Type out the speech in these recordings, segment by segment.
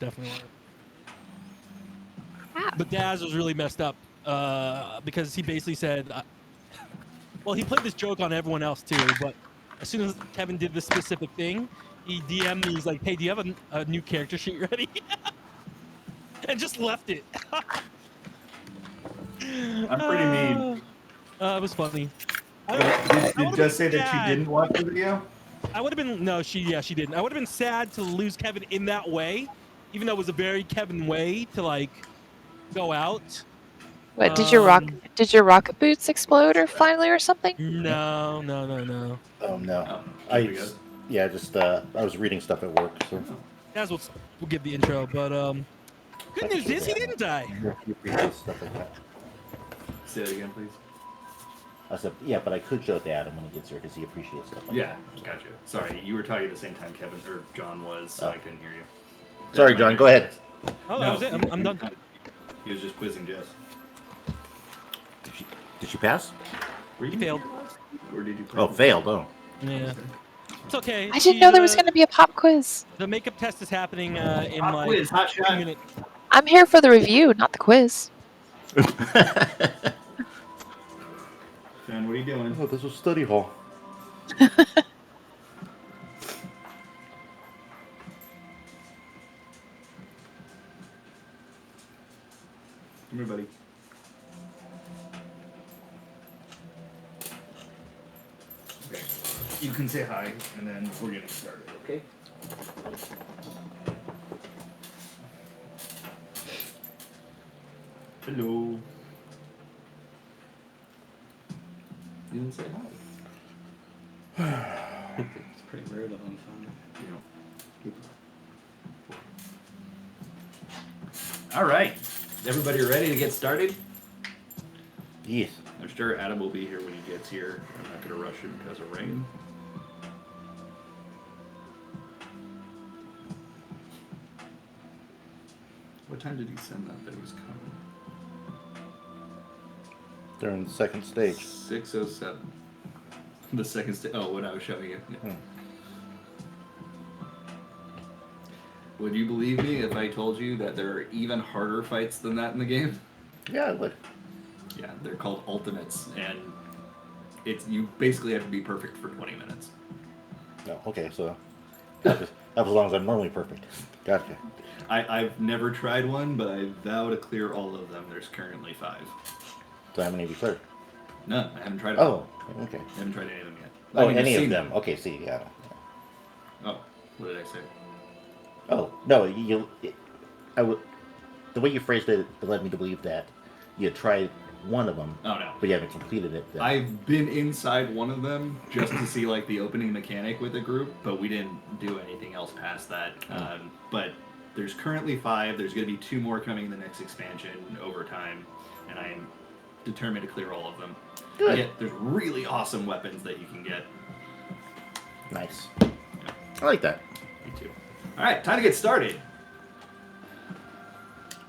Definitely weren't. Ah. But Daz was really messed up because he basically said, well, he played this joke on everyone else too, but as soon as Kevin did this specific thing, he DM'd me. He's like, "Hey, do you have a new character sheet ready?" and just left it. I'm pretty mean. It was funny. Did you just say that you didn't watch the video? I would have been she didn't. I would have been sad to lose Kevin in that way, even though it was a very Kevin way to like go out. What did your rocket boots explode or finally or something? No. Oh no. Oh, I was reading stuff at work, so. That's what we'll give the intro, but good news is he didn't die. You appreciate stuff like that. Say it again, please. I said, yeah, but I could show it to Adam when he gets here because he appreciates stuff like Yeah, gotcha. Sorry, you were talking at the same time Kevin or John was, so I couldn't hear you. Sorry, John, go ahead. Oh, that was it. I'm done. He was just quizzing Jess. Did she pass? You failed. Or did you? Oh, failed. Oh. Yeah. It's okay. I didn't know there was going to be a pop quiz. The makeup test is happening in Hot like quiz, hot 10 shot. minutes. I'm here for the review, not the quiz. Fan, what are you doing? Oh, this was study hall. Come here, buddy. Okay. You can say hi, and then we're getting started, okay? Hello. You didn't say hi. It's pretty rare to unfund. All right. Everybody ready to get started? Yes. I'm sure Adam will be here when he gets here. I'm not going to rush him because of rain. What time did he send that he was coming? They're in the second stage. 6:07. The second stage. Oh, what I was showing you. Yeah. Would you believe me if I told you that there are even harder fights than that in the game? Yeah, I would. Yeah, they're called ultimates, and you basically have to be perfect for 20 minutes. No, okay, so that was as long as I'm normally perfect. Gotcha. I've never tried one, but I vow to clear all of them. There's currently 5. So how many have you cleared? None. I haven't tried. Oh, okay. I haven't tried any of them yet. Oh, I mean, any I've of seen them. Okay, see, yeah. Oh, what did I say? Oh, no, the way you phrased it led me to believe that you had tried one of them, Oh no. but you haven't completed it. Then. I've been inside one of them just to see like the opening mechanic with the group, but we didn't do anything else past that. But there's currently 5. There's going to be 2 more coming in the next expansion over time, and I am determined to clear all of them. Good. There's really awesome weapons that you can get. Nice. I like that. Me too. All right, time to get started.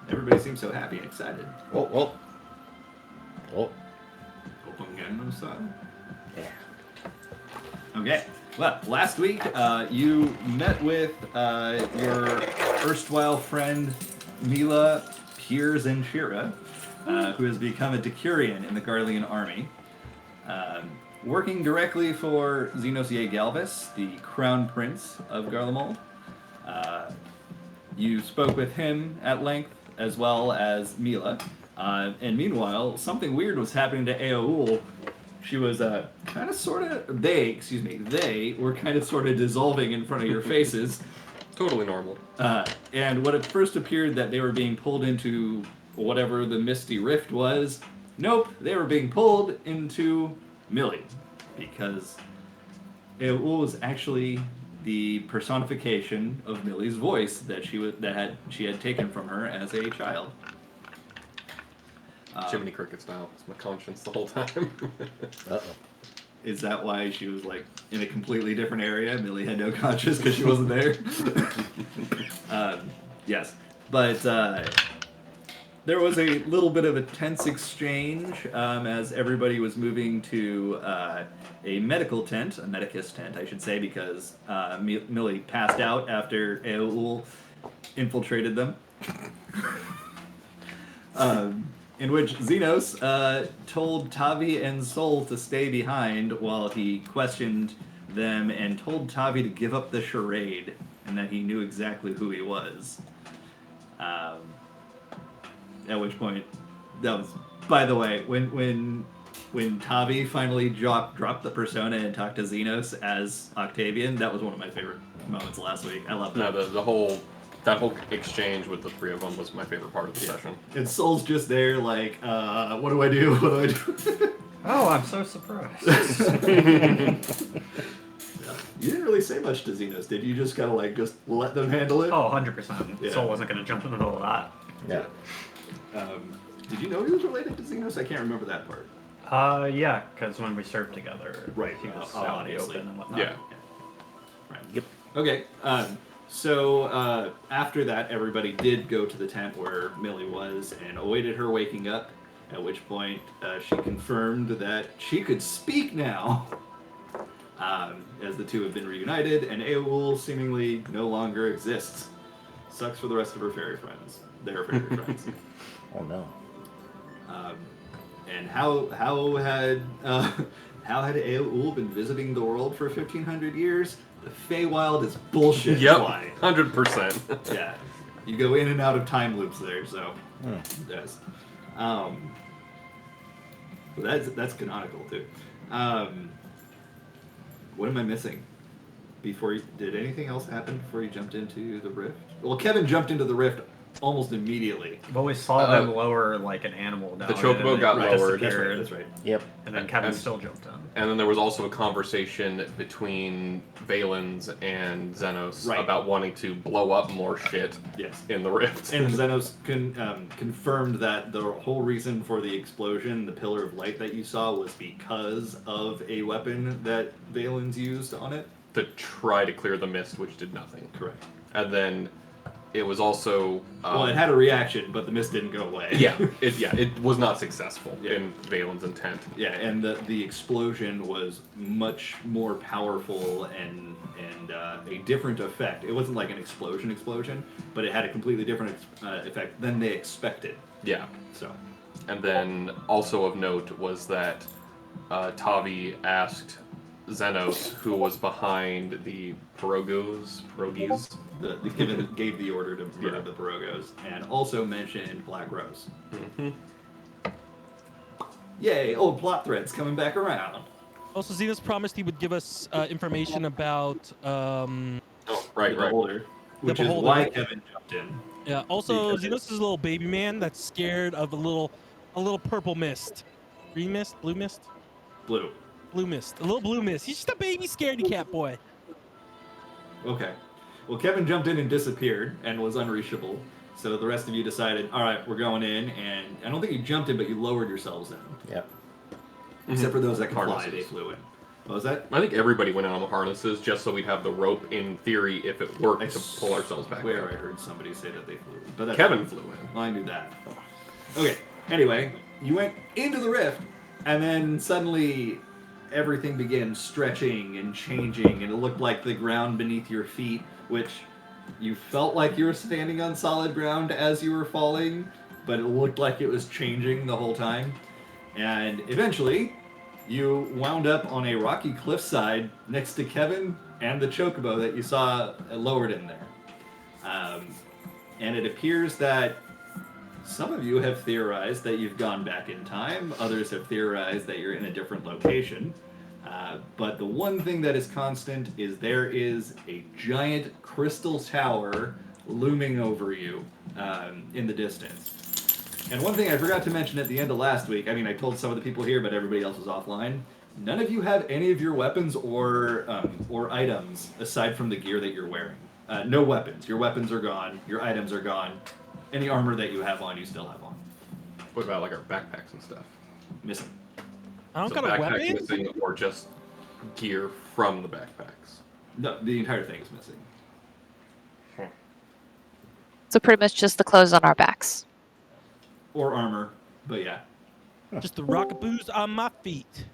Everybody seems so happy and excited. Oh. Open Gangnam Style. Yeah. Okay. Well, last week you met with your erstwhile friend Mila Piers and Shira, who has become a Decurion in the Garlean army. Working directly for Xenos Ye Galvis, the Crown Prince of Garlemald. You spoke with him at length, as well as Mila. And meanwhile, something weird was happening to Aoul. She was they were kind of sort of dissolving in front of your faces. Totally normal. And what at first appeared that they were being pulled into whatever the Misty Rift was, nope, they were being pulled into Millie. Because Aoul was actually the personification of Millie's voice that she had taken from her as a child. Jiminy Cricket style. It's my conscience the whole time. Uh-oh. Is that why she was like in a completely different area? Millie had no conscience because she wasn't there. Yes, but there was a little bit of a tense exchange as everybody was moving to a medical tent, a medicus tent, I should say, because Millie passed out after Aoul infiltrated them. In which Xenos told Tavi and Sol to stay behind while he questioned them and told Tavi to give up the charade and that he knew exactly who he was. At which point, that was, by the way, when Tavi finally dropped the persona and talked to Xenos as Octavian, that was one of my favorite moments last week. I love that. No, that whole exchange with the three of them was my favorite part of the session. And Soul's just there like, what do I do? What do I do? Oh, I'm so surprised. You didn't really say much to Xenos, did you? Just kind of like, just let them handle it? Oh, 100%. Yeah. Soul wasn't going to jump in the middle of that. Yeah. Did you know he was related to Xenos? I can't remember that part. Yeah, because when we served together, Right, he was oh, out in the obviously. open and whatnot. Yeah. Right. Yep. Okay, so after that, everybody did go to the tent where Millie was and awaited her waking up, at which point she confirmed that she could speak now, as the two have been reunited, and Aoul seemingly no longer exists. Sucks for the rest of her fairy friends. Their fairy friends. Oh no. And how had Aoul been visiting the world for 1,500 years? The Feywild is bullshit. Yep, Fly. 100%. Yeah, you go in and out of time loops there. So yes, that's canonical too. What am I missing? Did anything else happen before you jumped into the rift? Well, Kevin jumped into the rift almost immediately. But we saw them lower like an animal down. The chocobo got lowered. That's right. Yep. And then Kevin still jumped in. And then there was also a conversation between Valens and Xenos Right. about wanting to blow up more shit Yes. in the rift. And Xenos confirmed that the whole reason for the explosion, the pillar of light that you saw, was because of a weapon that Valens used on it. To try to clear the mist, which did nothing. Correct. And then it was also Well, it had a reaction, but the mist didn't go away. it was not successful Yeah. in Valens' intent. Yeah, and the explosion was much more powerful and a different effect. It wasn't like an explosion, but it had a completely different effect than they expected. Yeah. So, And then also of note was that Tavi asked Xenos, who was behind the pierogies. gave the order to murder the Pirogos, and also mentioned Black Rose. Mm-hmm. Yay! Old plot threads coming back around. Also, Xenos promised he would give us information about. Oh, right, The right. Beholder, which is Beholder. why Kevin jumped in. Yeah. Also, Because- Xenos is a little baby man that's scared of a little purple mist, green mist, blue mist, Blue. blue mist, a little blue mist. He's just a baby scaredy cat boy. Okay. Well, Kevin jumped in and disappeared and was unreachable. So the rest of you decided, all right, we're going in, and I don't think you jumped in, but you lowered yourselves in. Yep. Except for those that could fly, Harnesses. they flew in. What was that? I think everybody went on the harnesses just so we'd have the rope in theory if it worked I to pull ourselves back. swear up. I heard somebody say that they flew in. But that's Kevin flew in. Well, I knew that. Okay. Anyway, you went into the rift, and then suddenly everything began stretching and changing, and it looked like the ground beneath your feet, which you felt like you were standing on solid ground as you were falling, but it looked like it was changing the whole time. And eventually, you wound up on a rocky cliffside next to Kevin and the chocobo that you saw lowered in there. And it appears that some of you have theorized that you've gone back in time. Others have theorized that you're in a different location. But the one thing that is constant is there is a giant crystal tower looming over you in the distance. And one thing I forgot to mention at the end of last week, I mean, I told some of the people here, but everybody else was offline. None of you have any of your weapons or items aside from the gear that you're wearing. No weapons. Your weapons are gone. Your items are gone. Any armor that you have on, you still have on. What about like our backpacks and stuff? Missing. I don't So got a backpack weapon. missing or just gear from the backpacks? No, the entire thing is missing. So pretty much just the clothes on our backs. Or armor, but yeah. Just the rockaboos on my feet.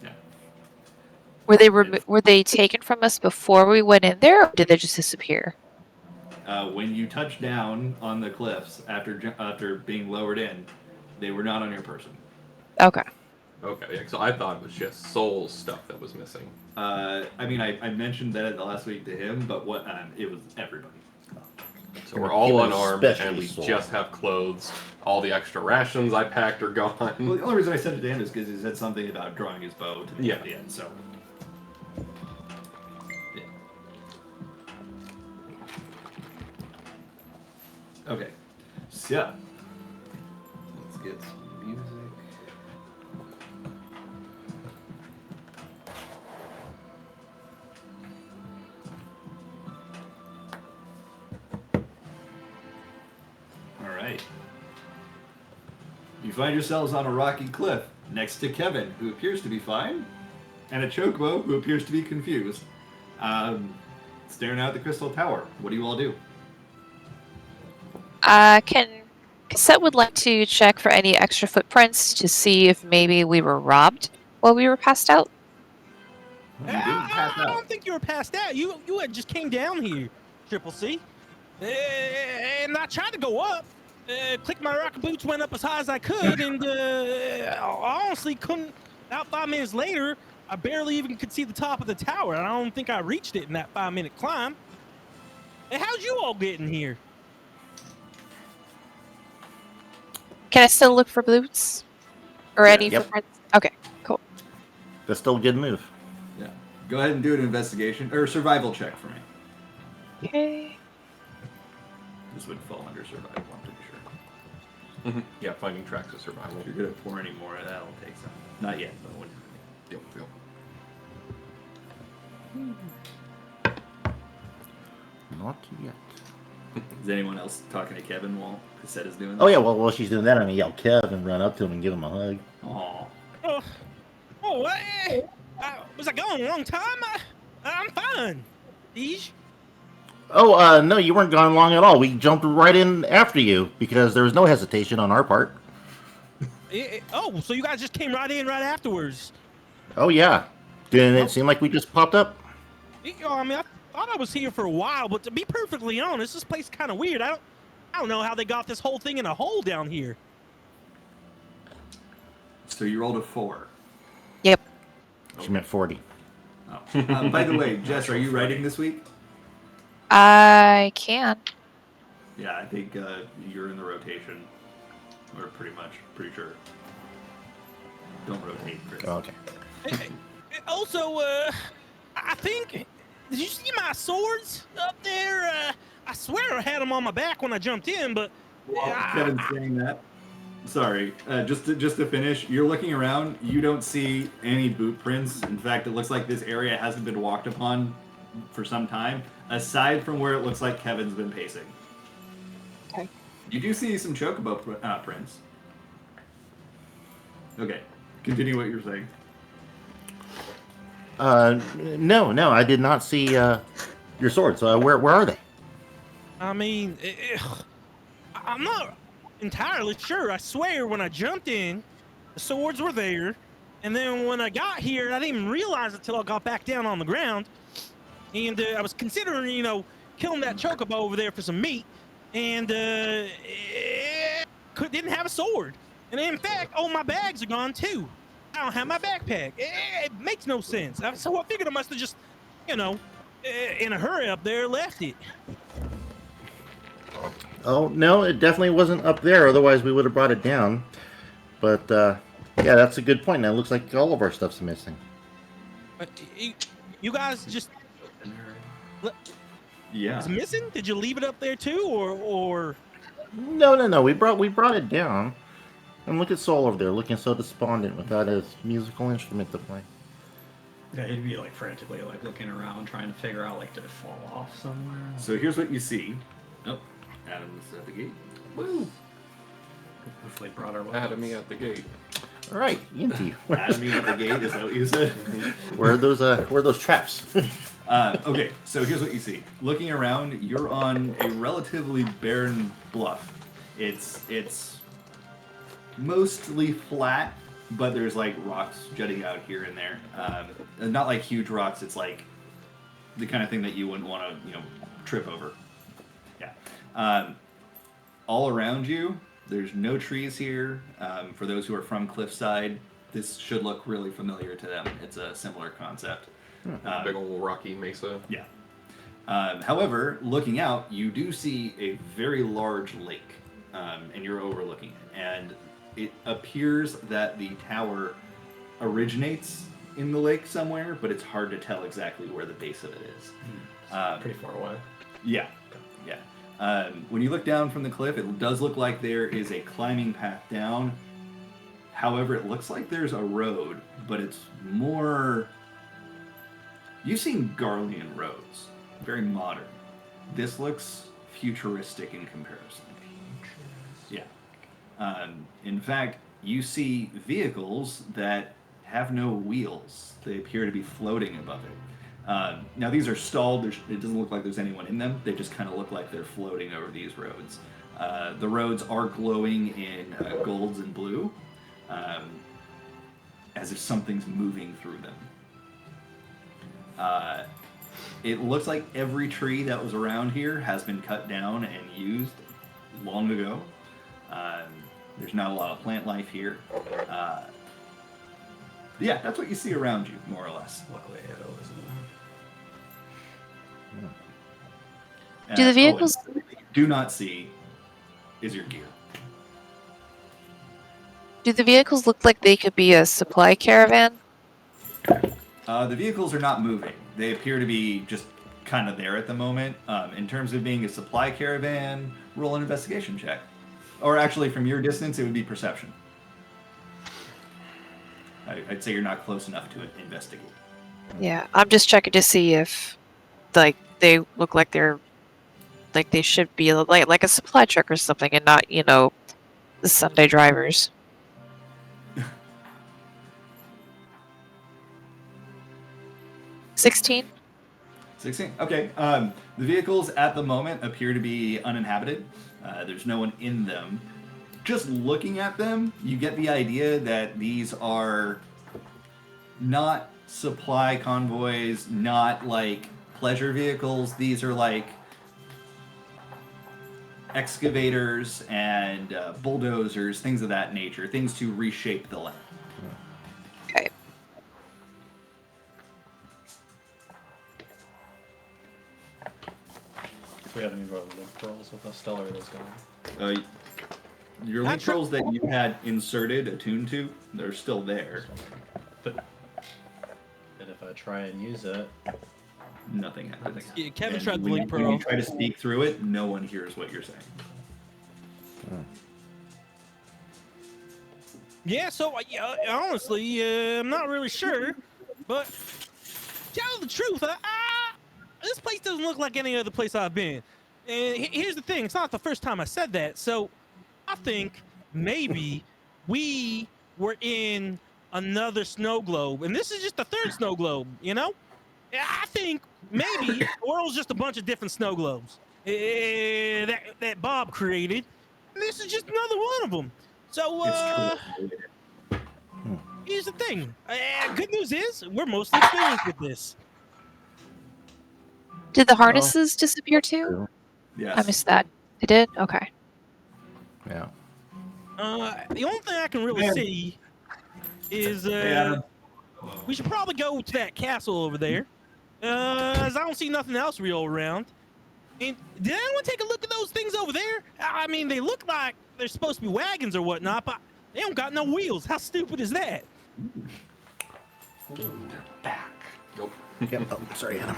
Yeah. Were they taken from us before we went in there, or did they just disappear? When you touched down on the cliffs after being lowered in, they were not on your person. Okay. Okay, yeah, so I thought it was just Soul's stuff that was missing. I mean, I mentioned that the last week to him, but it was everybody. So we're all Human unarmed, and especially we Soul. just have clothes. All the extra rations I packed are gone. Well, the only reason I sent it to him is because he said something about drawing his bow to the end. So. Yeah. Okay. So. Let's get some music. All right. You find yourselves on a rocky cliff next to Kevin, who appears to be fine, and a Chocobo, who appears to be confused, staring out at the Crystal Tower. What do you all do? Cassette would like to check for any extra footprints to see if maybe we were robbed while we were passed out. You didn't pass I out. don't think you were past that. You had just came down here, Triple C, and I tried to go up. Clicked my rocket boots, went up as high as I could, and I honestly couldn't. About 5 minutes later, I barely even could see the top of the tower. I don't think I reached it in that 5-minute climb. And how'd you all get in here? Can I still look for boots? Or any Yep. footprints? Okay, cool. That's still a good move. Yeah. Go ahead and do an investigation or survival check for me. Okay. This would fall under survival, I'm pretty sure. Yeah, finding tracks of survival. If you're gonna pour any more, that'll take some. Not yet, but when. Yep, yep. Not yet. Is anyone else talking to Kevin while Cassette is doing Oh this? yeah, well while she's doing that, I'm gonna yell Kev and run up to him and give him a hug. Aw. Was I gone a long time? I'm fine. Deej? Oh, no, you weren't gone long at all. We jumped right in after you because there was no hesitation on our part. Oh, so you guys just came right in right afterwards. Oh yeah. Didn't it seem like we just popped up? I mean, I thought I was here for a while, but to be perfectly honest, this place is kind of weird. I don't know how they got this whole thing in a hole down here. So you rolled a 4. Yep. She meant 40. Oh. By the way, Jess, are you writing this week? I can. Yeah, I think you're in the rotation. We're pretty sure. Don't rotate, Chris. Oh, okay. Also, I think, did you see my swords up there? I swear I had them on my back when I jumped in, but Kevin's saying that. Sorry, just to finish, you're looking around. You don't see any boot prints. In fact, it looks like this area hasn't been walked upon for some time, aside from where it looks like Kevin's been pacing. Okay. You do see some chocobo prints. Okay, continue what you're saying. No, I did not see your swords. Where are they? I mean, I'm not entirely sure. I swear when I jumped in, the swords were there. And then when I got here, I didn't even realize it until I got back down on the ground. And I was considering, killing that chocobo over there for some meat. And didn't have a sword. And in fact, all my bags are gone too. I don't have my backpack. It makes no sense. So I figured I must have just, in a hurry up there, left it. Oh, no, it definitely wasn't up there. Otherwise, we would have brought it down. But, yeah, that's a good point. Now it looks like all of our stuff's missing. You guys just... Yeah. It's missing? Did you leave it up there too, or? No. We brought it down. And look at Soul over there, looking so despondent without his musical instrument to play. Yeah, he'd be frantically looking around, trying to figure out did it fall off somewhere? So here's what you see. Oh, Adam's at the gate. Woo! Hopefully brought our Atomy at the gate. All right, Yinty. Adamy at the gate, is that what you said? Where are those traps? Okay, so here's what you see. Looking around, you're on a relatively barren bluff. It's mostly flat, but there's like rocks jutting out here and there. Not like huge rocks. It's like the kind of thing that you wouldn't want to, trip over. Yeah. All around you, there's no trees here. For those who are from Cliffside, this should look really familiar to them. It's a similar concept. Big old rocky mesa. Yeah. However, looking out, you do see a very large lake, and you're overlooking it. And it appears that the tower originates in the lake somewhere, but it's hard to tell exactly where the base of it is. Pretty far away. Yeah, yeah. When you look down from the cliff, it does look like there is a climbing path down. However, it looks like there's a road, but it's more... You've seen Garlean roads. Very modern. This looks futuristic in comparison. Yeah. In fact, you see vehicles that have no wheels. They appear to be floating above it. Now, these are stalled. It doesn't look like there's anyone in them. They just kind of look like they're floating over these roads. The roads are glowing in golds and blue, as if something's moving through them. It looks like every tree that was around here has been cut down and used long ago. There's not a lot of plant life here. Yeah, that's what you see around you, more or less. Luckily, Edo isn't Do the vehicles- and what you do not see is your gear. Do the vehicles look like they could be a supply caravan? The vehicles are not moving. They appear to be just kind of there at the moment. In terms of being a supply caravan, roll an investigation check. Or actually, from your distance, it would be perception. I'd say you're not close enough to investigate. Yeah, I'm just checking to see if, like, they look like they're, like they should be like a supply truck or something, and not, the Sunday drivers. $16. 16? Okay. The vehicles at the moment appear to be uninhabited. There's no one in them. Just looking at them, you get the idea that these are not supply convoys, not like pleasure vehicles. These are like excavators and bulldozers, things of that nature, things to reshape the land. Okay. If we had any of our link pearls with us, Stellar is gone. Your link pearls that you had inserted, attuned to, they're still there. But and if I try and use it, Nothing happens. Yeah, Kevin And tried the when link When you pearl. try to speak through it, no one hears what you're saying. Yeah, so honestly, I'm not really sure, but tell the truth, this place doesn't look like any other place I've been. And here's the thing, it's not the first time I said that, so I think maybe we were in another snow globe, and this is just the third snow globe, I think maybe the world's just a bunch of different snow globes that Bob created, and this is just another one of them. So, It's true. here's the thing. Good news is, we're mostly experienced with this. Did the harnesses disappear too? Yes. I missed that. They did? Okay. Yeah. The only thing I can really Man. see is, Hey, Adam. we should probably go to that castle over there. As I don't see nothing else real around. And did anyone take a look at those things over there? I mean, they look like they're supposed to be wagons or whatnot, but they don't got no wheels. How stupid is that? Back. Nope. Yep. Oh, sorry, Adam.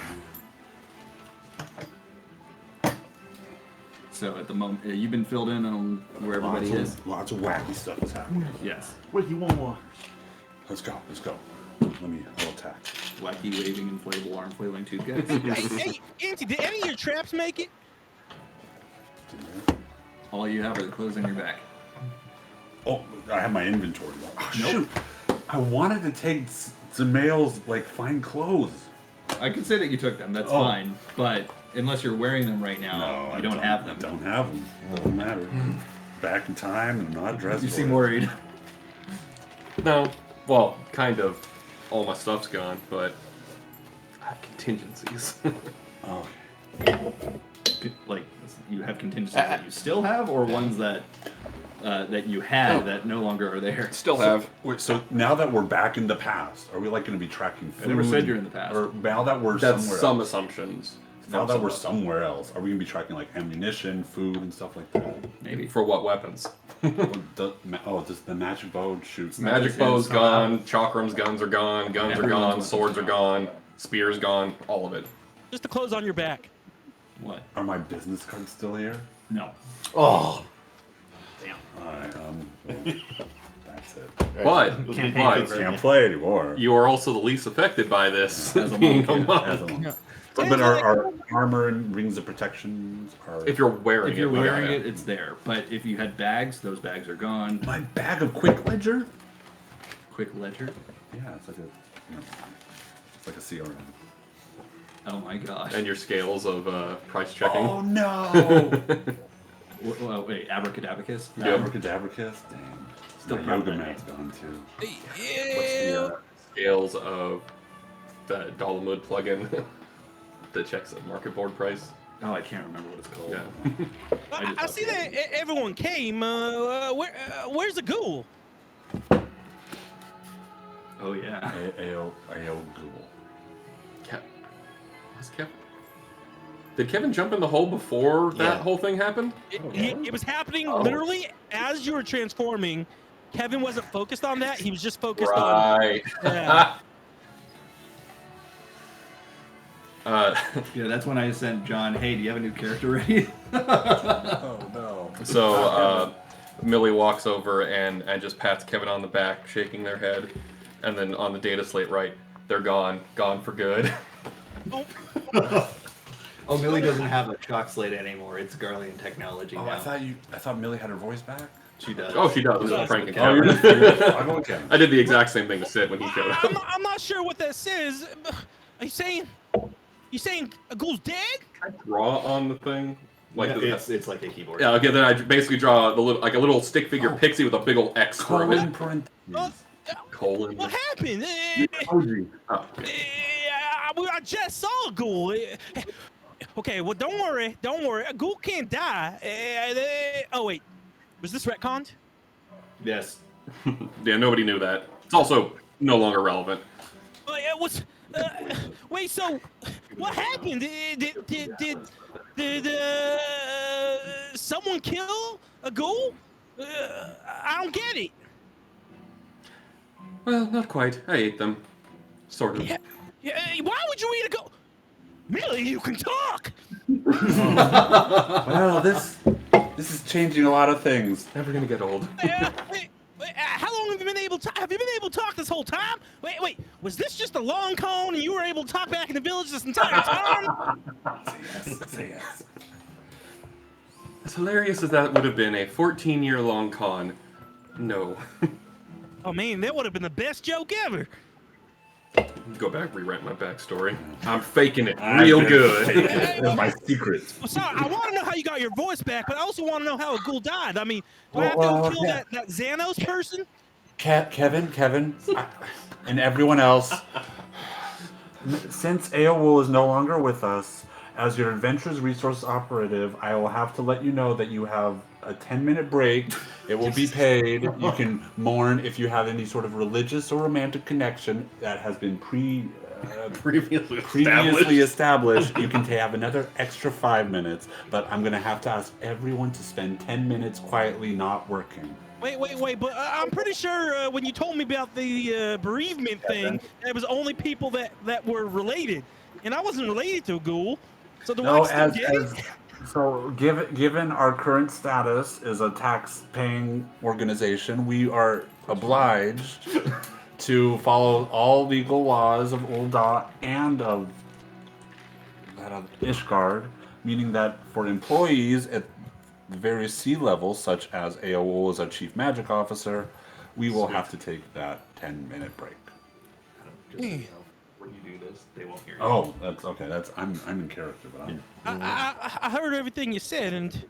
So at the moment, you've been filled in on where everybody is. Lots of wacky stuff is happening. Yes. Wait, you want more? Let's go. I'll attack. Wacky waving inflatable arm flailing tooth guys. Hey, Auntie, did any of your traps make it? All you have are the clothes on your back. Oh, I have my inventory. Oh, Nope. shoot. I wanted to take Zamail's, fine clothes. I can say that you took them. That's Oh. fine. But unless you're wearing them right now, you don't have them. I don't have them. Doesn't matter. Back in time and not dressed You for seem it. worried. No. Well, kind of. All my stuff's gone, but I have contingencies. Oh, Like you have contingencies that you still have, or ones that that you had that no longer are there. Still have. wait, so now that we're back in the past, are we like going to be tracking food? I never said you're in the past. Or now that we're That's somewhere some else, assumptions. now that we're Some- somewhere else, are we going to be tracking like ammunition, food, and stuff like that? Maybe. For what weapons? Just the magic bow shoots. Magic bow's gone. Chakram's guns are gone. Guns are Everyone's gone. weapons Swords are are gone. Spears gone. All of it. Just the clothes on your back. What? Are my business cards still here? No. Oh, Damn. Alright, that's it. But Can't Can't play anymore. you are also the least affected by this. As a being monk, a yeah, monk. As a monk. Yeah. But our armor and rings of protection are. If you're wearing If you're it, wearing yeah. it, it's there. But if you had bags, those bags are gone. My bag of quick ledger? Quick ledger. Yeah, it's like a. It's like a CRM. Oh my gosh. And your scales of price checking. Oh no! Wait, abracadabacus? Yeah. Abracadabracus? Dang. Still My proud of yoga that mat's gone too. What's the scales of the Dolomud plugin that checks the market board price? Oh, I can't remember what it's called. Yeah. I see that everyone came. Where's the ghoul? Oh yeah. AO Google. Was Kevin? Did Kevin jump in the hole before that Yeah. whole thing happened? It was happening literally as you were transforming. Kevin wasn't focused on that. He was just focused on. Right. Yeah. Yeah, that's when I sent John, hey, do you have a new character ready? Oh no. So Millie walks over and just pats Kevin on the back, shaking their head, and then on the data slate, right, they're gone for good. Oh, Millie doesn't have a chalk slate anymore. It's Garlean technology Oh, now. I thought Millie had her voice back. She does. Oh, she does. It was Does. pranking Oh, you're Kevin. just I'll go with Kevin. I did the exact same thing to Sid when he showed up. I'm not sure what that says. Are you saying? You saying a ghoul's dead? Draw on the thing, like Yeah, the, it's like a keyboard. yeah. Okay, then I basically draw the little, like a little stick figure pixie with a big old X through Colon it. parentheses. Colon. What happened? Emoji. Oh, I just saw a ghoul. Okay, well, don't worry. A ghoul can't die. Oh, wait. Was this retconned? Yes. yeah, nobody knew that. It's also no longer relevant. Wait, so what happened? Did someone kill a ghoul? I don't get it. Well, not quite. I ate them. Sort of. Yeah, why would you eat a ghoul? Millie, you can talk. Well, this is changing a lot of things. Never gonna get old. How long have you been able to? Have you been able to talk this whole time? Wait. Was this just a long con and you were able to talk back in the village this entire time? Say yes. As hilarious as that would have been, a 14-year-long con. No. Oh man, that would have been the best joke ever. Go back, rewrite my backstory. I'm faking it real good. That's my secret. Sorry, I want to know how you got your voice back, but I also want to know how a ghoul died. I mean, do I have to Well, go kill yeah. that Xanos person? Kevin, and everyone else. Since Aowool is no longer with us, as your Adventures Resource Operative, I will have to let you know that you have a 10-minute break. It will be paid. You can mourn if you have any sort of religious or romantic connection that has been previously established. You can have another extra 5 minutes, but I'm going to have to ask everyone to spend 10 minutes quietly not working. Wait, but I'm pretty sure when you told me about the bereavement thing, it was only people that were related, and I wasn't related to a ghoul. So do I still get it? So, given our current status as a tax-paying organization, we are obliged to follow all legal laws of Ul'dah and of Ishgard, meaning that for employees at the various C levels, such as Aowool as our chief magic officer, we will have to take that 10-minute break. Just, you know, when you do this, they won't hear you. Oh, that's okay. I'm in character, but I'm. I heard everything you said, and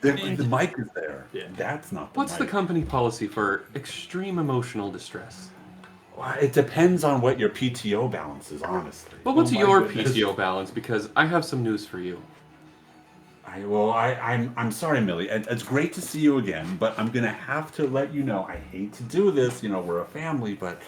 The mic is there. Yeah. That's not the What's the mic. company policy for extreme emotional distress? Well, it depends on what your PTO balance is, honestly. Well, what's Oh my your goodness. PTO balance? Because I have some news for you. I'm sorry, Millie. It's great to see you again, but I'm gonna have to let you know. I hate to do this. You know, we're a family, but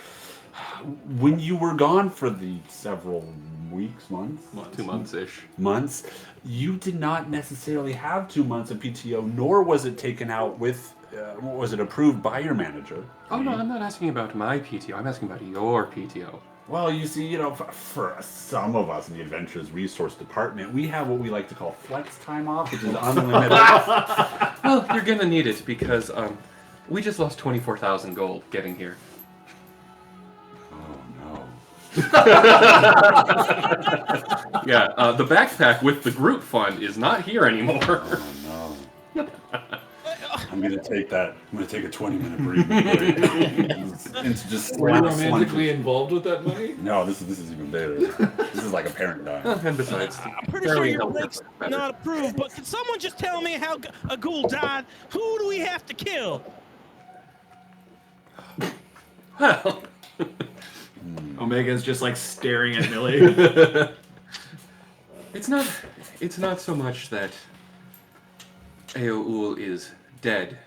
when you were gone for the several weeks, months, 2 months-ish. months, you did not necessarily have 2 months of PTO, nor was it taken out with. Was it approved by your manager? Oh, no, I'm not asking about my PTO. I'm asking about your PTO. Well, you see, you know, for some of us in the Adventures Resource Department, we have what we like to call flex time off, which is unlimited. Well, you're gonna need it because we just lost 24,000 gold getting here. Oh no. Yeah, the backpack with the group fund is not here anymore. Oh no. I'm gonna take that. I'm gonna take a 20-minute breathing break. And just Were you slap romantically involved with that money? No, this is even better. This is like a parent dying. And besides, I'm pretty sure barely your helped break's us better. not approved, but can someone just tell me how a ghoul died? Who do we have to kill? Well, Omega's just like staring at Millie. it's not so much that Aoul is dead.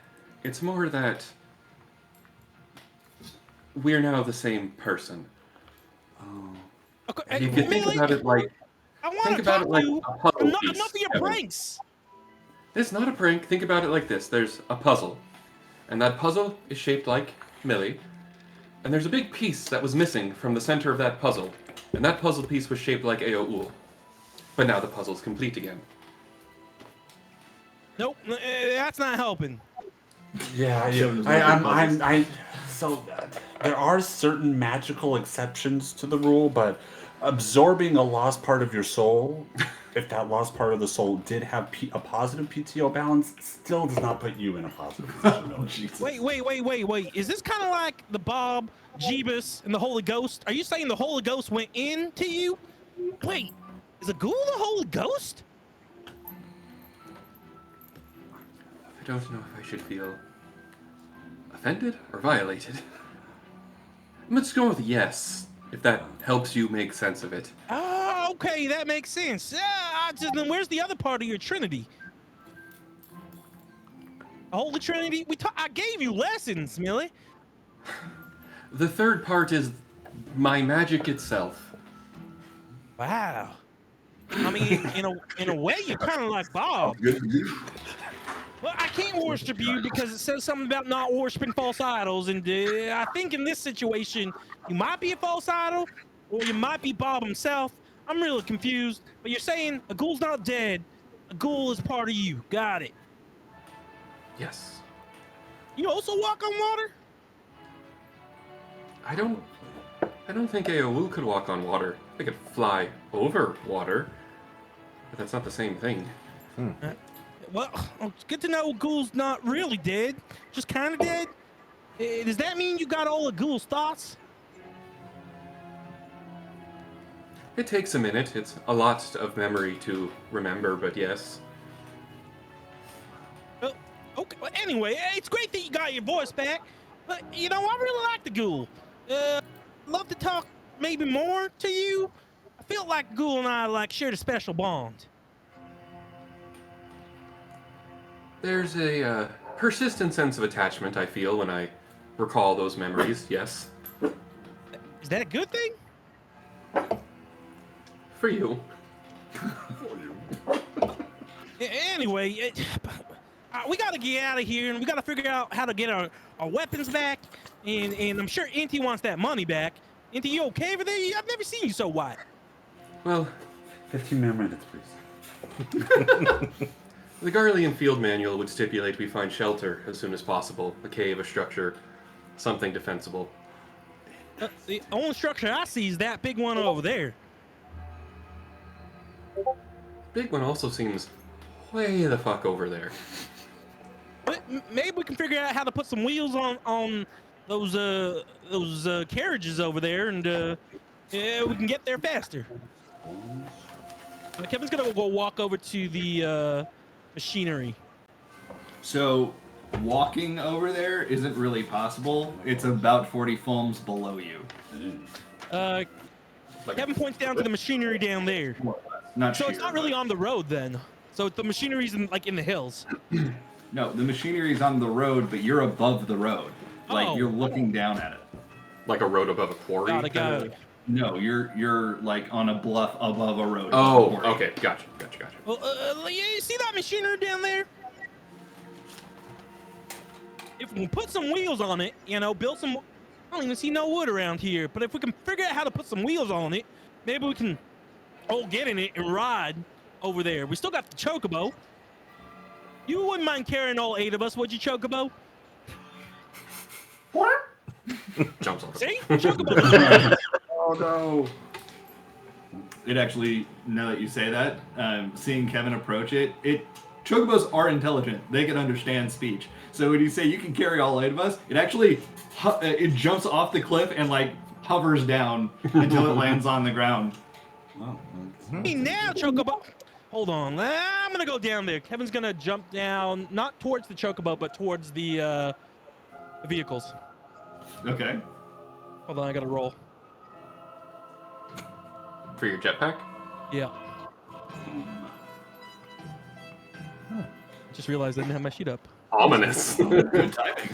It's more that we're now the same person. Okay, And you can think Millie, about it like I want think to about talk it like to you. a puzzle Enough piece, of your Kevin. pranks. It's not a prank. Think about it like this. There's a puzzle. And that puzzle is shaped like Millie. And there's a big piece that was missing from the center of that puzzle. And that puzzle piece was shaped like Aoul. But now the puzzle's complete again. Nope, that's not helping. Yeah, so there are certain magical exceptions to the rule, but absorbing a lost part of your soul, if that lost part of the soul did have a positive PTO balance, still does not put you in a positive position. Wait. Is this kind of like the Bob, Jeebus, and the Holy Ghost? Are you saying the Holy Ghost went into you? Wait, is a ghoul the Holy Ghost? I don't know if I should feel offended or violated. Let's go with yes, if that helps you make sense of it. Oh, okay, that makes sense. Then where's the other part of your Trinity? The Holy Trinity? I gave you lessons, Millie. The third part is my magic itself. Wow. I mean, in a way, you're kind of like Bob. Well, I can't worship you because it says something about not worshiping false idols, and I think in this situation, you might be a false idol, or you might be Bob himself. I'm really confused, but you're saying a ghoul's not dead. A ghoul is part of you. Got it. Yes. You also walk on water? I don't think Aoul could walk on water. They could fly over water, but that's not the same thing. Well, it's good to know ghoul's not really dead, just kind of dead. Does that mean you got all of ghoul's thoughts? It takes a minute. It's a lot of memory to remember, but yes. Well, okay. Well, anyway, it's great that you got your voice back. But, I really like the ghoul. Love to talk maybe more to you. I feel like Ghoul and I shared a special bond. There's a persistent sense of attachment I feel when I recall those memories, yes. Is that a good thing? For you. Anyway, we gotta get out of here, and we gotta figure out how to get our weapons back. And I'm sure Inti wants that money back. Inti, you okay over there? I've never seen you so white. Well, 15 more minutes, please. the Garlean field manual would stipulate we find shelter as soon as possible. A cave, a structure, something defensible. The only structure I see is that big one over there. Big one also seems way the fuck over there. But maybe we can figure out how to put some wheels on those carriages over there, and we can get there faster. Kevin's gonna go walk over to the machinery. So, walking over there isn't really possible. It's about 40 foams below you. Kevin points down to the machinery down there. Not So sheer, it's not really but- on the road then. So the machinery's in the hills. No, the machinery's on the road, but you're above the road. Like, Oh. you're looking down at it. Like a road above a quarry. Got it. kinda? No, you're like on a bluff above a road. Oh, above a quarry. okay. Gotcha. Well, you see that machinery down there? If we can put some wheels on it, build some. I don't even see no wood around here. But if we can figure out how to put some wheels on it, maybe we can all get in it and ride over there. We still got the chocobo. You wouldn't mind carrying all 8 of us, would you, chocobo? Jumps off. See, chocobo. Oh no! It actually, now that you say that, seeing Kevin approach it, chocobos are intelligent. They can understand speech. So when you say you can carry all 8 of us, it actually it jumps off the cliff and like hovers down until it lands on the ground. Oh, Hey, now, chocobo. Hold on, I'm gonna go down there. Kevin's gonna jump down, not towards the chocobo, but towards the vehicles. Okay. Hold on, I gotta roll. For your jetpack? Yeah. Just realized I didn't have my sheet up. Ominous. Good timing.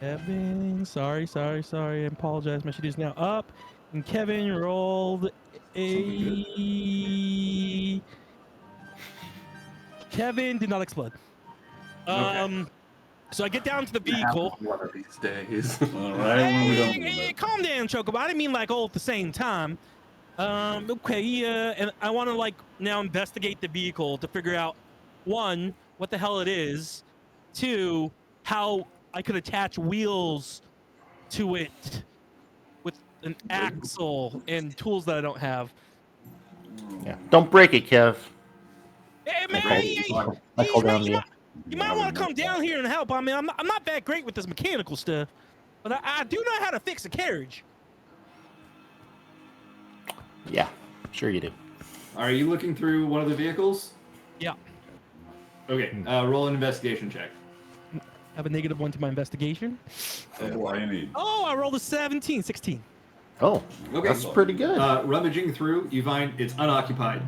Kevin, sorry. I apologize. My sheet is now up. And Kevin rolled a. Kevin did not explode. So I get down to the vehicle. One of these days. all right. When are we done with Hey, it? calm down, Chocobo. I didn't mean like all at the same time. Okay, and I want to like now investigate the vehicle to figure out 1, what the hell it is, 2, how I could attach wheels to it with an axle and tools that I don't have. Yeah. Don't break it, Kev. Hey man, I call down to you. you might want to come down here and help. I mean, I'm not that great with this mechanical stuff, but I do know how to fix a carriage. Yeah, sure you do. Are you looking through one of the vehicles? Yeah. Okay. Roll an investigation check. Have a -1 to my investigation. Oh, I need. Oh, I rolled a 16. Oh, Okay. that's pretty good. Rummaging through, you find it's unoccupied.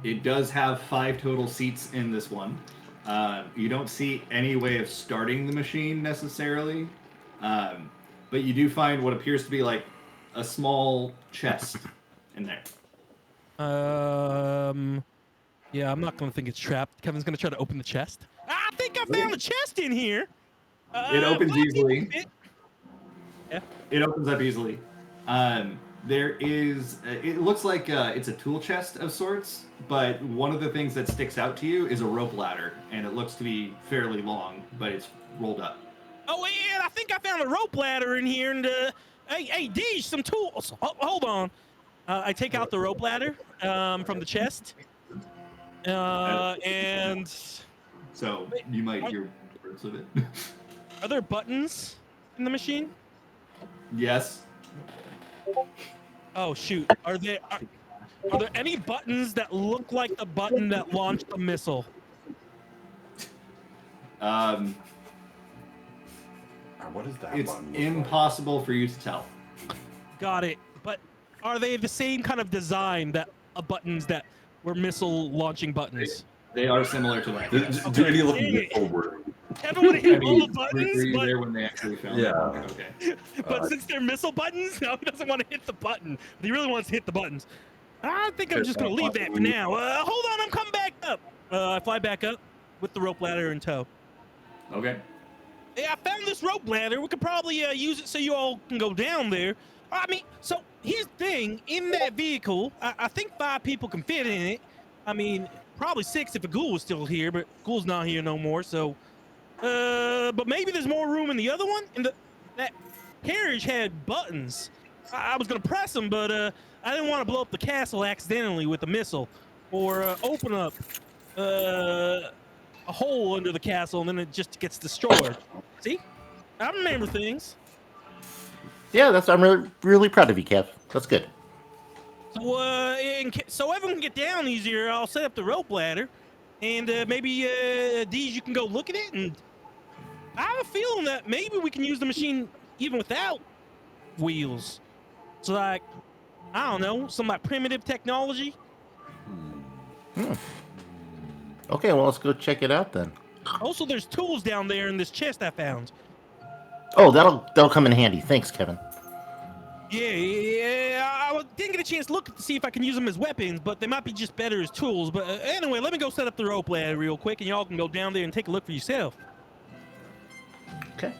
It does have 5 total seats in this one. You don't see any way of starting the machine necessarily, but you do find what appears to be like a small chest in there. Yeah, I'm not gonna think it's trapped. Kevin's gonna try to open the chest. I think I found a chest in here. It opens 5 people easily. fit. It opens up easily. There is. It looks like it's a tool chest of sorts, but one of the things that sticks out to you is a rope ladder, and it looks to be fairly long, but it's rolled up. Oh, yeah, I think I found a rope ladder in here, and hey, Deej, some tools. Oh, hold on. I take out the rope ladder from the chest, and So you might hear words of it. are there buttons in the machine? Yes. Oh shoot! Are there any buttons that look like the button that launched the missile? What is that? It's button look like? impossible for you to tell. Got it. But are they the same kind of design that buttons that were missile launching buttons? They are similar to that. Do any look Dang it. forward? Kevin would have hit all the were buttons, you but, there when they actually found Yeah. it? Okay. but since they're missile buttons, now he doesn't want to hit the button. But he really wants to hit the buttons. I think I'm just gonna leave that for now. Hold on, I'm coming back up. I fly back up with the rope ladder in tow. Okay. Hey, I found this rope ladder. We could probably use it so you all can go down there. I mean, so here's the thing. In that vehicle, I think 5 people can fit in it. I mean, probably 6 if a ghoul was still here, but ghoul's not here no more, so... but maybe there's more room in the other one? And that carriage had buttons. I was gonna press them, but I didn't want to blow up the castle accidentally with a missile. Or open up a hole under the castle and then it just gets destroyed. See? I remember things. Yeah, I'm really proud of you, Kev. That's good. So everyone can get down easier, I'll set up the rope ladder, and maybe Deej, you can go look at it. And I have a feeling that maybe we can use the machine even without wheels. So like, I don't know, some like primitive technology. Okay, well, let's go check it out then. Also, there's tools down there in this chest I found. Oh, that'll come in handy. Thanks, Kevin. Yeah, I didn't get a chance to look to see if I can use them as weapons, but they might be just better as tools. But anyway, let me go set up the rope ladder real quick, and y'all can go down there and take a look for yourself. Okay.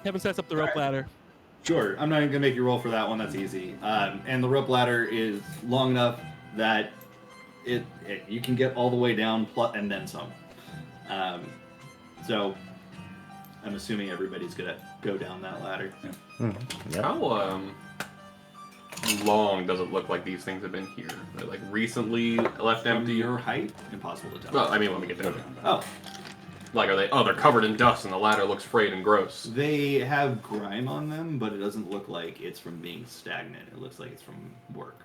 Kevin sets up the rope ladder. Sure, I'm not even gonna make you roll for that one. That's easy. And the rope ladder is long enough that you can get all the way down and then some. So I'm assuming everybody's gonna go down that ladder. Mm-hmm. Yep. How long does it look like these things have been here? They're like recently left From empty? your height, impossible to tell. Well, I mean, when we get down. Oh, Like, are they? Oh, they're covered in dust, and the ladder looks frayed and gross. they have grime on them, but it doesn't look like it's from being stagnant. It looks like it's from work.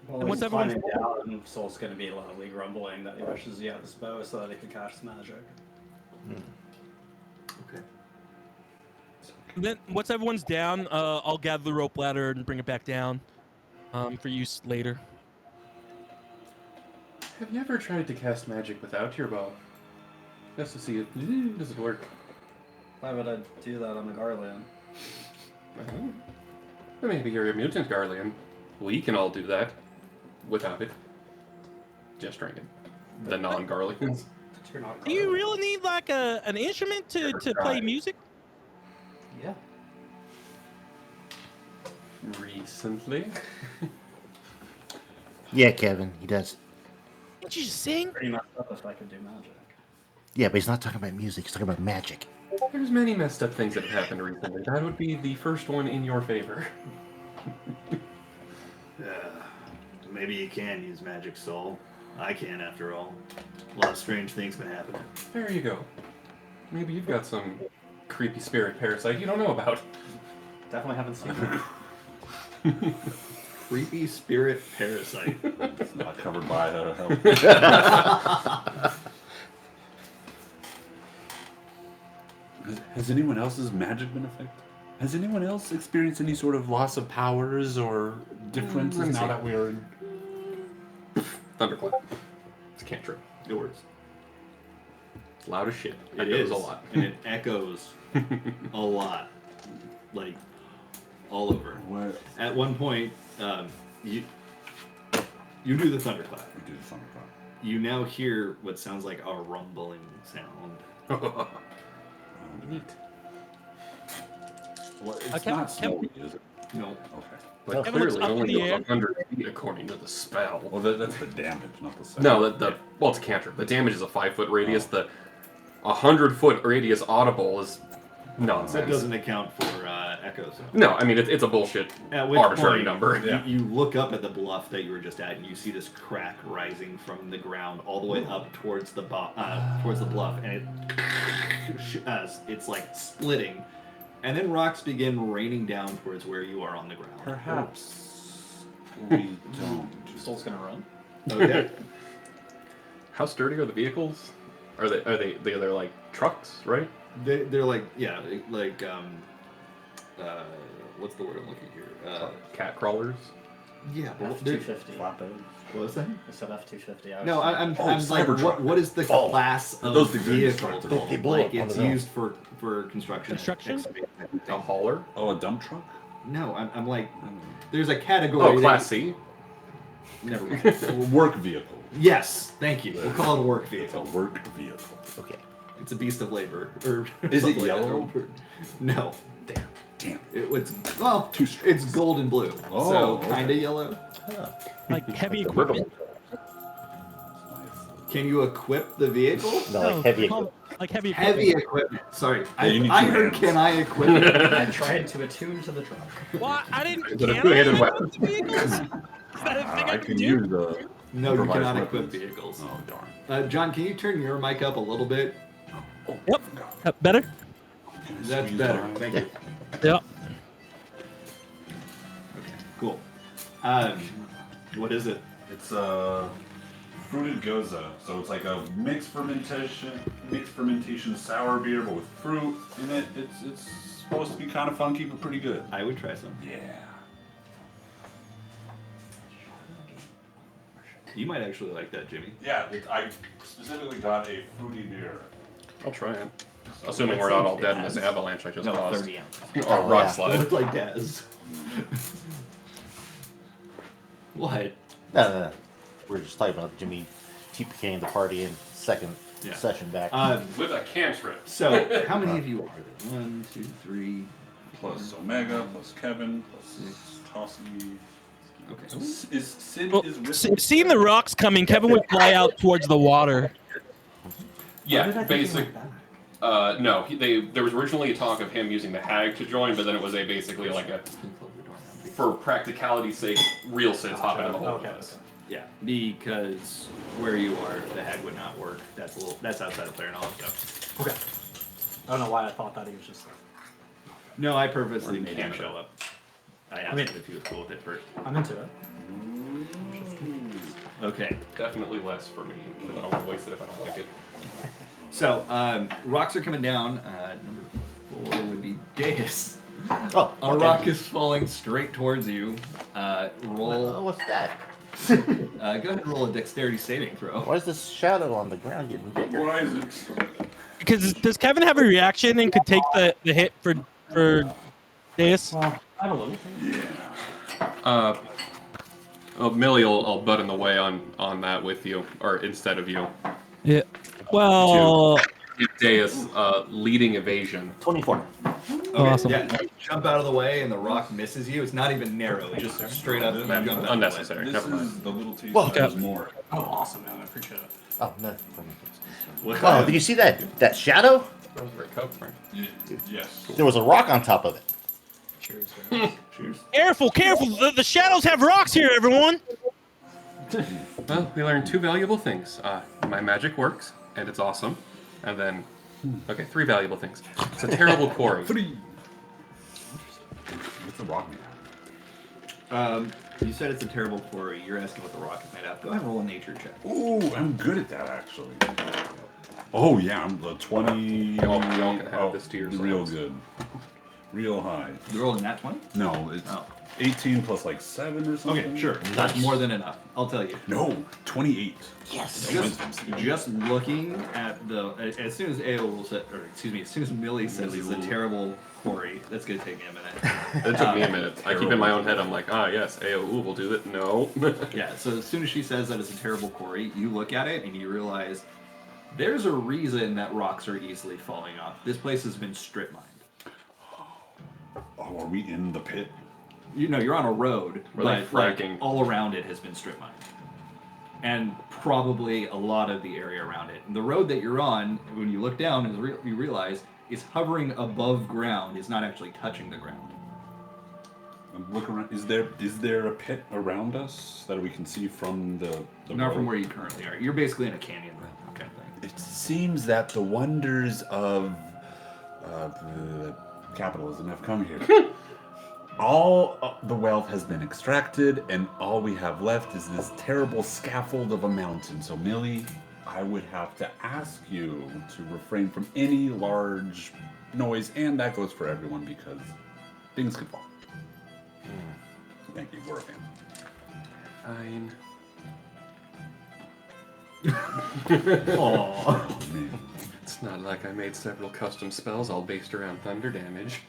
Well, And what's he's everyone's- climbing down, and Soul's going to be loudly grumbling that he wishes he had his bow so that he could cast magic. Okay. Then once everyone's down, I'll gather the rope ladder and bring it back down for use later. Have you ever tried to cast magic without your bow? Just to see if does it work? Why would I do that on the Garland? Well, maybe you're a mutant Garlean. We can all do that without it. Just drinking. The non-Garleans. You're not Do you really need like an instrument to play music? Yeah. Recently? Yeah, Kevin, he does. Can't you just sing? Pretty messed up if I could do magic. Yeah, but he's not talking about music. He's talking about magic. There's many messed up things that have happened recently. That would be the first one in your favor. Maybe you can use magic, Soul. I can, after all. A lot of strange things been happening. There you go. Maybe you've got some creepy spirit parasite you don't know about. Definitely haven't seen that. Creepy spirit parasite. It's not covered by help. Has anyone else's magic been affected? Has anyone else experienced any sort of loss of powers or differences let me now see. that we're in? Thunderclap. It's a cantrip. It works. It's loud as shit. It Echoes is a lot. and it echoes a lot, like all over. What? At one point, you do the thunderclap. We do the thunderclap. You now hear what sounds like a rumbling sound. Neat. Well, it's Okay, not snowy, is it? No, Okay. But Everyone looks clearly up in only the goes air. 100 feet according to the spell. Well, that's the damage, not the sound. No, well, it's a cantrip. The damage is a 5-foot radius. The 100-foot radius audible is nonsense. that doesn't account for echoes. No, I mean it's a bullshit At which arbitrary point, number. You look up at the bluff that you were just at, and you see this crack rising from the ground all the way up towards the bluff, and it's like splitting, and then rocks begin raining down towards where you are on the ground. Perhaps we don't. Soul's gonna run. Okay. How sturdy are the vehicles? They're like trucks, right? They're like what's the word I'm looking here? Cat crawlers. Yeah, but they're- F-250. what was that? I said F-250. No, I'm like, Cybertruck. what is the Oh. class of Those things are vehicle? indestructible. They blow Like up on it's their own. used for construction. Construction? excavation. A hauler. Oh, a dump truck? No, I'm like, I don't know. there's a category. Oh, that- Class C. Never mind. A work vehicle. Yes, thank you. We'll call it a work It's a vehicle. work vehicle. Okay. It's a beast of labor. Or Is it something like yellow? that. No, Damn. it's well, Too straight. it's gold and blue, Oh, so okay. kind of yellow. Like heavy equipment? Can you equip the vehicle? No, like heavy equipment. Like heavy equipment. Heavy equipment. Sorry, Yeah, you need I two heard. hands. Can I equip it? I tried to attune to the truck. Well, I didn't. Is it a Can two-handed I weapon? equip vehicles? Is that a thing I I can can do? use the. No, you improvised cannot equip weapons. vehicles. Oh, darn. John, can you turn your mic up a little bit? Oh, Yep. God. Better? Can I That's squeeze better. by? Thank you. Yep. Cool. What is it? It's fruited goza, so it's like a mixed fermentation sour beer, but with fruit in it. It's supposed to be kind of funky, but pretty good. I would try some. Yeah. You might actually like that, Jimmy. Yeah, I specifically got a fruity beer. I'll try it. Assuming we're not all dead in this avalanche I just No, caused. 30 ounces. Or rock yeah. slide. Look like Daz. What? No. We're just talking about Jimmy TPKing the party in second session back. With a cantrip. So, how many of you are there? 1, 2, 3. Plus Omega, plus Kevin, plus Tossie. Okay. Is Sid Well, is with seeing the rocks coming, Kevin would fly out towards the water. Yeah, basic. No, there was originally a talk of him using the hag to join, but then it was basically like a, for practicality's sake, real Sid's hopping in the hole with us. Yeah, because where you are, the hag would not work. That's outside of player knowledge, though. Okay. I don't know why I thought that he was just. No, I purposely made him Canada. show up. I asked him if he was cool with it first. I'm into it. Okay. Definitely less for me, because I don't want to waste it if I don't like it. So, rocks are coming down. Number 4 would be Deus. Oh, A rock is falling straight towards you. Roll. What's that? Go ahead and roll a dexterity saving throw. Why is this shadow on the ground getting bigger? Why is it? Because does Kevin have a reaction and could take the hit for Deus? Well, I have a little. Well, Millie will butt in the way on that with you, or instead of you. Yeah. Well, Deus, leading evasion. 24. Okay, Awesome. Yeah, you jump out of the way and the rock misses you. It's not even narrow. It's just straight up. You jump out of the way. Unnecessary. This Never mind. is the little taste. Well, There's more. Oh, awesome, man. I appreciate it. Oh, no. What Oh, kind did you see that shadow? That was a great coat, Frank. Yes. There was a rock on top of it. Cheers. Cheers. careful! The shadows have rocks here, everyone. Well, we learned 2 valuable things. My magic works, and it's awesome. And then, okay, 3 valuable things. It's a terrible quarry. What's the rock made You said it's a terrible quarry. You're asking what the rock is made out of. Go ahead and roll a nature check. Ooh, I'm good at that actually. Oh yeah, I'm the 20. Y'all can have this to yourselves. Real good. Real high. You rolled in that 20? No, it's Oh. 18 plus like 7 or something. Okay, sure. That's more than enough. I'll tell you. No, 28. Yes. Just looking at as soon as AO said, or excuse me, as soon as Millie says it's a terrible quarry, that's gonna take me a minute. It took me a minute. I keep in my own head, I'm like, yes, AOU will do it. No. Yeah, so as soon as she says that it's a terrible quarry, you look at it and you realize there's a reason that rocks are easily falling off. This place has been strip mined. Oh, are we in the pit? You know, you're on a road, Or like but like, fracking. all around it has been strip mined. And probably a lot of the area around it. And the road that you're on, when you look down, you realize is hovering above ground. It's not actually touching the ground. Look around. Is there a pit around us that we can see from the Not road? from where you currently are. You're basically in a canyon kind of thing. It seems that the wonders of capitalism have come here. All the wealth has been extracted, and all we have left is this terrible scaffold of a mountain. So, Millie, I would have to ask you to refrain from any large noise, and that goes for everyone because things could fall. Thank you, we're a family. Fine. Aww. Man. It's not like I made several custom spells all based around thunder damage.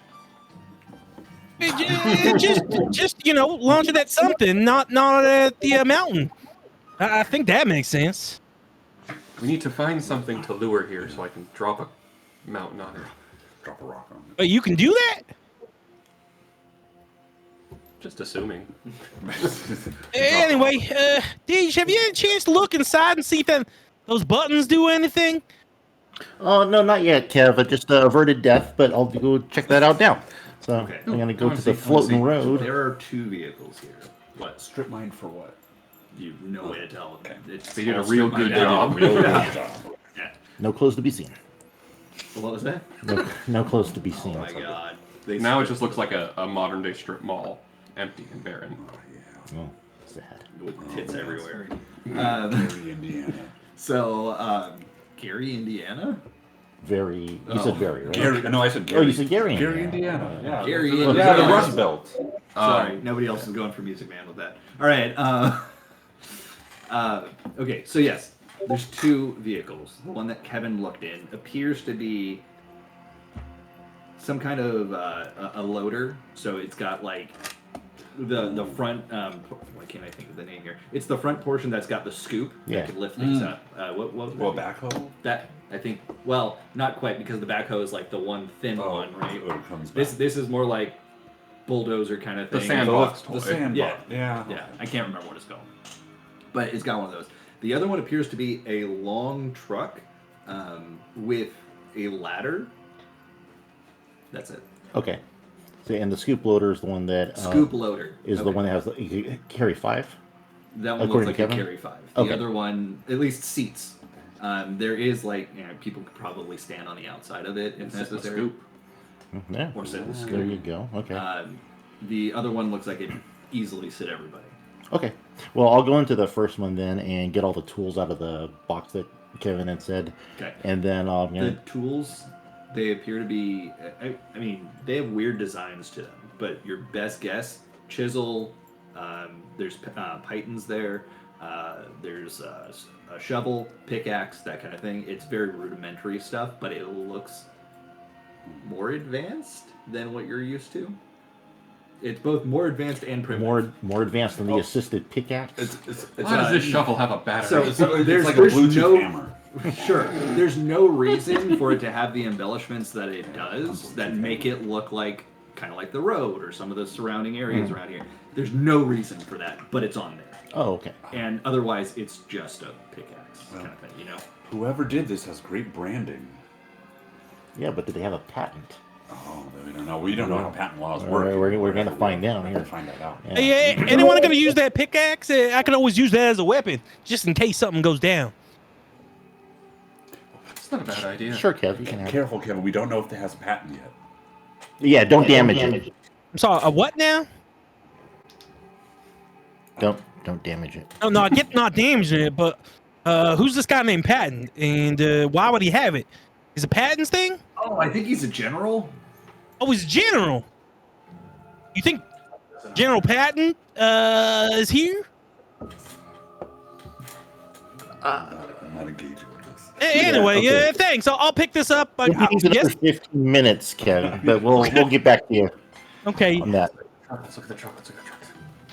just launch it at something, not at the mountain. I think that makes sense. We need to find something to lure here so I can drop a mountain on it. Drop a rock on it. But you can do that? Just assuming. Anyway, Deej, have you had a chance to look inside and see if those buttons do anything? Oh, no, not yet, Kev. I just averted death, but I'll go check that out now. So Okay. I'm going to go to Honestly, the floating road. There are 2 vehicles here. What? Strip mine for what? You have no way to tell. Okay. It's They did a all real strip good mined out. job. Real Yeah. good job. Yeah. No clothes to be seen. What was that? No clothes to be Oh seen. my god. Now it just looks like a modern day strip mall, empty and barren. Oh, yeah. Oh, sad. with tits everywhere. Gary, Indiana. So, Gary, Indiana? Very. You Oh. said very, right? Gary. No, I said Oh, Gary. you said Gary. Gary, Indiana. Yeah. Gary, Yeah, Indiana. the Rust Belt. Sorry, nobody else is going for Music Man with that. All right. Okay, so yes, there's two vehicles. The one that Kevin looked in appears to be some kind of a loader. So it's got like the front. Why can't I think of the name here? It's the front portion that's got the scoop Yeah. that can lift things up. What was Well, that? backhoe. That I think. Well, not quite because the backhoe is like the one thin one, right? Oh, it comes back. This is more like bulldozer kind of The thing. sandbox The toy. sandbox. Yeah. Yeah. Yeah, I can't remember what it's called, but it's got one of those. The other one appears to be a long truck with a ladder. That's it. Okay. So, and the scoop loader is the one that Scoop loader is the Okay. one that has you can carry 5. That one according looks to like a Kevin? carry 5. The Okay. other one, at least seats. There is like people could probably stand on the outside of it if Sit in the necessary, scoop. Yeah. or sit in the There scoop. you go. Okay. The other one looks like it easily sit everybody. Okay. Well, I'll go into the first one then and get all the tools out of the box that Kevin had said, Okay. and then The tools, they appear to be. I mean, they have weird designs to them. But your best guess, chisel. There's pythons there. There's a shovel, pickaxe, that kind of thing. It's very rudimentary stuff, but it looks more advanced than what you're used to. It's both more advanced and primitive. more advanced than the assisted pickaxe. Why does this shovel have a battery? So It's there's like a Bluetooth no hammer. sure. There's no reason for it to have the embellishments that it does that make it look like kind of like the road or some of the surrounding areas around here. There's no reason for that, but it's on there. Oh, okay. And otherwise, it's just a pickaxe kind of thing, you know. Whoever did this has great branding. Yeah, but do they have a patent? Oh, we don't know. We don't know how patent laws All work. right, we're gonna find out We're here. gonna find that out. Yeah. Hey, anyone gonna use that pickaxe? I can always use that as a weapon, just in case something goes down. It's not a bad idea. Sure, Kev, you can have it. Careful, Kevin. We don't know if it has a patent yet. Yeah, don't damage it. I'm sorry, a what now? Don't damage it. Oh, no, I get not damaging it, but who's this guy named Patton, and why would he have it? Is it Patton's thing? Oh, I think he's a general. Oh, he's General. You think General Patton is here? I'm not engaging with this. Anyway, Yeah, okay. thanks. I'll pick this up. I We'll be guess. for 15 minutes, Kevin, but we'll get back to you Okay. on that. Let's look at the truck. Let's look at the truck.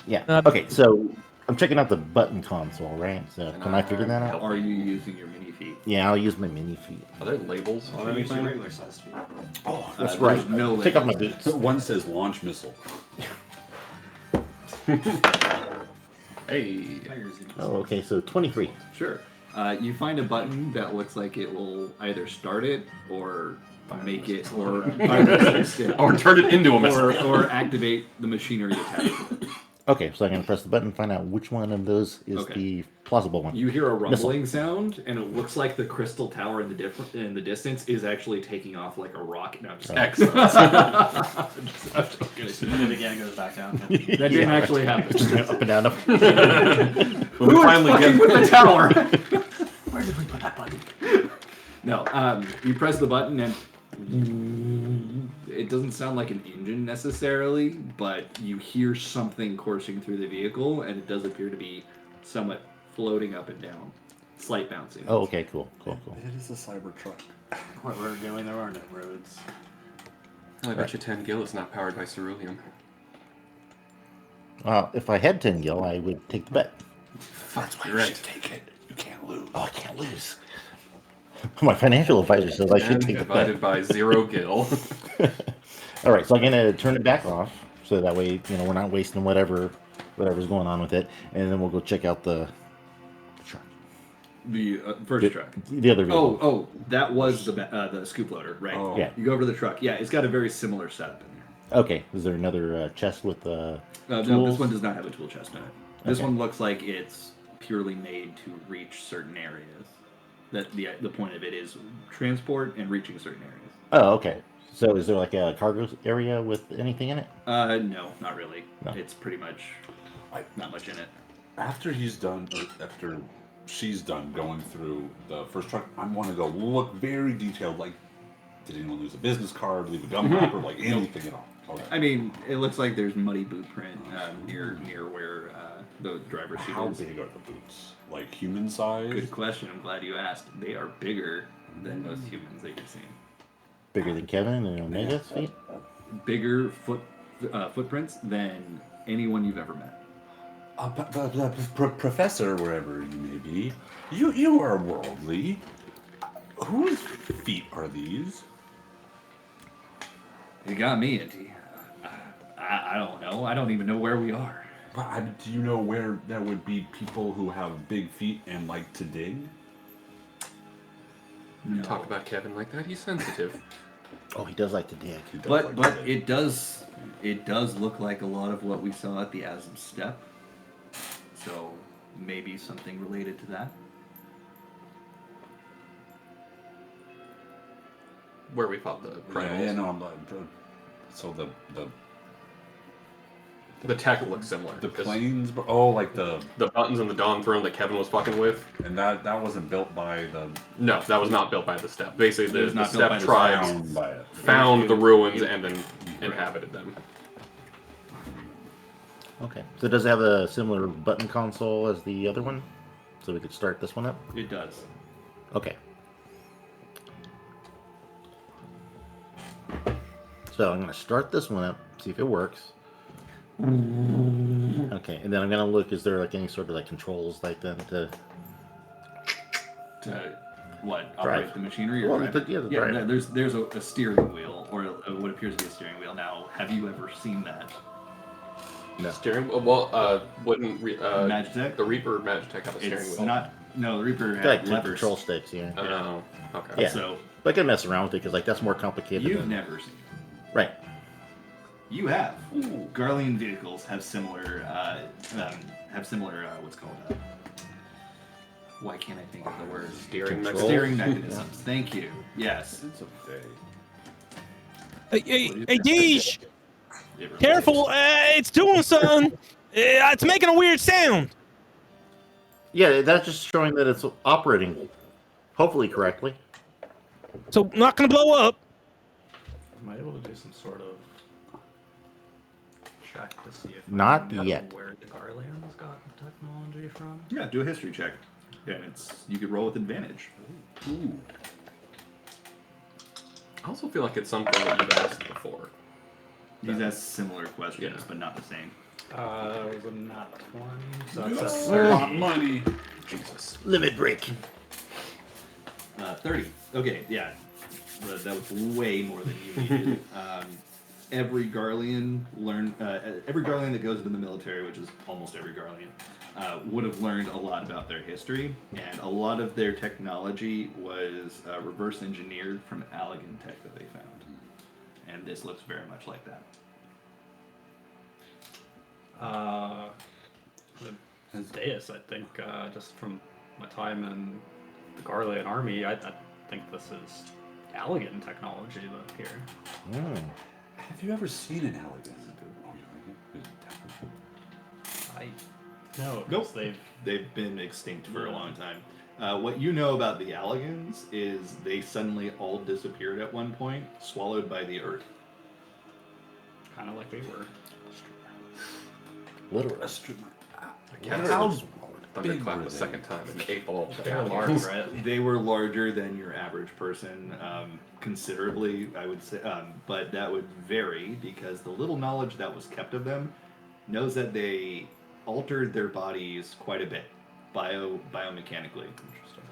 Yeah. Okay, so I'm checking out the button console, right? So can I figure that out? Are you using your mini feet? Yeah, I'll use my mini feet. Are there labels? Well, that makes you regular sized feet. Oh, That's there's right. no Take off my labels. boots. one says launch missile. Hey. Oh, okay, so 23. Sure. You find a button that looks like it will either start it or make it, or Or turn it into a missile. or activate the machinery attached to it. Okay, so I'm gonna press the button, find out which one of those is Okay. the plausible one. You hear a rumbling sound, and it looks like the crystal tower in the distance is actually taking off like a rocket. No, I'm just Excellent. And then again, it goes back down. that didn't actually happen. Up and down. Up. When we finally get with the tower. Where did we put that button? No, you press the button and it doesn't sound like an engine necessarily, but you hear something coursing through the vehicle, and it does appear to be somewhat floating up and down, slight bouncing. Oh, okay, cool. It is a cyber truck. What we're doing, there are no roads. I bet you 10 gil is not powered by ceruleum. If I had 10 gil, I would take the bet. That's why You're right. you should take it. You can't lose. Oh, I can't lose. My financial advisor says I should And take the divided bet. by 0 gil. All right, so I'm gonna turn it back off, so that way we're not wasting whatever's going on with it, and then we'll go check out the truck, The first truck. the other vehicle. Oh, that was the scoop loader, right? Oh. Yeah. You go over to the truck. Yeah, it's got a very similar setup in there. Okay, is there another chest with No, tools? this one does not have a tool chest in it. This Okay. one looks like it's purely made to reach certain areas. That the point of it is transport and reaching certain areas. Oh, okay. So is there like a cargo area with anything in it? No, not really. No. It's pretty much Not much in it. After he's done, or after she's done going through the first truck, I want to go look very detailed. Like, did anyone lose a business card, leave a gum wrapper, like anything at all? Okay. I mean, it looks like there's muddy boot print near where the driver's seat How is. big are the boots? Like human size? Good question. I'm glad you asked. They are bigger than most humans that you've seen. Bigger than Kevin and Omega's feet? Bigger footprints than anyone you've ever met. Professor, wherever you may be, you are worldly. Whose feet are these? You got me, Inty. I don't know. I don't even know where we are. Do you know where there would be people who have big feet and like to dig? No. Talk about Kevin like that. He's sensitive. Oh, he does like to dig. But it does look like a lot of what we saw at the Asm Step. So maybe something related to that. Where we fought the primals. Yeah, no, I'm not. So The tech looks similar. the 'cause planes. Oh, like the buttons on the Dawn Throne that Kevin was fucking with. and that wasn't built by the No, that was not built by the Step. Basically, It was the not built by Step the tribes found by it. found the ruins and then inhabited them. Okay. So does it have a similar button console as the other one? So we could start this one up? It does. Okay. So I'm going to start this one up, see if it works. Okay, and then I'm going to look, is there like any sort of like controls like that to... To what? Operate Drive. the machinery? Or Well, drive the- it? yeah, the yeah. drive. No, there's a steering wheel, or what appears to be a steering wheel. Now, have you ever seen that? No. Steering wheel? Wouldn't Magitech? the Reaper Magitech have a steering It's wheel? not. No, the Reaper Like had two levers. control sticks, yeah. Oh, okay. Yeah. So But I can mess around with it because like that's more complicated. you've than... never seen it. Right. You have. Garlean vehicles have similar. What's called. Why can't I think of the word? Steering Control. Steering mechanisms. Thank you. Yes. It's okay. Hey, Deej, It really careful! is. It's doing something. It's making a weird sound. Yeah, that's just showing that it's operating, hopefully correctly. So not gonna blow up. Am I able to do some sort of check to see if Not I know yet. where the Garleans got the technology from? Yeah, do a history check. Yeah, you could roll with advantage. Ooh. I also feel like it's something that you've asked before. These ask similar questions, Yeah. but not the same. It was a nat 20, so Yes. that's a I 30. want money. Jesus. Limit break. 30. Okay, yeah. That was way more than you needed. Every Garlean that goes into the military, which is almost every Garlean, would have learned a lot about their history, and a lot of their technology was reverse engineered from Allegan tech that they found. And this looks very much like that. The Deus, I think, just from my time in the Garlean army, I think this is Allegan technology up here. Have you ever seen an elegant? No, Nope. they've They've been extinct for a long time. What you know about the Allegans is they suddenly all disappeared at one point, swallowed by the earth. kind of like we were. Literally. I can't How see Thunderclap were the they? second time and ate all of the They're large, aliens. right? They were larger than your average person, considerably, I would say, but that would vary because the little knowledge that was kept of them knows that they altered their bodies quite a bit, biomechanically. Interesting.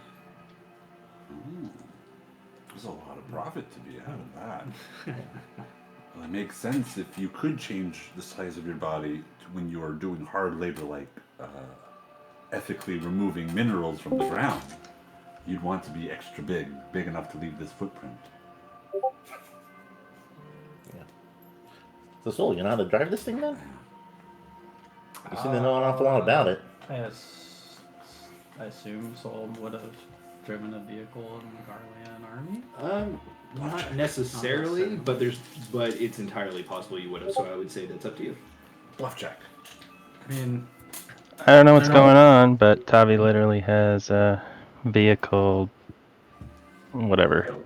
There's a lot of profit to be out of that. Well, it makes sense if you could change the size of your body to when you are doing hard labor like ethically removing minerals from the ground. You'd want to be extra big enough to leave this footprint. Yeah. So, Soul, you know how to drive this thing then? You seem to know an awful lot about it. I assume Sol would have driven a vehicle in the Garlean army. Not necessarily, but it's entirely possible you would have. So I would say that's up to you. Bluff check. I mean, I don't know what's going on, but Tavi literally has a vehicle, whatever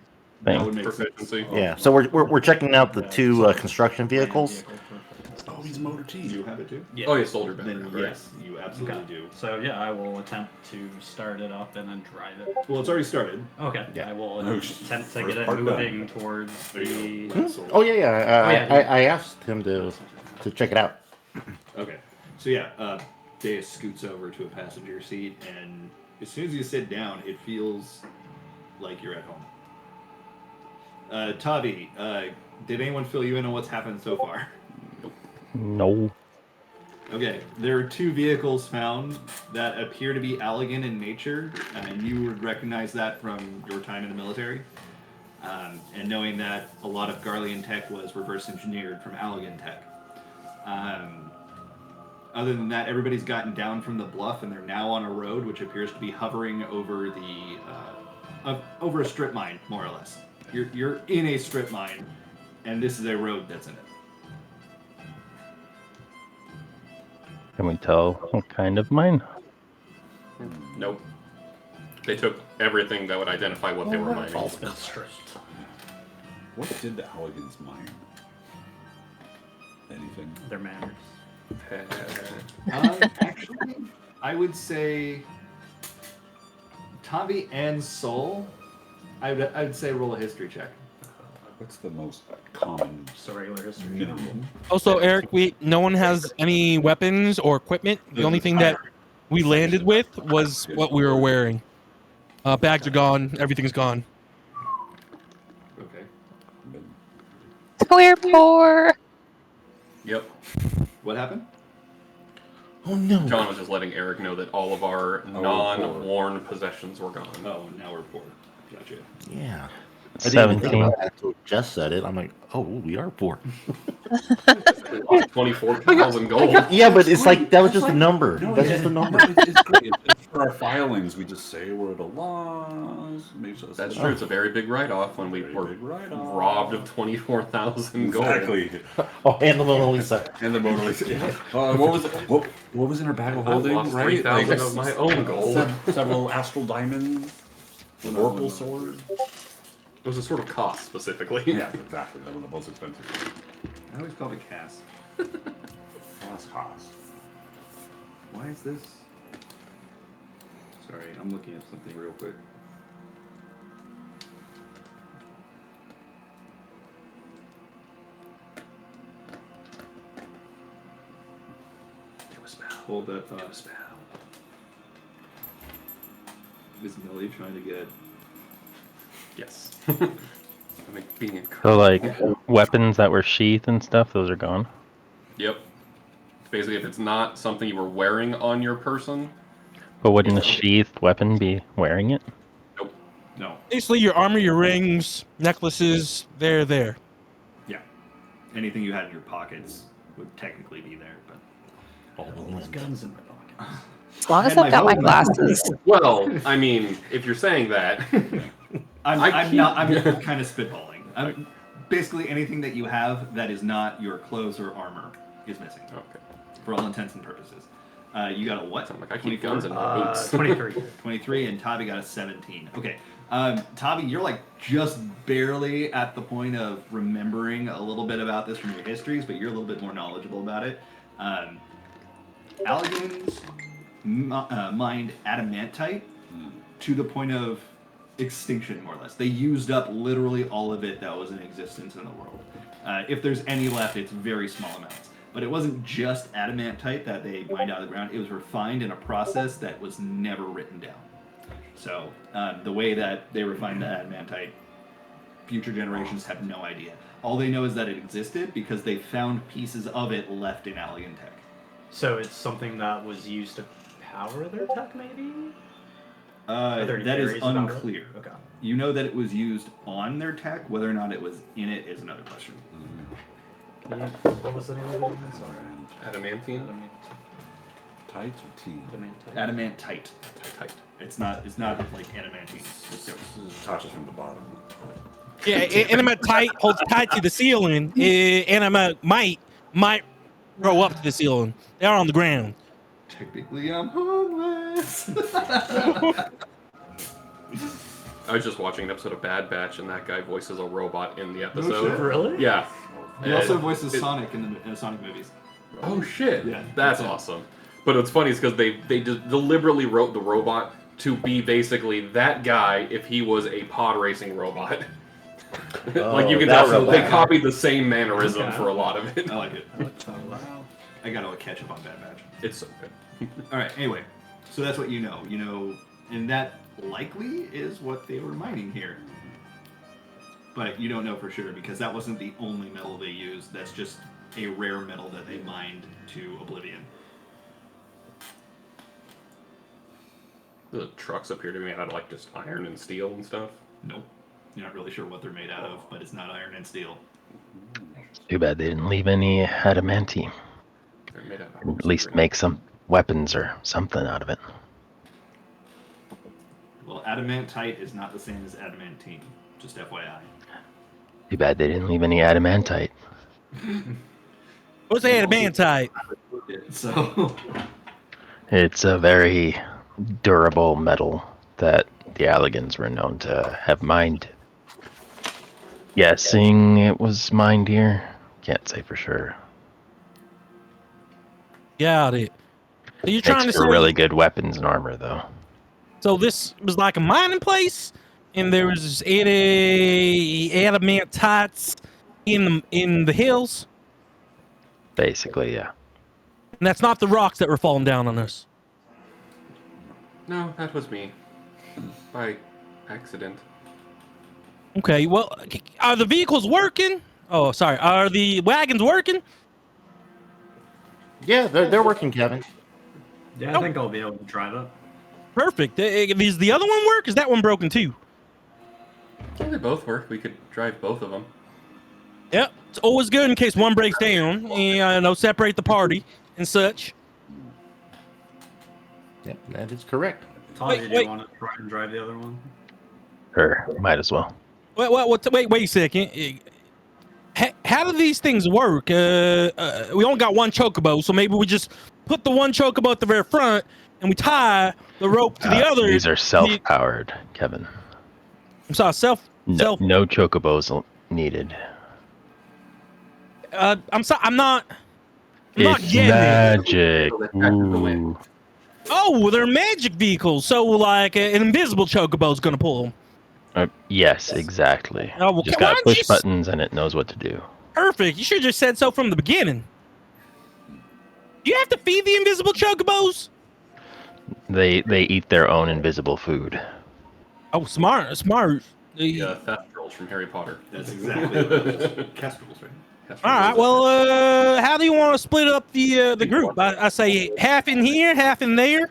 That thing. would make sense. Proficiency. Yeah. So we're checking out the two construction vehicles. Oh, he's motor T. You have it too? Yeah. Oh, yeah, soldier Then background, right? yes, you absolutely Okay. do. So yeah, I will attempt to start it up and then drive it. Well, it's already started. Okay. Yeah. I will Oh, attempt to first get it part done. moving towards There you the. go. Sold. Oh yeah. Oh, yeah. I asked him to check it out. Okay. So yeah, Deus scoots over to a passenger seat, and as soon as you sit down, it feels like you're at home. Tavi, did anyone fill you in on what's happened so far? No. Okay, there are two vehicles found that appear to be Allegan in nature, and you would recognize that from your time in the military. And knowing that a lot of Garlean tech was reverse engineered from Allegan tech. Other than that, everybody's gotten down from the bluff, and they're now on a road which appears to be hovering over the over a strip mine, more or less. You're in a strip mine, and this is a road that's in it. Can we tell what kind of mine? Nope. They took everything that would identify what they were mining. It's been stripped. What did the Alligans mine? Anything? Their manners. Actually, I would say Tavi and Soul. I would say roll a history check. What's the most common Just a regular history. minimum? Also, Eric, no one has any weapons or equipment. The only thing that we landed with was what we were wearing. Bags are gone. Everything's gone. Okay. We're poor. Yep. What happened? Oh no. John was just letting Eric know that all of our non-worn possessions were gone. Oh, now we're poor. Gotcha. Yeah. I didn't even think 17. about that until Jess said it. I'm like, oh, we are poor. 24,000 gold. Yeah, but it's like that was just a number. No, That's yeah, just a number. no, it's great. It's for our filings. We just say we're at a loss. Makes us That's true. It's a very big write-off when we Very were big write-off. robbed of 24,000 gold. Exactly. Oh, and the Mona Lisa. And the Mona Lisa. Yeah. What was it? What was in our bag of I holding? lost Right? 3,000 of my own gold. Several astral diamonds. An oracle sword. It was a sort of cost specifically. Yeah, exactly. That was the most expensive. I always call it Cass. That's cost. Why is this? Sorry, I'm looking at something real quick. Hold that thought. Is Millie trying to get? Yes. I mean, being in So like weapons that were sheath and stuff, those are gone. Yep. Basically, if it's not something you were wearing on your person, But wouldn't a sheathed weapon be wearing it? No. Basically, your armor, your rings, necklaces, they're there. Yeah. Anything you had in your pockets would technically be there, but. There's guns in my pocket. As long as And I've got my helmet. glasses. well, I mean, if you're saying that, I'm kind of spitballing. Basically, anything that you have that is not your clothes or armor is missing. okay. For all intents and purposes. You got a what? Sound like I keep guns in my boots. 23. 23, and Tavi got a 17. Okay. Tavi, you're like just barely at the point of remembering a little bit about this from your histories, but you're a little bit more knowledgeable about it. Alligans mined adamantite to the point of extinction, more or less. They used up literally all of it that was in existence in the world. If there's any left, it's very small amounts. But it wasn't just adamantite that they mined out of the ground. It was refined in a process that was never written down. So the way that they refined the adamantite, future generations have no idea. All they know is that it existed because they found pieces of it left in Allegan tech. So it's something that was used to power their tech, maybe? Are there any That is theories about it? unclear. Okay. You know that it was used on their tech. Whether or not it was in it is another question. What was the name of it again? Sorry. Adamantine? Tight or tea? Adamantite. Tight. It's not like adamantine. It's This touches from the bottom. Yeah, animate tight holds tight to the ceiling. Animate might grow up to the ceiling. They are on the ground. Technically, I'm homeless. I was just watching an episode of Bad Batch, and that guy voices a robot in the episode. shit. Really? Yeah. He also voices Sonic in the Sonic movies. Oh shit! Yeah, That's that's it. awesome. But what's funny is because they just deliberately wrote the robot to be basically that guy if he was a pod racing robot. Like you can that tell, robot. they copied the same mannerism Okay. for a lot of it. I like it. I gotta catch up on Bad Batch. It's so good. All right. Anyway, so that's what you know. You know, and that likely is what they were mining here. But you don't know for sure because that wasn't the only metal they used. That's just a rare metal that they mined to oblivion. The trucks appear to be made out of like just iron and steel and stuff. Nope. You're not really sure what they're made out of, but it's not iron and steel. Too bad they didn't leave any adamantine. They're made out of At least make some weapons or something out of it. Well, adamantite is not the same as adamantine. Just FYI. Too bad they didn't leave any adamantite. What's adamantite? So, It's a very durable metal that the Alligans were known to have mined. Guessing it was mined here. Can't say for sure. Got it. So you're trying to Makes say for really good weapons and armor, though. so this was like a mining place, and there was adamantites in the hills, Basically, yeah. and that's not the rocks that were falling down on us. No, that was me. By accident. Okay, well, are the vehicles working? Oh, sorry. Are the wagons working? Yeah, they're working, Kevin. Yeah, I think I'll be able to drive it. Perfect. Does the other one work? Is that one broken too? Yeah, they both work. We could drive both of them. Yep. It's always good in case one breaks down, and separate the party and such. Yep, that is correct. Tavi, Wait, do wait. you want to try and drive the other one? Or might as well. Wait a second. How do these things work? We only got one chocobo, so maybe we just put the one chocobo at the very front, and we tie the rope to the other. These are self-powered, Kevin. I'm sorry, No chocobos needed. I'm sorry, I'm not It's getting it. magic. So they factor the wind. Ooh. Oh, they're magic vehicles, so like an invisible chocobo's gonna pull them. Yes, exactly. Oh, well, Just why gotta don't push you buttons and it knows what to do. Perfect. You should have just said so from the beginning. You have to feed the invisible chocobos? They eat their own invisible food. Oh, smart. The theft girls from Harry Potter. that's exactly what it is. Kestrels, right? All right. Well, how do you want to split up the group? I say half in here, half in there.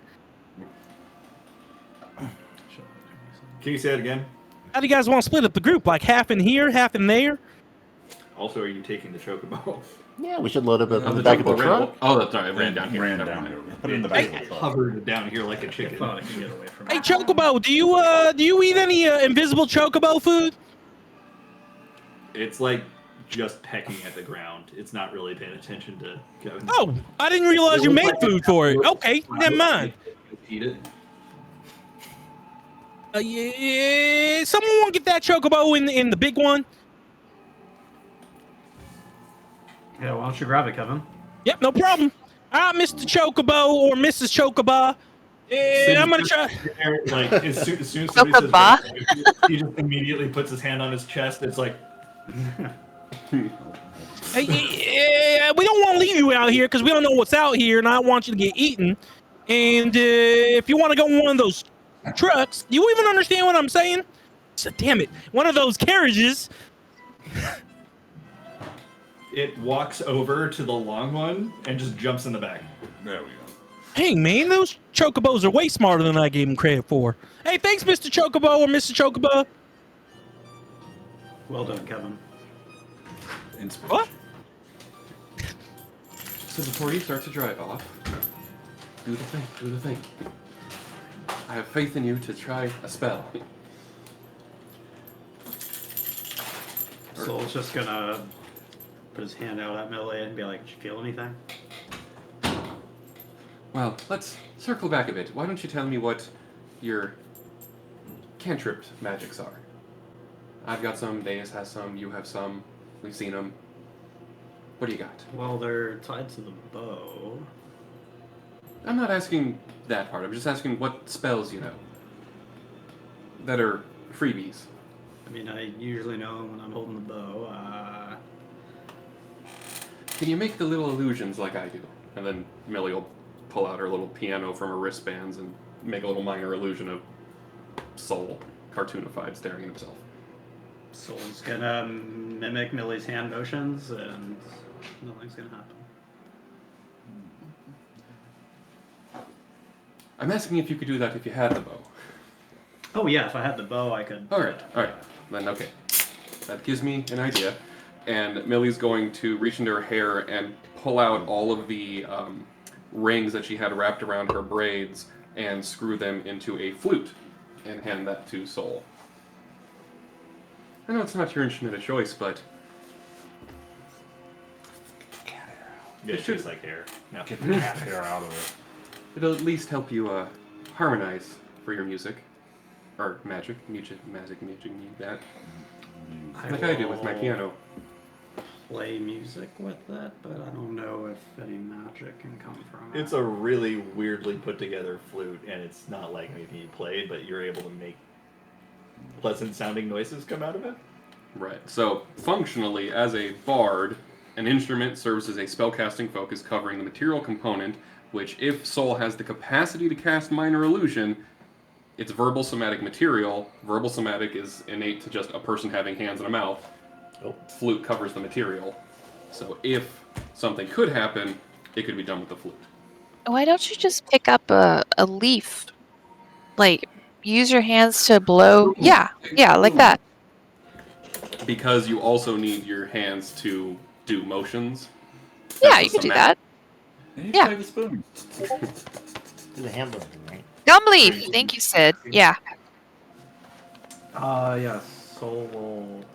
Can you say it again? How do you guys want to split up the group? Like half in here, half in there? Also, are you taking the chocobo? Yeah, we should load it up Oh, in the back of the chocobo ran- truck. Oh, that's right. It ran down here. Ran Never down mind. here. Put it in the back of the It truck. hovered down here like a I chicken. thought I could get away from Hey, it. chocobo, do you eat any invisible chocobo food? It's like just pecking at the ground. It's not really paying attention to Kevin. Oh, I didn't realize you made food for it. Okay, never mind. Eat it. Yeah, someone want to get that chocobo in the big one? Yeah, why don't you grab it, Kevin? Yep, no problem. All right, Mr. Chocobo or Mrs. Chocobo. I'm gonna try. Like as soon as somebody says Chocobo. he just immediately puts his hand on his chest. It's like Hey, we don't want to leave you out here because we don't know what's out here, and I don't want you to get eaten. And if you want to go in one of those trucks, do you even understand what I'm saying? So, damn it, one of those carriages. it walks over to the long one and just jumps in the back. There we go. Hey, man, those chocobos are way smarter than I gave them credit for. Hey, thanks, Mr. Chocobo or Mrs. Chocobo. Well done, Kevin. What? So before you start to drive off, do the thing. Do the thing. I have faith in you to try a spell. So it's just gonna put his hand out at Millie and be like, "Did you feel anything?" Well, let's circle back a bit. Why don't you tell me what your cantrip magics are? I've got some, Deus has some, you have some, we've seen them. What do you got? Well, they're tied to the bow. I'm not asking that part, I'm just asking what spells you know that are freebies. I mean, I usually know when I'm holding the bow. Can you make the little illusions like I do? And then Millie will pull out her little piano from her wristbands and make a little minor illusion of Soul, cartoonified, staring at himself. Soul's gonna mimic Millie's hand motions, and nothing's gonna happen. I'm asking if you could do that if you had the bow. Oh yeah, if I had the bow, I could. Alright. Then okay. That gives me an idea. And Millie's going to reach into her hair and pull out all of the rings that she had wrapped around her braids and screw them into a flute and hand that to Soul. I know it's not your instrument of choice, but Yeah, it tastes like hair. No. Get the cat hair out of it. it'll at least help you harmonize for your music. Or magic. Music, need that. Like I do with my piano. Play music with that, but I don't know if any magic can come from it. It's a really weirdly put together flute, and it's not like anything you played, but you're able to make pleasant sounding noises come out of it. Right. So, functionally, as a bard, an instrument serves as a spellcasting focus covering the material component, which, if Soul has the capacity to cast minor illusion, it's verbal somatic material. Verbal somatic is innate to just a person having hands and a mouth. Oh. Flute covers the material. So, if something could happen, it could be done with the flute. Why don't you just pick up a leaf? Like, use your hands to blow. Yeah, like that. Because you also need your hands to do motions. Yeah, That's you a can do somatic- that. And you Yeah. play the spoon. Do the handle thing, right? Gum leaf. Thank you, Sid. Yeah. Yes. Soul will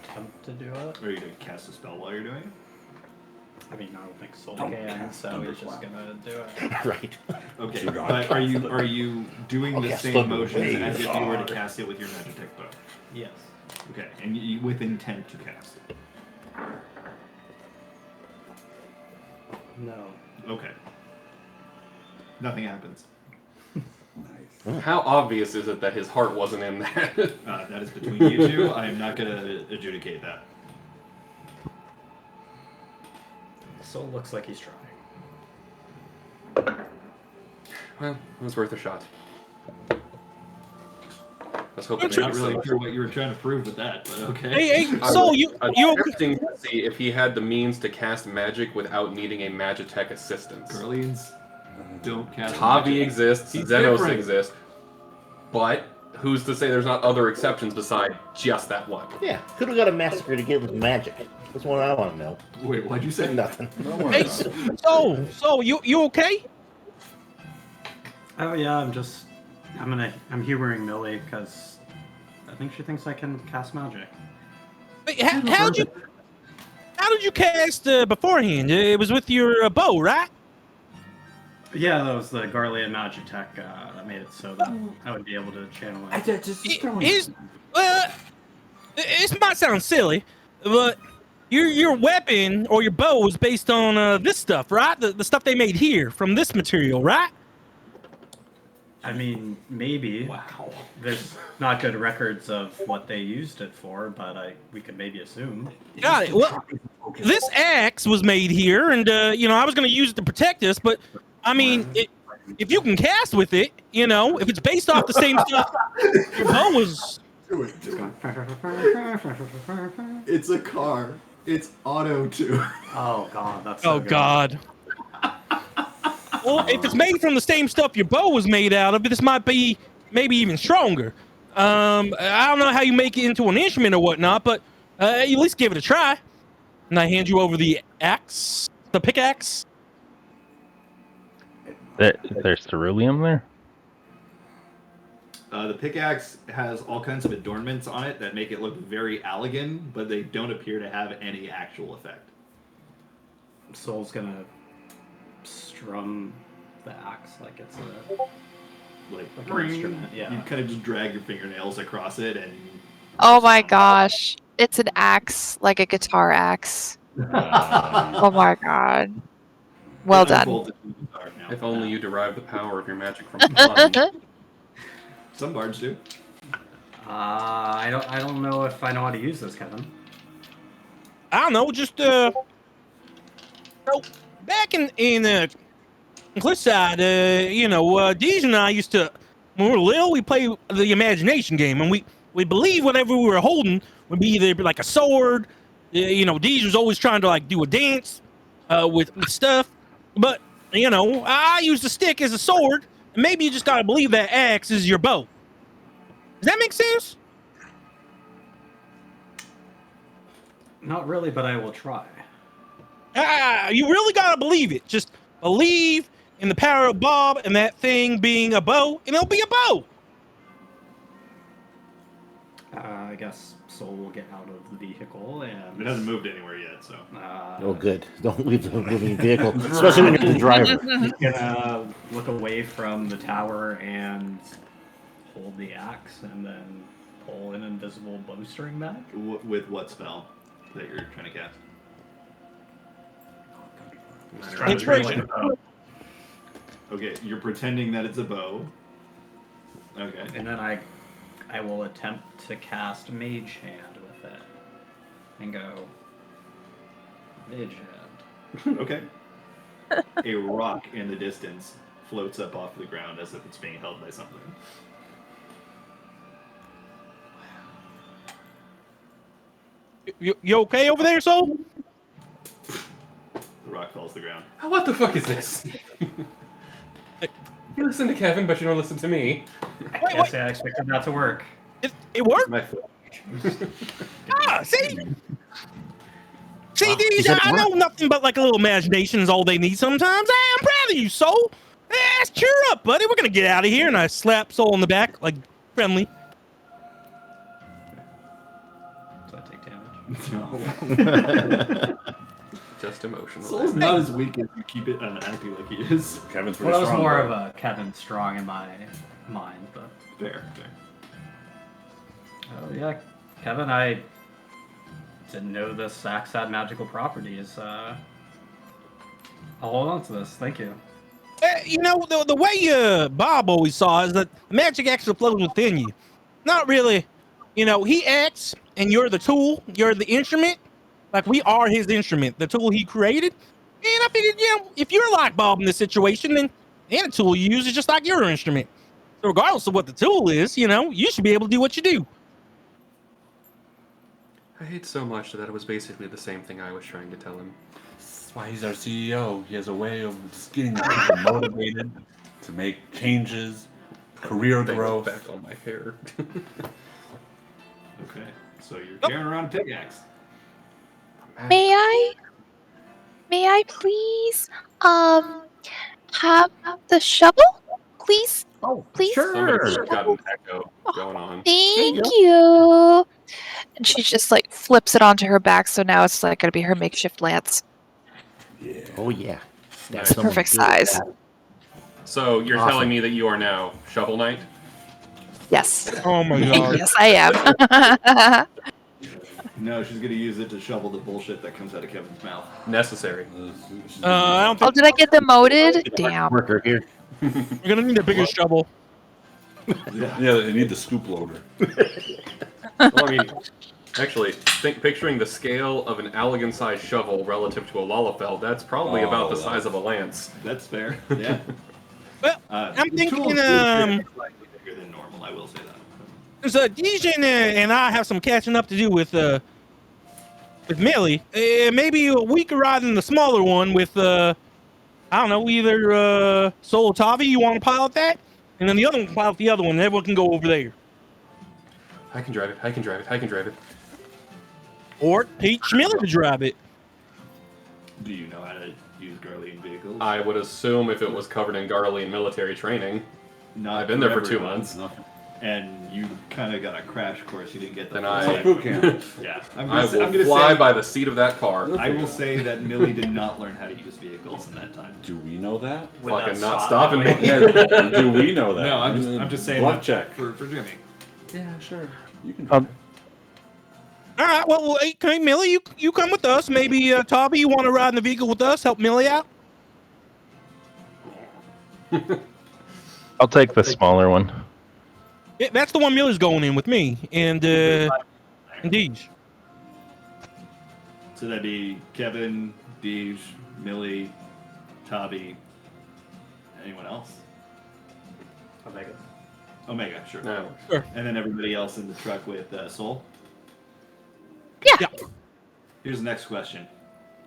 attempt to do it. Are you going to cast a spell while you're doing it? I mean, I don't think Soul Don't can, cast so he's just thunderclap. gonna do it. Right. Okay, You got but it. are you doing I'll the cast same thunder motions way as if you were to hard. cast it with your Magitech bow? Yes. Okay, and you with intent to cast it. No. Okay. Nothing happens. How obvious is it that his heart wasn't in that? That is between you two. I am not going to adjudicate that. Soul looks like he's trying. Well, it was worth a shot. Let's hope I'm it not makes really sense. sure what you were trying to prove with that, but okay. Hey, I Soul, was you attempting to see if he had the means to cast magic without needing a Magitech assistance. Garleans don't cast Tavi magic. exists, He's Xenos different. exists, but who's to say there's not other exceptions beside just that one? Yeah. Who'd have got a massacre to get with magic? That's what I want to know. Wait, what'd you say? Nothing. Hey, Soul, you okay? Oh yeah, I'm humoring Millie because I think she thinks I can cast magic. Hey, how did you cast beforehand? It was with your bow, right? Yeah, that was the Garlean Magitech that made it so that I would be able to channel it. This might sound silly, but your weapon or your bow was based on this stuff, right? The stuff they made here from this material, right? I mean, maybe. Wow. There's not good records of what they used it for, but we could maybe assume. Got it. Well, this axe was made here, and I was going to use it to protect us, but I mean, if you can cast with it, if it's based off the same stuff, your bow was. Do it. It's a car. It's auto tune. Oh god, that's so Oh good. God. Well, if it's made from the same stuff your bow was made out of, this might be maybe even stronger. I don't know how you make it into an instrument or whatnot, but at least give it a try. And I hand you over the axe, the pickaxe. There's ceruleum there? The pickaxe has all kinds of adornments on it that make it look very elegant, but they don't appear to have any actual effect. Soul's gonna strum the axe like it's a Like an instrument. Yeah. You kind of just drag your fingernails across it, and Oh my gosh. It's an axe, like a guitar axe. Oh my god. Well it done. unfolds into the guitar now. If only you derive the power of your magic from fun. Some bards do. I don't know if I know how to use this, Kevin. I don't know, just so back in Cliffside, Deej and I used to, when we were little, we play the imagination game, and we believe whatever we were holding would be either like a sword. Deej was always trying to like do a dance with stuff, but I used a stick as a sword, and maybe you just gotta believe that axe is your bow. Does that make sense? Not really, but I will try. You really gotta believe it. Just believe in the power of Bob and that thing being a bow, and it'll be a bow. I guess Soul will get out of the vehicle and. It hasn't moved anywhere yet, so. Oh, good. Don't leave the moving vehicle, especially when you're the driver. He's gonna look away from the tower and hold the axe, and then pull an invisible bowstring back. With what spell that you're trying to cast? Inspiration. Okay, you're pretending that it's a bow. Okay. And then I will attempt to cast Mage Hand with it, and go Mage Hand. Okay. A rock in the distance floats up off the ground as if it's being held by something. You okay over there, Soul? The rock falls to the ground. What the fuck is this? You listen to Kevin, but you don't listen to me. I can't say I expected that to work. It worked. My foot. See, Deej, I know nothing but like a little imagination is all they need sometimes. Hey, I'm proud of you, Soul. Hey, cheer up, buddy. We're gonna get out of here. And I slap Soul on the back, like friendly. Does that take damage? No. Just emotional. Soul's not as weak as you keep it acting like he is. Kevin's pretty Well, that was strong. more of a Kevin strong in my mind, but. Fair. Oh yeah, Kevin, I didn't know this axe had magical properties. I'll hold on to this. Thank you. The way Bob always saw is that magic actually flows within you. Not really. He acts, and you're the tool. You're the instrument. Like, we are his instrument, the tool he created. And I figured, if you're like Bob in this situation, then any tool you use is just like your instrument. So regardless of what the tool is, you should be able to do what you do. I hate so much that it was basically the same thing I was trying to tell him. That's why he's our CEO. He has a way of just getting people motivated to make changes, career They growth. go back on my hair. Okay. So you're carrying around a pickaxe. May I please have the shovel? Please? Oh, Please? Somebody's got an echo going on. Thank you. And she just like flips it onto her back, so now it's like gonna be her makeshift lance. Yeah. Oh yeah. Nice. Someone Perfect good at size. that. So you're Awesome. telling me that you are now Shovel Knight? Yes. Oh my god. Yes, I am. No, she's gonna use it to shovel the bullshit that comes out of Kevin's mouth. Necessary. I don't Oh, think did I get demoted? Damn. Worker here. we're gonna need a bigger shovel. Yeah. Yeah, they need the scoop loader. Well, I mean, actually, picturing the scale of an Allegan-sized shovel relative to a Lalafell, that's probably about the size of a lance. That's fair. Yeah. Well, I'm the thinking, tool is slightly bigger than normal. I will say that. so Deej and I have some catching up to do with Millie. Maybe a weaker ride than the smaller one with I don't know, either Soul Tavi, you want to pilot that? And then the other one can pilot the other one, and everyone can go over there. I can drive it. I can drive it. I can drive it. Or teach Millie to drive it. Do you know how to use Garlean vehicles? I would assume if it was covered in Garlean military training. Not I've been there for 2 everyone. months. and you kind of got a crash course. You didn't get the. Then full I- It's like cycle. boot camp. Yeah, I I'm will gonna fly say, by the seat of that car. I will say that Millie did not learn how to use vehicles in that time. Do we know that? Fucking not stopping me. Yeah, do we know that? No, I'm just saying Bluff that check. for Jimmy. Yeah, sure. You can. Um, All right, well, hey, Millie, you come with us. Maybe Tobby, you want to ride in the vehicle with us? Help Millie out. I'll take the smaller one. Yeah, that's the one Millie's going in with me and Deej. So that'd be Kevin, Deej, Millie, Tobby. Anyone else? Omega, sure. No. Sure. And then everybody else in the truck with Soul. Yeah. Here's the next question: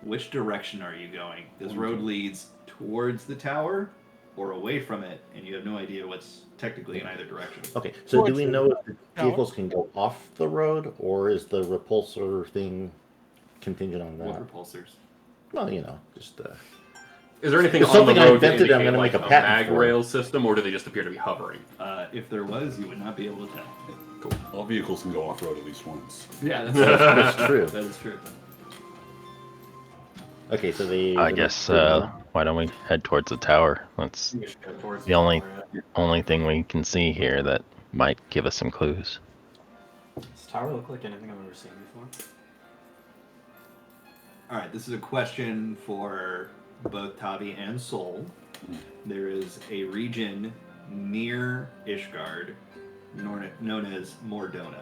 which direction are you going? This road leads towards the tower or away from it, and you have no idea what's technically in either direction. Okay, so do Towards we the know if the tower. vehicles can go off the road, or is the repulsor thing contingent on What that? repulsors? Well, you know, just Is there anything It's on the something I road to invented, I'm indicate gonna like make a a patent mag for it. rail system, or do they just appear to be hovering? If there was, you would not be able to tell. All vehicles can go off road at least once. Yeah, that's true. That is true. Okay, so they. I guess why don't we head towards the tower? That's We should go towards the only tower, yeah. only thing we can see here that might give us some clues. Does the tower look like anything I've ever seen before? All right, this is a question for both Tavi and Soul. There is a region near Ishgard known as Mordona.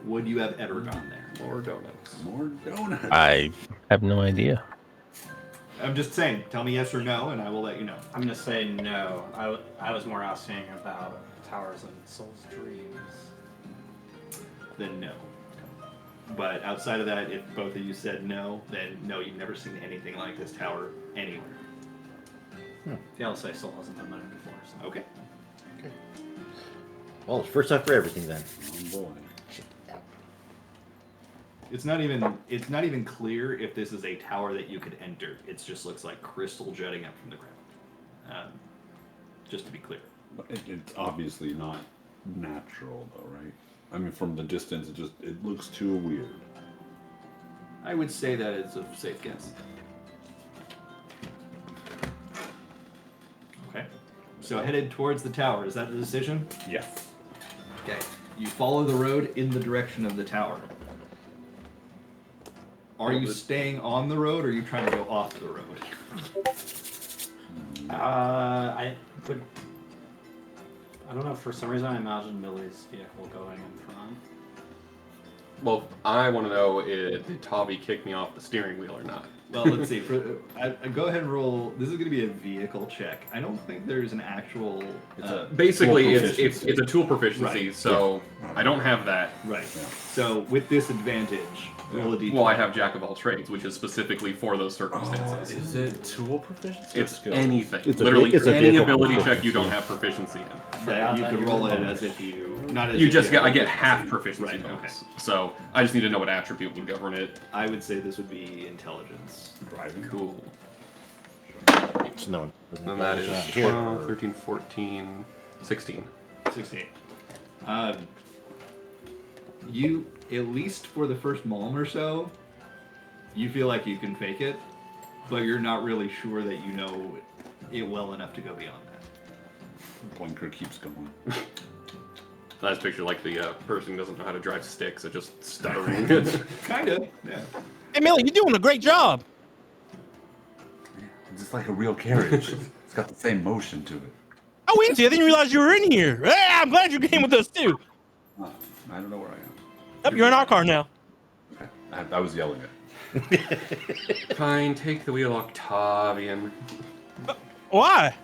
Would you have ever gone there? More donuts. More donuts. I have no idea. I'm just saying, tell me yes or no, and I will let you know. I'm gonna say no. I was more asking about towers and Soul's dreams. Then no. But outside of that, if both of you said no, then no, you've never seen anything like this tower anywhere. Yeah, I'll say Soul hasn't done that before. So. Okay. Well, first time for everything then. Oh boy. It's not even clear if this is a tower that you could enter. It just looks like crystal jutting up from the ground. Just to be clear. But it's obviously not natural, though, right? I mean, from the distance, it looks too weird. I would say that it's a safe guess. Okay. So headed towards the tower. Is that the decision? Yes. Okay. You follow the road in the direction of the tower. Are you staying on the road, or are you trying to go off the road? I don't know. For some reason, I imagine Millie's vehicle going in front. Well, I want to know did Tavi kick me off the steering wheel or not? Well, let's see. Go ahead and roll. This is going to be a vehicle check. I don't think there's an actual. Basically, tool it's proficiency. a tool proficiency, Right. so I don't have that. Right. Yeah. So with disadvantage, roll a d20. Well, I have Jack of all trades, which is specifically for those circumstances. Is it tool proficiency? It's skill? anything. It's a Literally it's a any vehicle ability check proficiency. you don't have proficiency in. That you could roll it as if you not as You if just you I get had half proficiency Right. Okay. bonus. So I just need to know what attribute would govern it. I would say this would be intelligence. Driving. Cool. It's no one. And that is Here. 12, 13, 14, 16. 16. You, at least for the first moment or so, you feel like you can fake it, but you're not really sure that you know it well enough to go beyond that. Blinker keeps going. I just picture like the person who doesn't know how to drive sticks, so just stuttering. Kind of, yeah. Hey, Millie, you're doing a great job. It's just like a real carriage. It's got the same motion to it. Oh, Wincy, I didn't realize you were in here. Hey, I'm glad you came with us, too. I don't know where I am. Yep, you're in our car now. Okay. I was yelling it. Fine, take the wheel, Octavian. Why?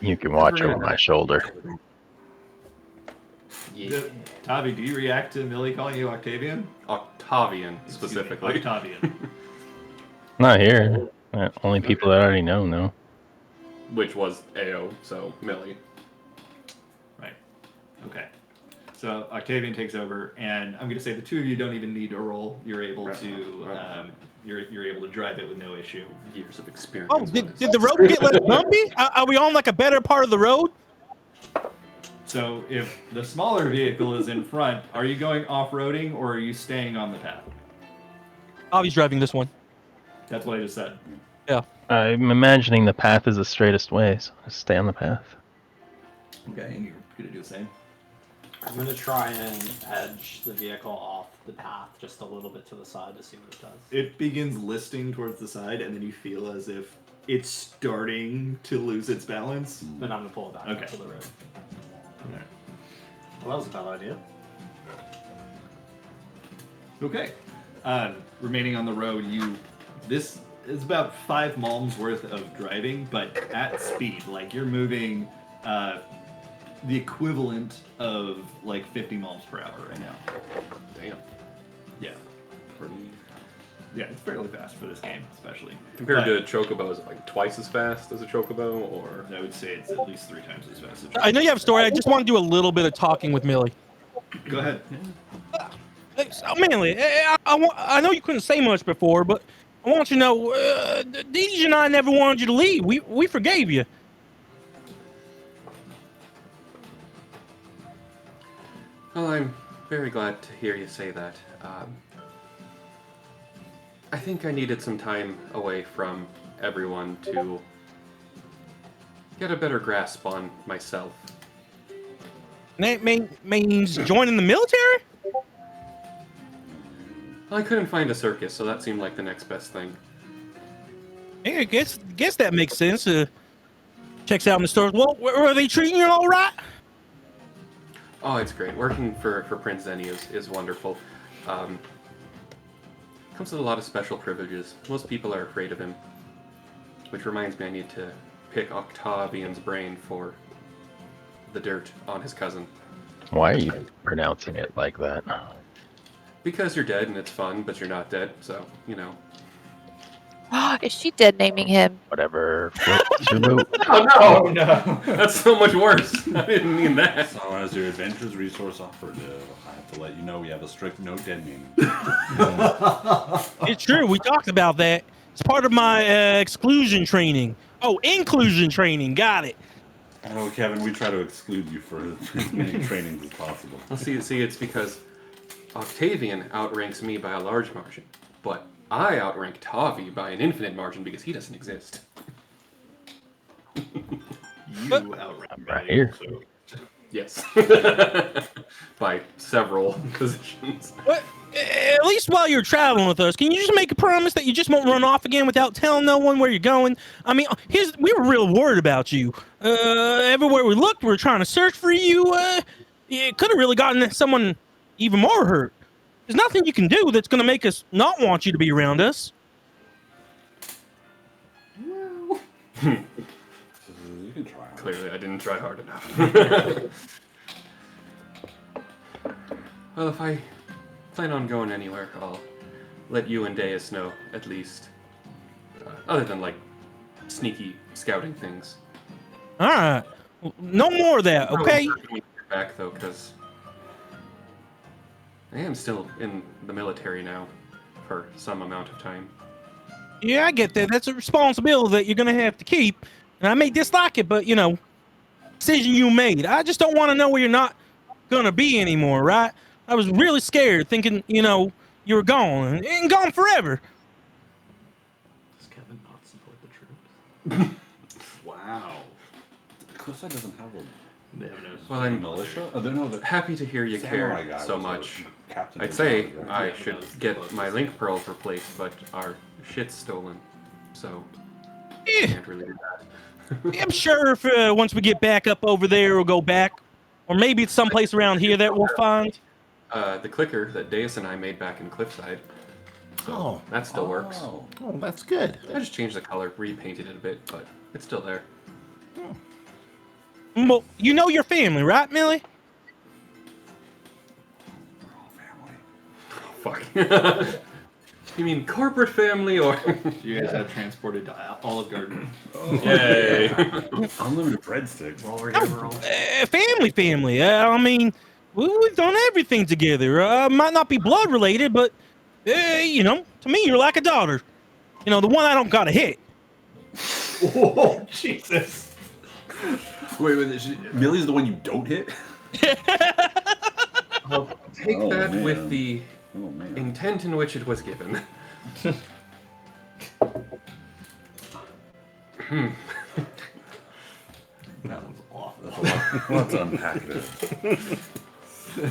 You can watch over my shoulder. Tavi, do you react to Millie calling you Octavian? Octavian, Excuse me, specifically. Octavian. Not here. Only people that I already know. Which was AO, so Millie. Right. Okay. So Octavian takes over, and I'm going to say the two of you don't even need to roll. You're able to you're able to drive it with no issue. Years of experience. Oh, did the road get less bumpy? Are we on like a better part of the road? So if the smaller vehicle is in front, are you going off-roading or are you staying on the path? Avi's driving this one. That's what I just said. I'm imagining the path is the straightest way, so just stay on the path. Okay, and you're gonna do the same. I'm gonna try and edge the vehicle off the path just a little bit to the side to see what it does. It begins listing towards the side, and then you feel as if it's starting to lose its balance. Then I'm gonna pull it back Okay. up to the road. Well, that was a bad idea. Okay. Remaining on the road, this is about 5 malms worth of driving, but at speed. Like you're moving the equivalent of like 50 malms per hour right now. Damn. Yeah. Yeah, it's fairly fast for this game, especially. Compared But to Chocobo, is it like twice as fast as a Chocobo, or? I would say it's at least 3 times as fast. I know you have a story. I just want to do a little bit of talking with Millie. Go ahead. Hey, so, Millie, I know you couldn't say much before, but I want you to know, Deej and I never wanted you to leave. We forgave you. Well, I'm very glad to hear you say that. I think I needed some time away from everyone to get a better grasp on myself. And that means joining the military? I couldn't find a circus, so that seemed like the next best thing. Yeah, I guess that makes sense. Checks out in the stores. Well, are they treating you all right? Oh, it's great. Working for Prince Zenny is wonderful. Comes with a lot of special privileges. Most people are afraid of him. Which reminds me I need to pick Octavian's brain for the dirt on his cousin. Why are you pronouncing it like that? Because you're dead and it's fun, but you're not dead, so, you know. Is she dead naming him? Whatever. Floats your boat. Oh no! That's so much worse. I didn't mean that. So as your adventures resource operative, I have to let you know we have a strict no dead meaning. It's true. We talked about that. It's part of my exclusion training. Oh, inclusion training. Got it. Oh, Kevin, we try to exclude you for as many trainings as possible. Well, see, it's because Octavian outranks me by a large margin, but I outrank Tavi by an infinite margin because he doesn't exist. You outrank I'm right here. Yes. By several positions. But at least while you're traveling with us, can you just make a promise that you just won't run off again without telling no one where you're going? I mean, we were real worried about you. Everywhere we looked, we were trying to search for you. You could have really gotten someone even more hurt. There's nothing you can do that's going to make us not want you to be around us. You can try. Clearly, I didn't try hard enough. Well, if I plan on going anywhere, I'll let you and Deus know, at least. Other than, like, sneaky scouting things. All right. No more of that, okay? When we get back, though, because I am still in the military now for some amount of time. Yeah, I get that. That's a responsibility that you're going to have to keep. And I may dislike it, but, decision you made. I just don't want to know where you're not going to be anymore, right? I was really scared thinking, you were gone and gone forever. Does Kevin not support the troops? Wow. Cliffside doesn't have a They have no. Well, I'm militia? Oh, no, the happy to hear you samurai care guy so was a much. captain I'd of say the guard, I right? should get my link pearls replaced, but our shit's stolen, so Yeah, can't really do that. I'm sure if once we get back up over there, we'll go back. Or maybe it's someplace around here that we'll find. The clicker that Deus and I made back in Cliffside, Oh, that still works. Oh. oh, that's good. I just changed the color, repainted it a bit, but it's still there. Well, you know your family, right, Millie? Family. Oh, fuck. You mean corporate family or? You guys have transported to Olive Garden. Yay! Unlimited breadsticks. While we're here, we're all Family. I mean, we've done everything together. Might not be blood related, but, to me, you're like a daughter. The one I don't gotta hit. Oh, Jesus. Wait, Millie's the one you don't hit? I'll take Oh, that man. with the Oh man. intent in which it was given. That one's awful. Let's unpack this.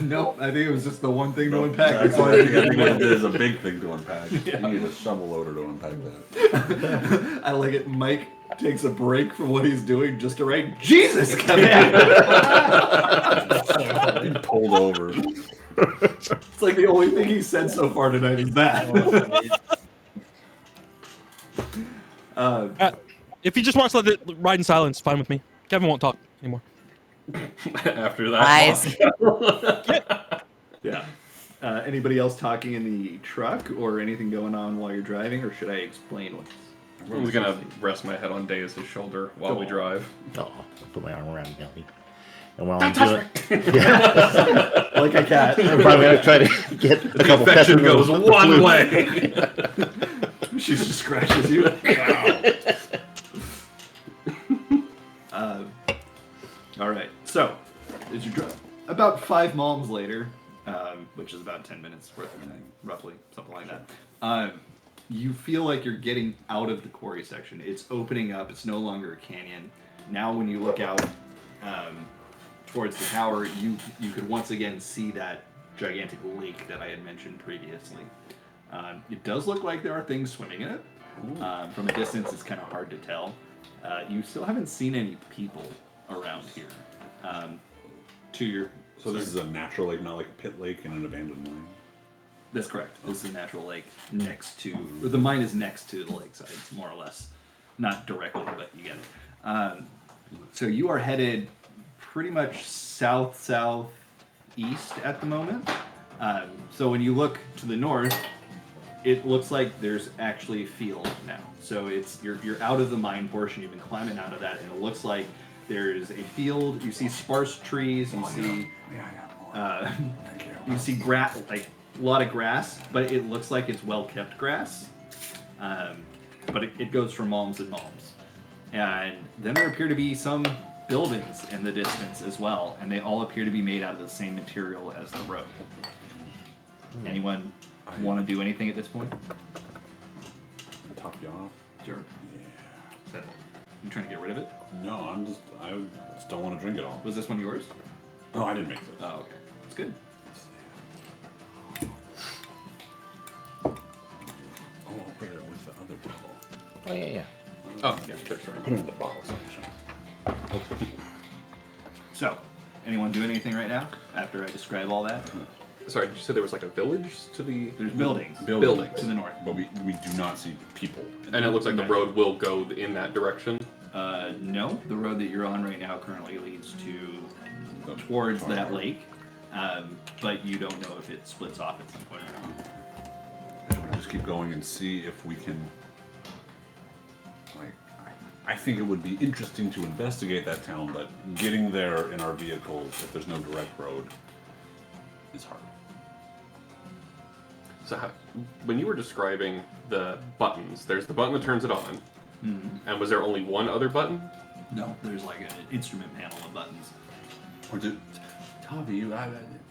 Nope, I think it was just the one thing to unpack. That's why I think there's a big thing to unpack. Yeah. You need a shovel loader to unpack that. I like it. Mike takes a break from what he's doing just to write, Jesus, come in! He pulled over. It's like the only thing he said so far tonight is that. If he just wants to let it ride in silence, fine with me. Kevin won't talk anymore. After that. Lies. Yeah. Anybody else talking in the truck or anything going on while you're driving, or should I explain what's... I'm just gonna rest my head on Deus' shoulder while we drive. Oh, put my arm around Gummy. And while I'm doing it, Like a cat. I'm probably gonna try to get a couple Affection peppermints goes with the one flu. way. She just scratches you. All right. So, as you drive, about 5 malms later, which is about 10 minutes worth of thing, roughly, something like that. You feel like you're getting out of the quarry section. It's opening up. It's no longer a canyon. Now, when you look out towards the tower, you could once again see that gigantic lake that I had mentioned previously. It does look like there are things swimming in it. From a distance, it's kind of hard to tell. You still haven't seen any people around here. So this is a natural lake, not like a pit lake in an abandoned mine? That's correct. This is a natural lake next to, or the mine is next to the lakeside, more or less. Not directly, but you get it. So you are headed pretty much south-southeast at the moment. So when you look to the north, it looks like there's actually a field now. So you're out of the mine portion. You've been climbing out of that, and it looks like there's a field. You see sparse trees. You see you see grass, like a lot of grass, but it looks like it's well kept grass. But it goes for malms and malms, and then there appear to be some buildings in the distance as well, and they all appear to be made out of the same material as the road. Anyone want to do anything at this point? Top you off? Sure. Yeah. You trying to get rid of it? No, I just don't want to drink it all. Was this one yours? No, I didn't make this. Oh, okay. That's good. Oh, I'll put it with the other bottle. Oh yeah. Oh, yeah, sure. Put it in the bottle section. So, anyone doing anything right now after I describe all that? Sorry, did you say there was like a village to the... There's buildings. Buildings. To the north. But we do not see people. And it looks like the road will go in that direction. No, the road that you're on right now currently leads towards that lake, but you don't know if it splits off at some point or not. Should we just keep going and see if we can... I think it would be interesting to investigate that town, but getting there in our vehicles, if there's no direct road, is hard. So when you were describing the buttons, there's the button that turns it on. Mm-hmm. And was there only one other button? No, there's like an instrument panel of buttons. Or Tavi,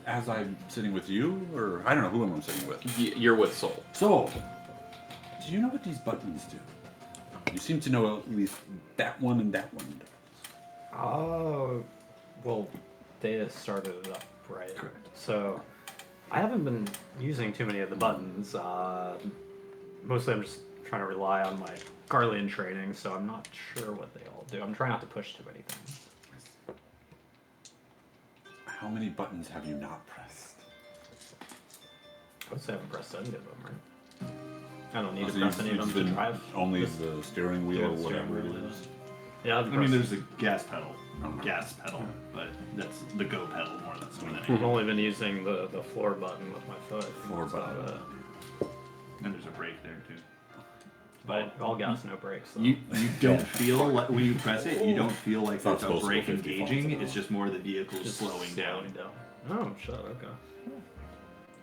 as I'm sitting with you, or I don't know who I'm sitting with. You're with Soul. So, do you know what these buttons do? You seem to know at least that one and that one. Well, Data started it up, right? Correct. So, I haven't been using too many of the buttons. Mostly I'm just trying to rely on my Garlean training, so I'm not sure what they all do. I'm trying not to push too many things. How many buttons have you not pressed? I would say I haven't pressed any of them, right? I don't need to So press any of them you've to been drive. Only the steering wheel or Yeah, whatever steering it wheel is. Yeah, I mean, there's a gas pedal, but that's the go pedal more than I've anything. only been using the floor button with my foot. Floor That's about button. it. And there's a brake there too. But all gas, no brakes. So. You don't feel like when you press it, you don't feel like It's not there's a supposed to brake go 50 engaging. miles an It's just more the vehicle's Just slowing down. Oh, shit, okay.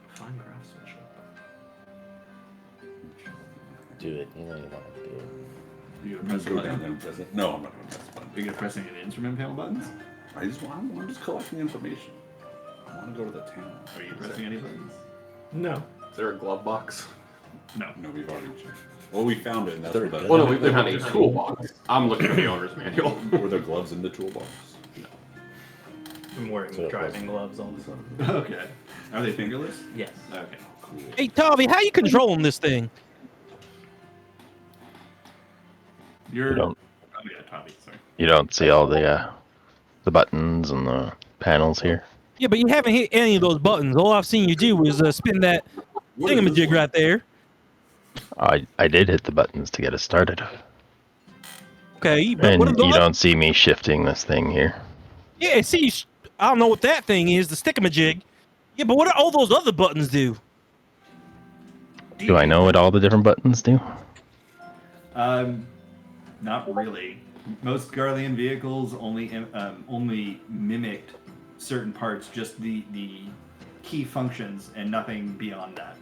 Fine craftsmanship. Do it. You know you want to do it. You gonna I'm press gonna the go down button? there and press it. No, I'm not gonna press the button. Are you gonna press any of the instrument panel buttons? I'm just collecting information. I want to go to the town. Are you pressing any buttons? No. Is there a glove box? No. No, we've already checked. Well, we found it, and that's There- what Well, no, we found a toolbox. I'm looking at the owner's manual. Were there gloves in the toolbox? I'm wearing So- driving gloves also. Okay. Are they fingerless? Yes. Okay. Cool. Hey, Tavi, how you controlling this thing? You're. You don't, Oh yeah, Tommy. Sorry. you don't see all the buttons and the panels here. Yeah, but you haven't hit any of those buttons. All I've seen you do was spin that What is this thingamajig one? right there. I did hit the buttons to get us started. Okay, but And what are the you oth- don't see me shifting this thing here. Yeah, see, I don't know what that thing is, the stickamajig. Yeah, but what do all those other buttons do? Do I know what all the different buttons do? Not really. Most Garlean vehicles only mimicked certain parts, just the key functions, and nothing beyond that.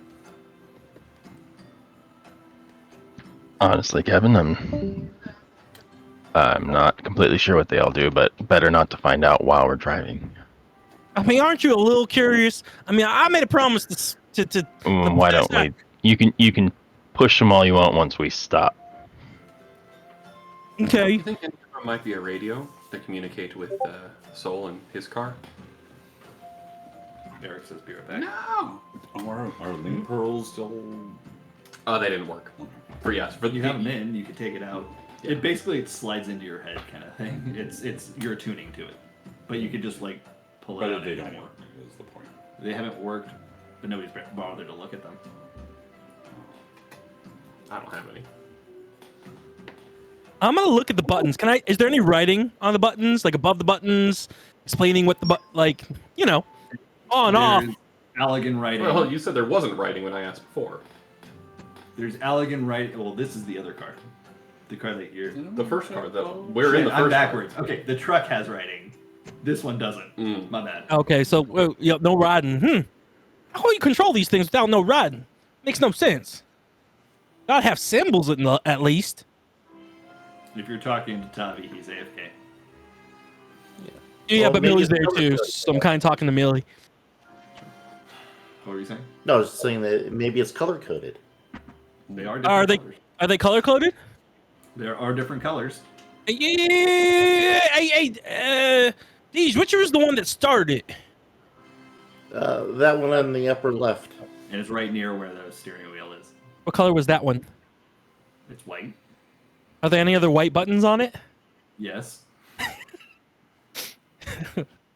Honestly, Kevin, I'm not completely sure what they all do, but better not to find out while we're driving. I mean, aren't you a little curious? I mean, I made a promise to Why don't we? You can push them all you want once we stop. Okay. You think any of them might be a radio to communicate with Soul and his car? Eric says, "Be right back." No! Are link pearls still? Oh, they didn't work. For yes, for You have them in. You can take it out. It basically slides into your head, kind of thing. It's you're tuning to it, but you could just like pull it But out. they at any don't point. work. Is the point. They haven't worked, but nobody's bothered to look at them. I don't have any. I'm gonna look at the buttons. Can I? Is there any writing on the buttons, like above the buttons, explaining what the on off? There's Allegan writing. Well, you said there wasn't writing when I asked before. There's Allegan writing. Well, this is the other car. The car that you're. The first car, we're in the first I'm car. backwards. Okay, the truck has writing. This one doesn't. Mm. My bad. Okay, so no riding. How do you control these things without no riding? Makes no sense. Gotta have symbols at least. If you're talking to Tavi, he's AFK. Yeah, Well, but maybe Millie's it's there color too, coded. so I'm kind of talking to Millie. What were you saying? No, I was just saying that maybe it's color coded. They are different Are they colors. are they color coded? There are different colors. Yeah. Hey, Deej, which was the one that started it? That one on the upper left. And it's right near where the steering wheel is. What color was that one? It's white. Are there any other white buttons on it? Yes.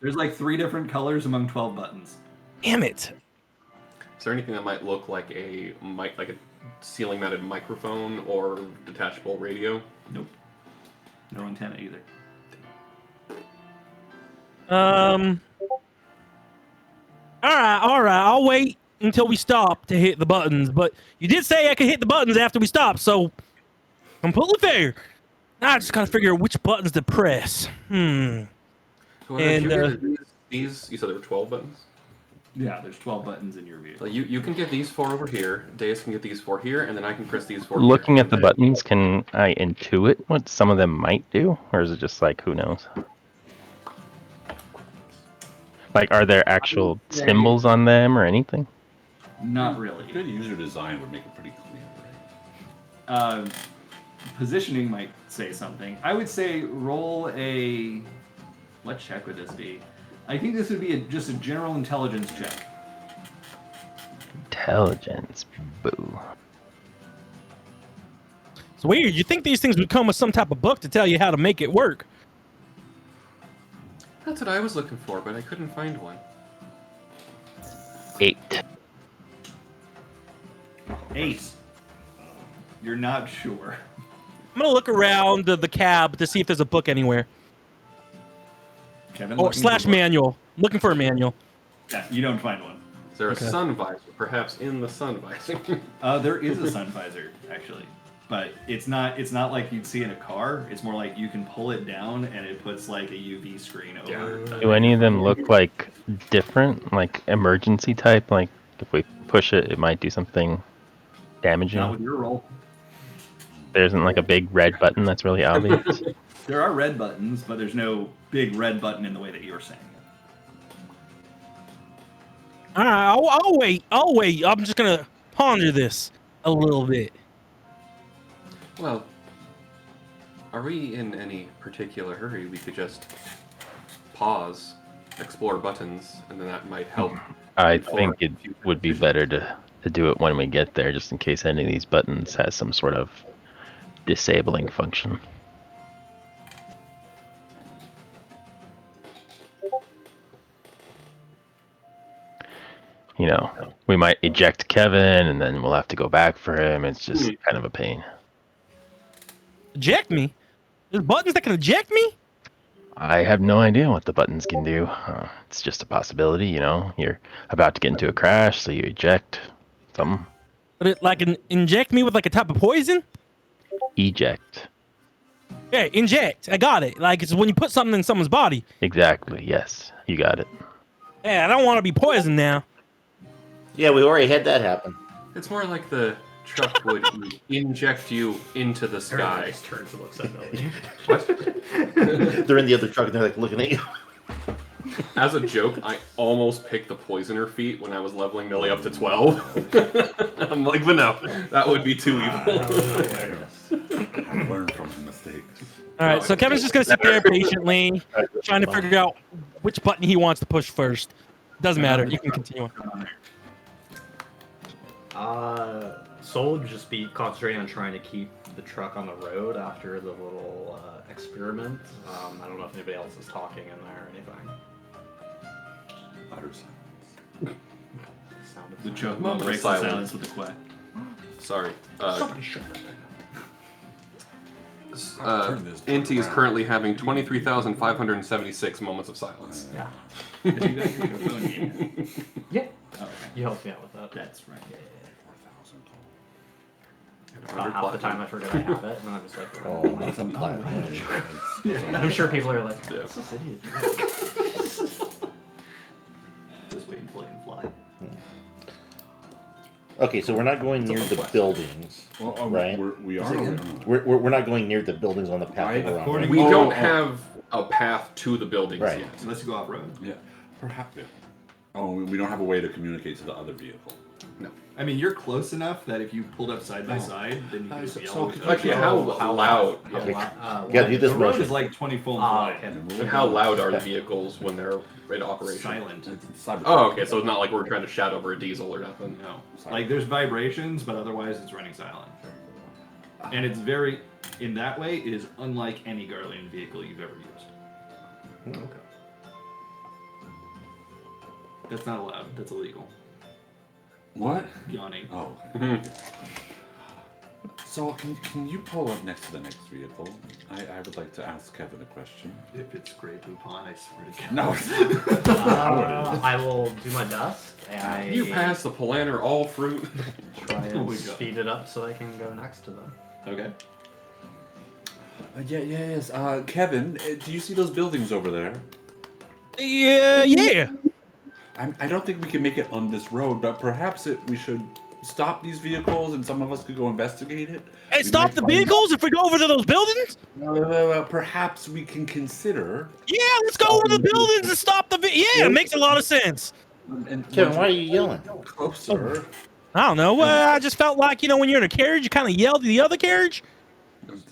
There's like 3 different colors among 12 buttons. Damn it. Is there anything that might look like a ceiling-mounted microphone or detachable radio? Nope. No antenna either. All right. I'll wait until we stop to hit the buttons. But you did say I could hit the buttons after we stop, so completely fair. Now I just gotta figure out which buttons to press. So And, these, you said there were 12 buttons? Yeah, there's 12 buttons in your view. So you can get these 4 over here, Deus can get these 4 here, and then I can press these 4 Looking here. at the buttons, can I intuit what some of them might do, or is it just like who knows? Like, are there actual symbols on them or anything? Not really. Good user design would make it pretty clear. Positioning might say something. I would say roll a... What check would this be? I think this would be just a general intelligence check. Intelligence, boo. It's weird. You think these things would come with some type of book to tell you how to make it work? That's what I was looking for, but I couldn't find one. 8. 8. You're not sure. I'm gonna look around the cab to see if there's a book anywhere. Kevin, Or looking slash for a book. manual. Looking for a manual. Yeah, you don't find one. Is there Okay. a sun visor, perhaps in the sun visor? There is a sun visor, actually. But it's not like you'd see in a car. It's more like you can pull it down and it puts like a UV screen over. Do any of them look like different, like emergency type? Like if we push it, it might do something damaging. Not with your roll. There isn't like a big red button that's really obvious. There are red buttons, but there's no big red button in the way that you're saying it. All right, I'll wait. I'll wait. I'm just gonna ponder this a little bit. Well, are we in any particular hurry? We could just pause, explore buttons, and then that might help. I inform think it future would be decisions. better to do it when we get there, just in case any of these buttons has some sort of disabling function. You know, we might eject Kevin, and then we'll have to go back for him. It's just kind of a pain. Eject me? There's buttons that can eject me? I have no idea what the buttons can do. It's just a possibility, you know. You're about to get into a crash, so you eject something. But it like inject me with like a type of poison? Eject. Yeah, inject. I got it. Like it's when you put something in someone's body. Exactly. Yes, you got it. Yeah, I don't want to be poisoned now. Yeah, we already had that happen. It's more like the truck would inject you into the sky. Just turns and looks at Millie. What? They're in the other truck and they're like looking at you. As a joke, I almost picked the poisoner feat when I was leveling Millie up to 12. I'm like, but no, that would be too evil. Learn from his mistakes. All right, so Kevin's just gonna sit there patiently, trying to figure out which button he wants to push first. Doesn't matter. You can continue. Soul would just be concentrating on trying to keep the truck on the road after the little experiment. I don't know if anybody else is talking in there or anything. Utter silence. Sound of The joke Moment of breaks the silence. silence with the quack. Sorry. Somebody shut that thing Inti is currently having 23,576 moments of silence. Yeah. If you guys are doing it. Yeah. Okay. You helped me out with that. That's right. About half the time I forget I have it, and then I'm just like, Oh, that's a platinum. I'm sure people are like, Yeah. what's this idiot? Just wait and play and fly. Okay, so we're not going near the buildings, Well, right? we are. We're not going near the buildings on the path that we're on. According- We Oh, don't oh. have a path to the buildings Right. yet. Unless you go off road. Yeah, perhaps. Yeah. Oh, we don't have a way to communicate to the other vehicle. I mean, you're close enough that if you pulled up side by side, then you could just yell. with each other. Actually, how loud? Okay. Yeah. You gotta do this The road motion. is like 20 full Ah, wide. okay. And how loud are the vehicles when they're in operation? Silent. It's Cybertruck. Oh, okay. So it's not like we're trying to shout over a diesel or nothing. No. Like there's vibrations, but otherwise it's running silent. And it's very, in that way, it is unlike any Guardian vehicle you've ever used. Okay. That's not allowed. That's illegal. What? Yawning. Oh. Mhm. So can you pull up next to the next vehicle? I would like to ask Kevin a question. If it's Grey Poupon, I swear to God. No. I will do my best. You pass the Polaner all fruit. Try Oh and my God. speed it up so I can go next to them. Okay. Yes. Kevin, do you see those buildings over there? Yeah. I don't think we can make it on this road, but perhaps we should stop these vehicles and some of us could go investigate it. Hey, We stop might the find- vehicles if we go over to those buildings? Perhaps we can consider. Yeah, let's go over to the buildings and stop the. Yeah, it makes a lot of sense. And Kevin, why are you yelling? closer? I don't know. I just felt like when you're in a carriage, you kind of yell to the other carriage.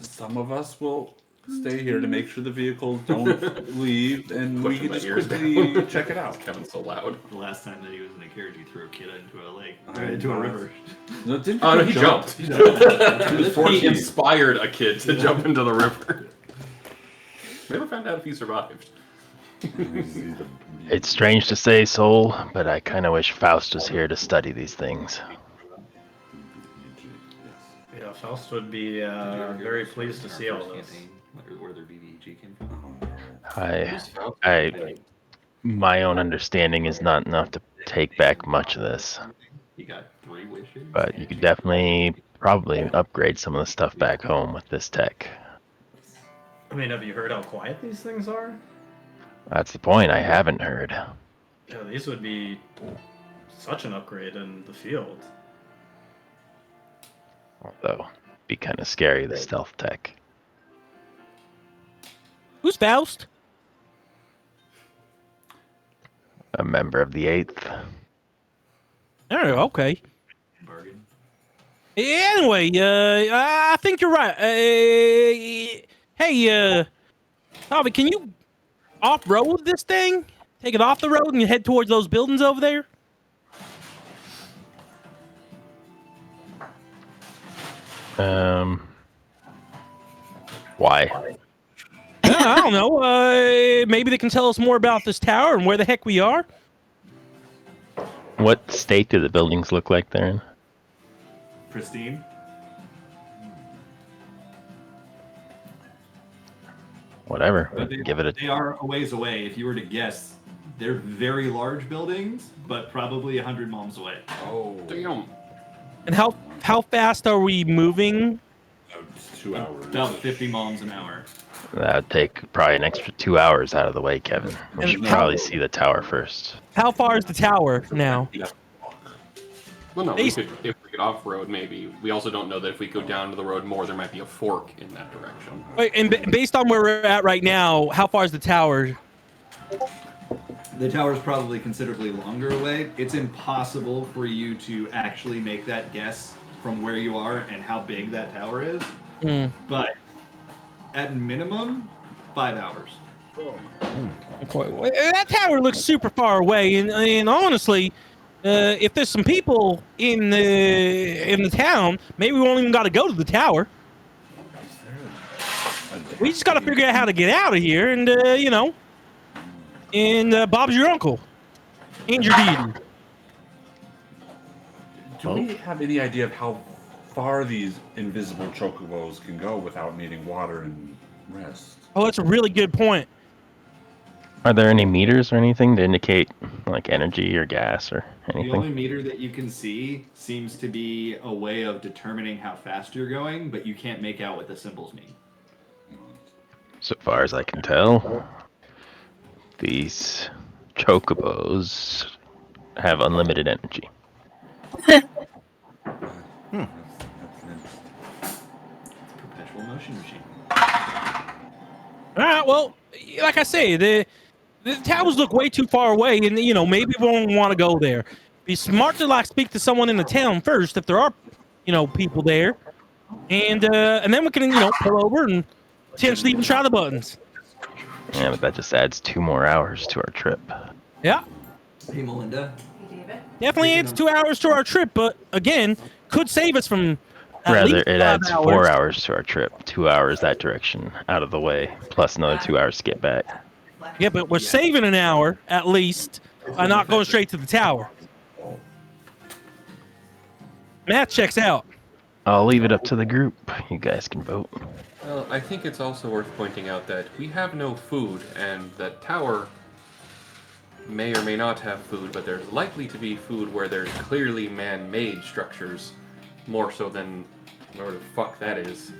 Some of us will stay here to make sure the vehicles don't leave, and we Pushing can my just ears quickly down. check it out. Kevin's so loud. The last time that he was in a carriage, he threw a kid into a lake, I into a know. river. No, didn't Oh no, you he jump? jumped. He jumped. He was 14. He inspired a kid to jump into the river. Never found out if he survived. It's strange to say, Soul, but I kind of wish Faust was here to study these things. Yeah, Faust would be very pleased to see all this. Where their BBG came from. My own understanding is not enough to take back much of this, He got 3 wishes. but you could definitely probably upgrade some of the stuff back home with this tech. I mean, have you heard how quiet these things are? That's the point. I haven't heard. Yeah, these would be such an upgrade in the field. Although, be kind of scary, the stealth tech. Who's Faust? A member of the 8th. Oh, okay. Bargain. Anyway, I think you're right. Hey, Tommy, can you off-road this thing? Take it off the road and you head towards those buildings over there? Why? I don't know. Maybe they can tell us more about this tower and where the heck we are. What state do the buildings look like they're in? Pristine. Whatever. But Give it a. They are a ways away. If you were to guess, they're very large buildings, but probably 100 miles away. Oh, Damn. And how fast are we moving? it's 2 hours. About 50 miles an hour. That would take probably an extra 2 hours out of the way, Kevin. We And should how- probably see the tower first. How far is the tower now? Well, no, They- if we could off-road, maybe. We also don't know that if we go down to the road more, there might be a fork in that direction. Wait, and based on where we're at right now, how far is the tower? The tower's probably considerably longer away. It's impossible for you to actually make that guess from where you are and how big that tower is. Hmm. But at minimum, 5 hours. That tower looks super far away, and honestly, if there's some people in the town, maybe we won't even got to go to the tower. We just got to figure out how to get out of here, and and Bob's your uncle, and your deity. Do we have any idea of how far these invisible chocobos can go without needing water and rest? Oh, that's a really good point. Are there any meters or anything to indicate like energy or gas or The only anything? meter that you can see seems to be a way of determining how fast you're going, but you can't make out what the symbols mean. So far as I can tell, these chocobos have unlimited energy. Perpetual motion machine. All right, well, like I say, the towers look way too far away, and maybe we won't want to go there. Be smart to speak to someone in the town first if there are people there, and then we can pull over and potentially even try the buttons. Yeah, but that just adds 2 more hours to our trip. Yeah, Hey, Melinda. definitely adds 2 hours to our trip, but again, could save us from at Rather, least it 5 adds hours. 4 hours to our trip. 2 hours that direction out of the way, plus another 2 hours to get back. Yeah, but we're saving an hour at least by not going straight to the tower. Math checks out. I'll leave it up to the group. You guys can vote. Well, I think it's also worth pointing out that we have no food, and the tower may or may not have food, but there's likely to be food where there's clearly man-made structures, more so than where the fuck that is.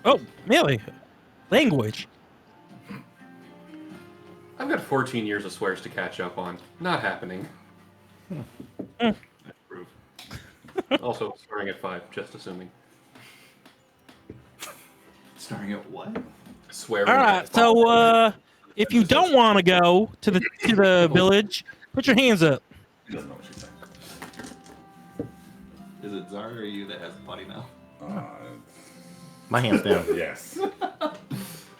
Oh, really? Language. I've got 14 years of swears to catch up on. Not happening. Proof. Also, starting at 5, just assuming. Starting at what? Swearing. All right, at so if you don't want to go to the village, put your hands up. He doesn't know what she's saying. Is it Zara or you that has potty mouth? My hands down. Yes.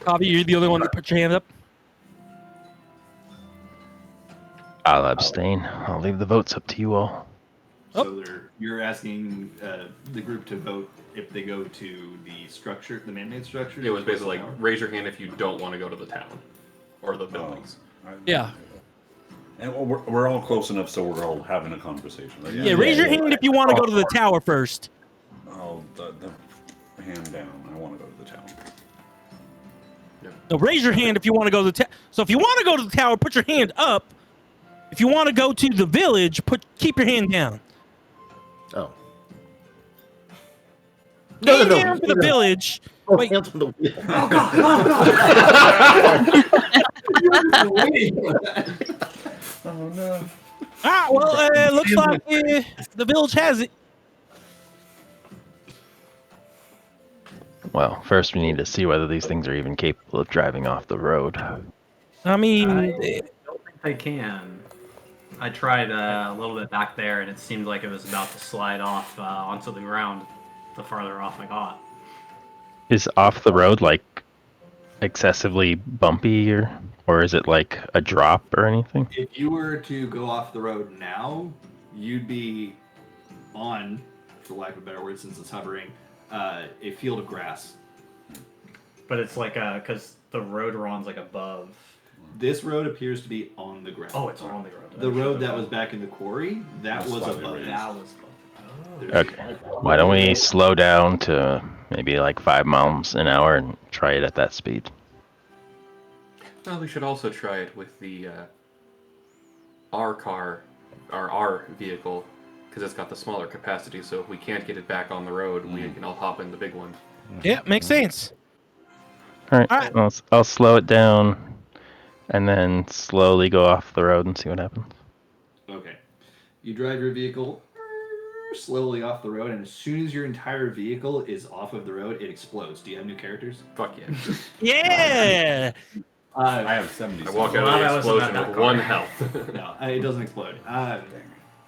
Bobby, you're the only one that put your hand up. I'll abstain. I'll leave the votes up to you all. So you're asking the group to vote if they go to the structure, the man-made structure? It was basically like, raise your hand if you don't want to go to the town. Or the buildings. Yeah. And we're all close enough so we're all having a conversation. Right? Yeah, raise your hand if you want to go to the tower first. Oh, the hand down. I want to go to the town. So raise your hand if you want to go to the tower. So if you want to go to the tower, put your hand up. If you want to go to the village, keep your hand down. Oh. Hand down for the village. Oh, Wait. hands on the wheel. Oh no. Ah, well, looks like the village has it. Well, first we need to see whether these things are even capable of driving off the road. I mean, I don't think they can. I tried a little bit back there, and it seemed like it was about to slide off onto the ground the farther off I got. Is off the road like excessively bumpy, or is it like a drop or anything? If you were to go off the road now, you'd be on, for lack of a better word, since it's hovering, a field of grass. But it's like because the road we're on's like above. This road appears to be on the ground. Oh, it's on the road. The road that was back in the quarry, that was slightly above. raised. That was above. There's- Okay. Why don't we slow down to maybe like 5 miles an hour and try it at that speed? Well, we should also try it with the our vehicle, because it's got the smaller capacity. So if we can't get it back on the road, we can all hop in the big one. yeah, makes sense. All right. All right. I'll slow it down, and then slowly go off the road and see what happens. Okay. You drive your vehicle slowly off the road, and as soon as your entire vehicle is off of the road, it explodes. Do you have new characters? Fuck yeah! Yeah. I have 70. I walk out Well, of that the wasn't explosion that with car. 1 health. No, it doesn't explode.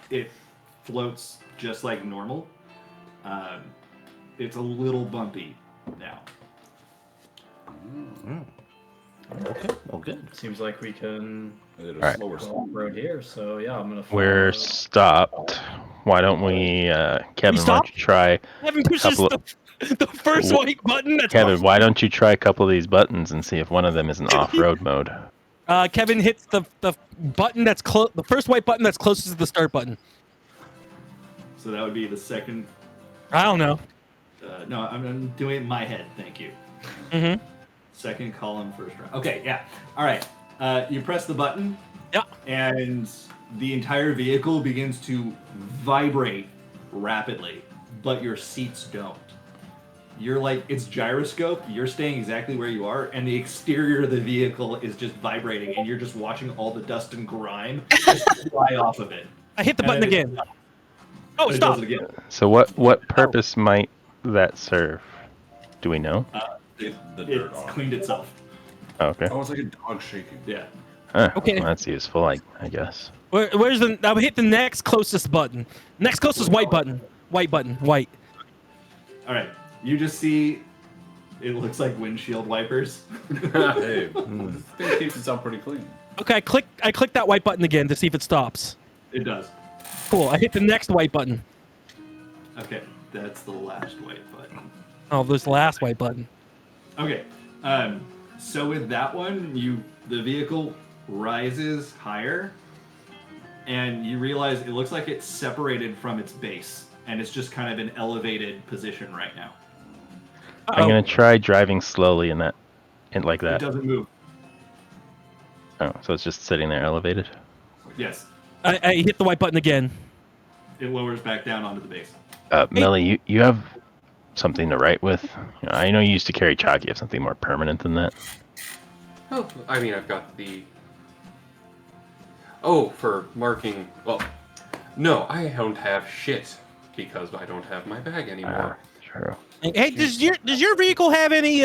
It floats just like normal. It's a little bumpy now. Okay. Well, good. Seems like we can At a Alright. slower go off road here. So yeah, I'm gonna. We're follow- stopped. Why don't we, Kevin? Why stopped? don't you try? Kevin pushes Couple the first Wh- white button. That's Kevin, why don't you try a couple of these buttons and see if one of them is an off-road mode? Kevin hits the button that's the first white button that's closest to the start button. So that would be the second. I don't know. No, I'm doing it in my head. Thank you. Mm-hmm. Second column, first round. Okay, yeah. All right. You press the button. Yeah. And the entire vehicle begins to vibrate rapidly, but your seats don't. You're like, it's gyroscope, you're staying exactly where you are, and the exterior of the vehicle is just vibrating, and you're just watching all the dust and grime just fly off of it. I hit the And button then again. Oh, it stop. does it again. So what purpose might that serve? Do we know? The dirt It's off. cleaned itself. Oh, okay. Oh, it's like a dog shaking. Yeah. Okay. Well, that's useful, I guess. Where's the? I hit the next closest button. Next closest white button. White button. White. All right. You just see, it looks like windshield wipers. Hey, this thing keeps itself pretty clean. Okay, I click that white button again to see if it stops. It does. Cool. I hit the next white button. Okay, that's the last white button. Oh, there's the last white button. Okay, so with that one, the vehicle rises higher, and you realize it looks like it's separated from its base, and it's just kind of an elevated position right now. I'm gonna try driving slowly in like It that. doesn't move. Oh, so it's just sitting there elevated. Yes, I hit the white button again. it lowers back down onto the base. Millie, you have something to write with? You know, I know you used to carry chalk. You have something more permanent than that. Oh, I mean, I've got the. Oh, for marking. Well, no, I don't have shit because I don't have my bag anymore. True. Hey, does your vehicle have any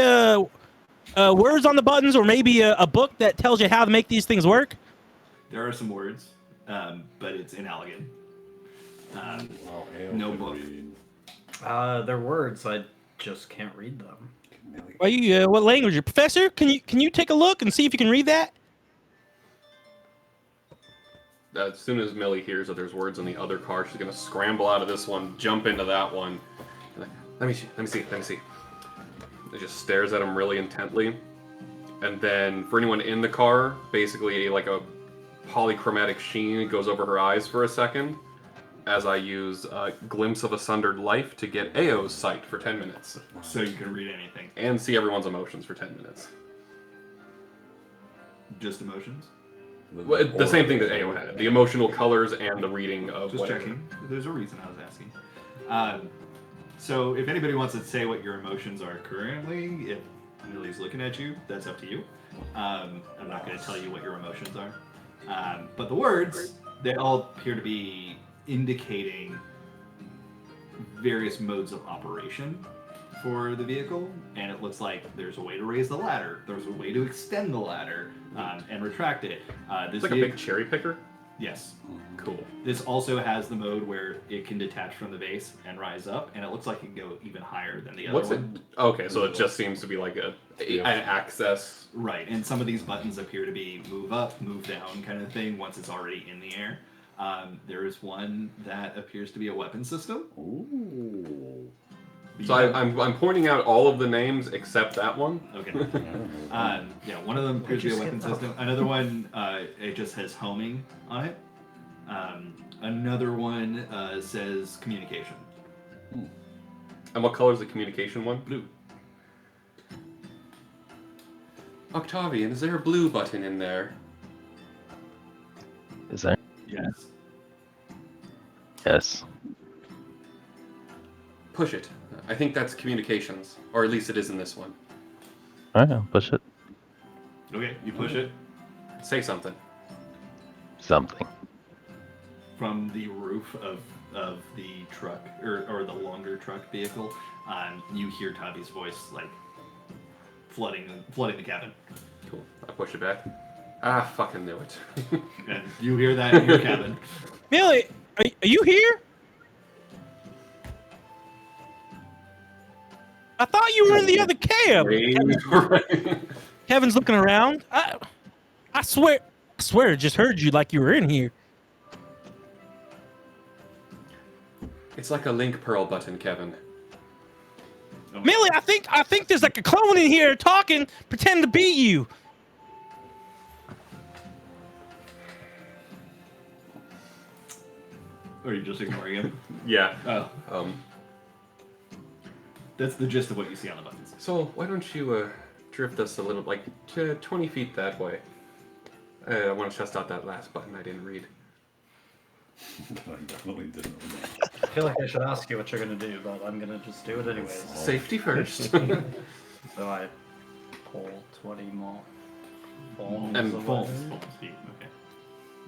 words on the buttons, or maybe a book that tells you how to make these things work? There are some words, but it's inelegant. Oh, hell, No good book. read. They're words. I just can't read them. Are you what language? Professor, can you take a look and see if you can read that? As soon as Millie hears that there's words in the other car, she's gonna scramble out of this one, jump into that one. Like, let me see. It just stares at him really intently. And then for anyone in the car, basically like a polychromatic sheen goes over her eyes for a second as I use a Glimpse of a Sundered Life to get Ao's sight for 10 minutes. So you can read anything. And see everyone's emotions for 10 minutes. Just emotions. Well, the same thing that Ao had. The emotional colors and the reading of Just whatever. checking. There's a reason I was asking. So if anybody wants to say what your emotions are currently, if Millie's looking at you, that's up to you. I'm not going to tell you what your emotions are. But the words, they all appear to be indicating various modes of operation for the vehicle, and it looks like there's a way to raise the ladder. There's a way to extend the ladder and retract it. This It's like a big cherry picker. Yes. Cool. This also has the mode where it can detach from the base and rise up, and it looks like it can go even higher than the other What's it? one. Okay, so it just seems to be like an access. Right, and some of these buttons appear to be move up, move down kind of thing once it's already in the air. There is one that appears to be a weapon system. Ooh. So I'm pointing out all of the names except that one. Okay. Yeah, one of them appears to be a weapon system. Another one, it just has homing on it. Another one says communication. And what color is the communication one? Blue. Octavian, is there a blue button in there? Is there? Yes. Yes. Push it. I think that's communications, or at least it is in this one. All right, I'll push it. Okay, you push it Say something. Something. from the roof of the truck, or the longer truck vehicle. You hear Tavi's voice, like, flooding the cabin. Cool. I push it back. Ah, fucking knew it. And you hear that in your cabin. Millie, are you here? I thought you were in the other cab. Kevin's looking around. I swear I just heard you like you were in here. It's like a link pearl button, Kevin. Oh, Millie, I think there's like a clone in here talking, pretending to be you. Or are you just ignoring him? Yeah. Oh. That's the gist of what you see on the buttons. So why don't you drift us a little, like 20 feet that way? I want to test out that last button I didn't read. I definitely didn't remember. I feel like I should ask you what you're gonna do, but I'm gonna just do it anyways. Safety first. So I pull 20 more bombs And away. Full speed. Okay.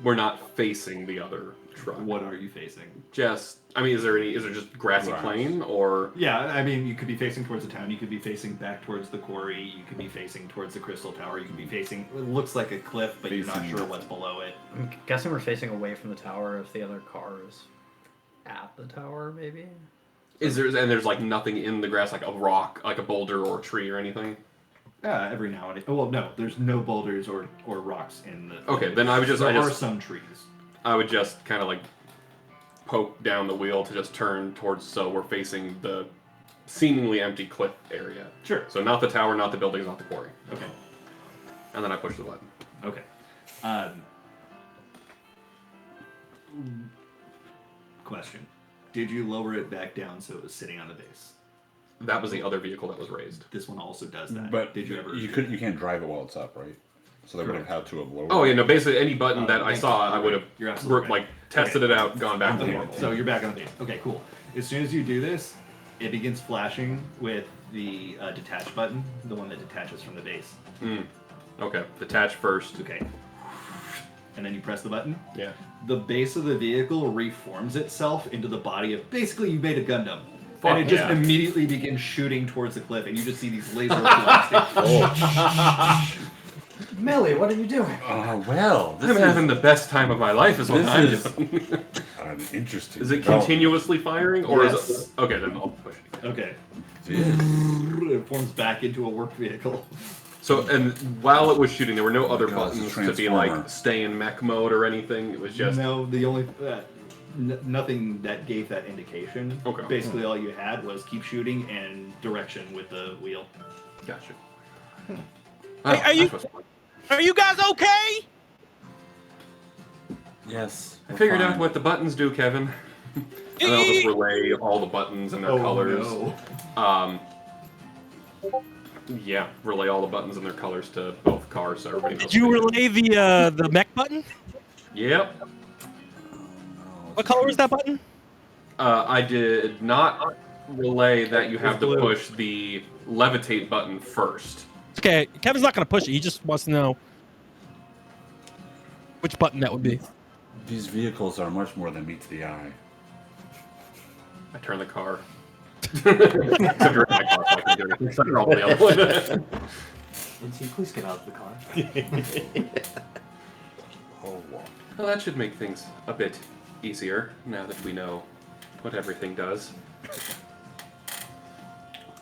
We're not facing the other truck. What are you facing? Just, I mean, is there just grassy Grass. plain or? Yeah, I mean, you could be facing towards the town. You could be facing back towards the quarry. You could be facing towards the crystal tower. You could be facing. It looks like a cliff, but you're not Facing- sure what's below it. I'm guessing we're facing away from the tower if the other car is at the tower, maybe? There's like nothing in the grass, like a rock, like a boulder or a tree or anything? Every now and then. Oh, well, no, there's no boulders or rocks in the. Okay, then I would just, There are some trees. I would just kind of like poke down the wheel to just turn towards, so we're facing the seemingly empty cliff area. Sure. So not the tower, not the buildings, not the quarry. Okay. And then I push the button. Okay. Question: did you lower it back down so it was sitting on the base? That was the other vehicle that was raised. This one also does that. But did you ever? You can't drive it while it's up, right? So they would have had to have lowered. Oh yeah, no. Basically, any button that I thank saw, you. I would have You're absolutely right. like tested it out, gone back to Okay, normal. so you're back on the base. Okay, cool. As soon as you do this, it begins flashing with the detach button, the one that detaches from the base. Okay, detach first. Okay. And then you press the button. Yeah. The base of the vehicle reforms itself into the body of, basically you made a Gundam. Fuck and it just yeah. immediately begins shooting towards the cliff, and you just see these laser blasts. Millie, what are you doing? Well, this I'm having the best time of my life, is what this I'm is- doing. an interesting. Is it development. continuously firing, or Yes. is it? Okay, then I'll push it again. Okay. Jesus. It forms back into a work vehicle. So, and while it was shooting, there were no other God, it's a buttons to be transformer. like stay in mech mode or anything. It was just No, the only nothing that gave that indication. Okay. Basically, all you had was keep shooting and direction with the wheel. gotcha. Are you guys okay? Yes. I figured out what the buttons do, Kevin. And then I'll just relay all the buttons and their colors. No. Yeah, relay all the buttons and their colors to both cars so everybody knows. Did you what they do. relay the mech button? Yep. What color is that button? I did not relay that you have to blue. push the levitate button first. Okay, Kevin's not gonna push it. He just wants to know which button that would be. These vehicles are much more than meets the eye. I turn the car. Except you're in my car, so I can do anything. So you're all the other one. Lindsay, please get out of the car. Oh, wow. Well, that should make things a bit easier now that we know what everything does.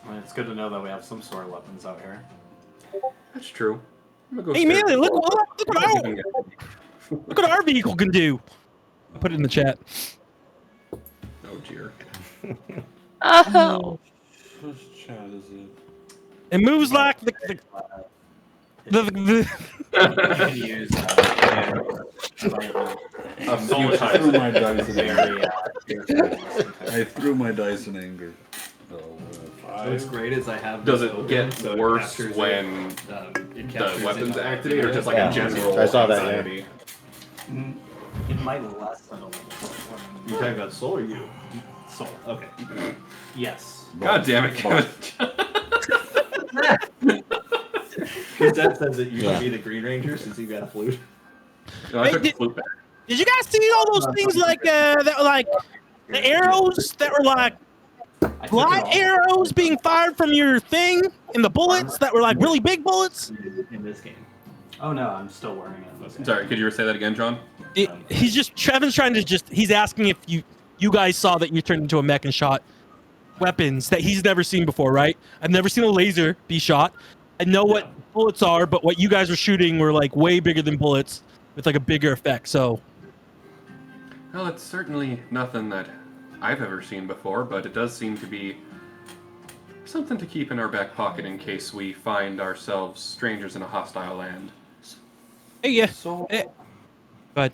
I mean, it's good to know that we have some sort of weapons out here. That's true. I'm gonna go Hey, stare- Millie, look what our vehicle can do. I put it in the chat. Oh dear. Oh. Whose chat is it? It moves like the Can use A few I threw times. my dice in anger. very I threw my dice in anger. Oh, What's great is I have. Does this it open, get so it worse captures when it, it the captures weapons it on activate, or just like Yeah. a general I saw that, yeah. anxiety? It might lessen a little. You talking about soul or you? Soul. Okay. Yes. God damn it, Kevin. Because that says that you Yeah. should be the Green Ranger since you got a flute. No, I Hey, took did- the flute back. Did you guys see all those things like that were like the arrows that were like I took light it off. arrows being fired from your thing, and the bullets that were like really big bullets? In this game. Oh no, I'm still wearing it. Okay. Sorry, could you say that again, John? Trevin's trying to he's asking if you guys saw that you turned into a mech and shot weapons that he's never seen before, right? I've never seen a laser be shot. I know what bullets are, but what you guys were shooting were like way bigger than bullets with like a bigger effect. So Well, it's certainly nothing that I've ever seen before, but it does seem to be something to keep in our back pocket in case we find ourselves strangers in a hostile land. hey, yeah, So, but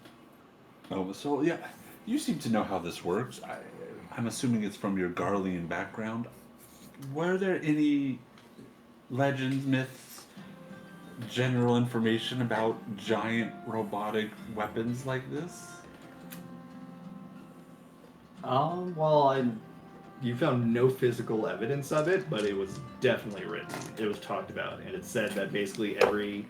oh, so yeah, you seem to know how this works. I'm assuming it's from your Garlean background. Were there any legends, myths, general information about giant robotic weapons like this? Well, you found no physical evidence of it, but it was definitely written. It was talked about, and it said that basically every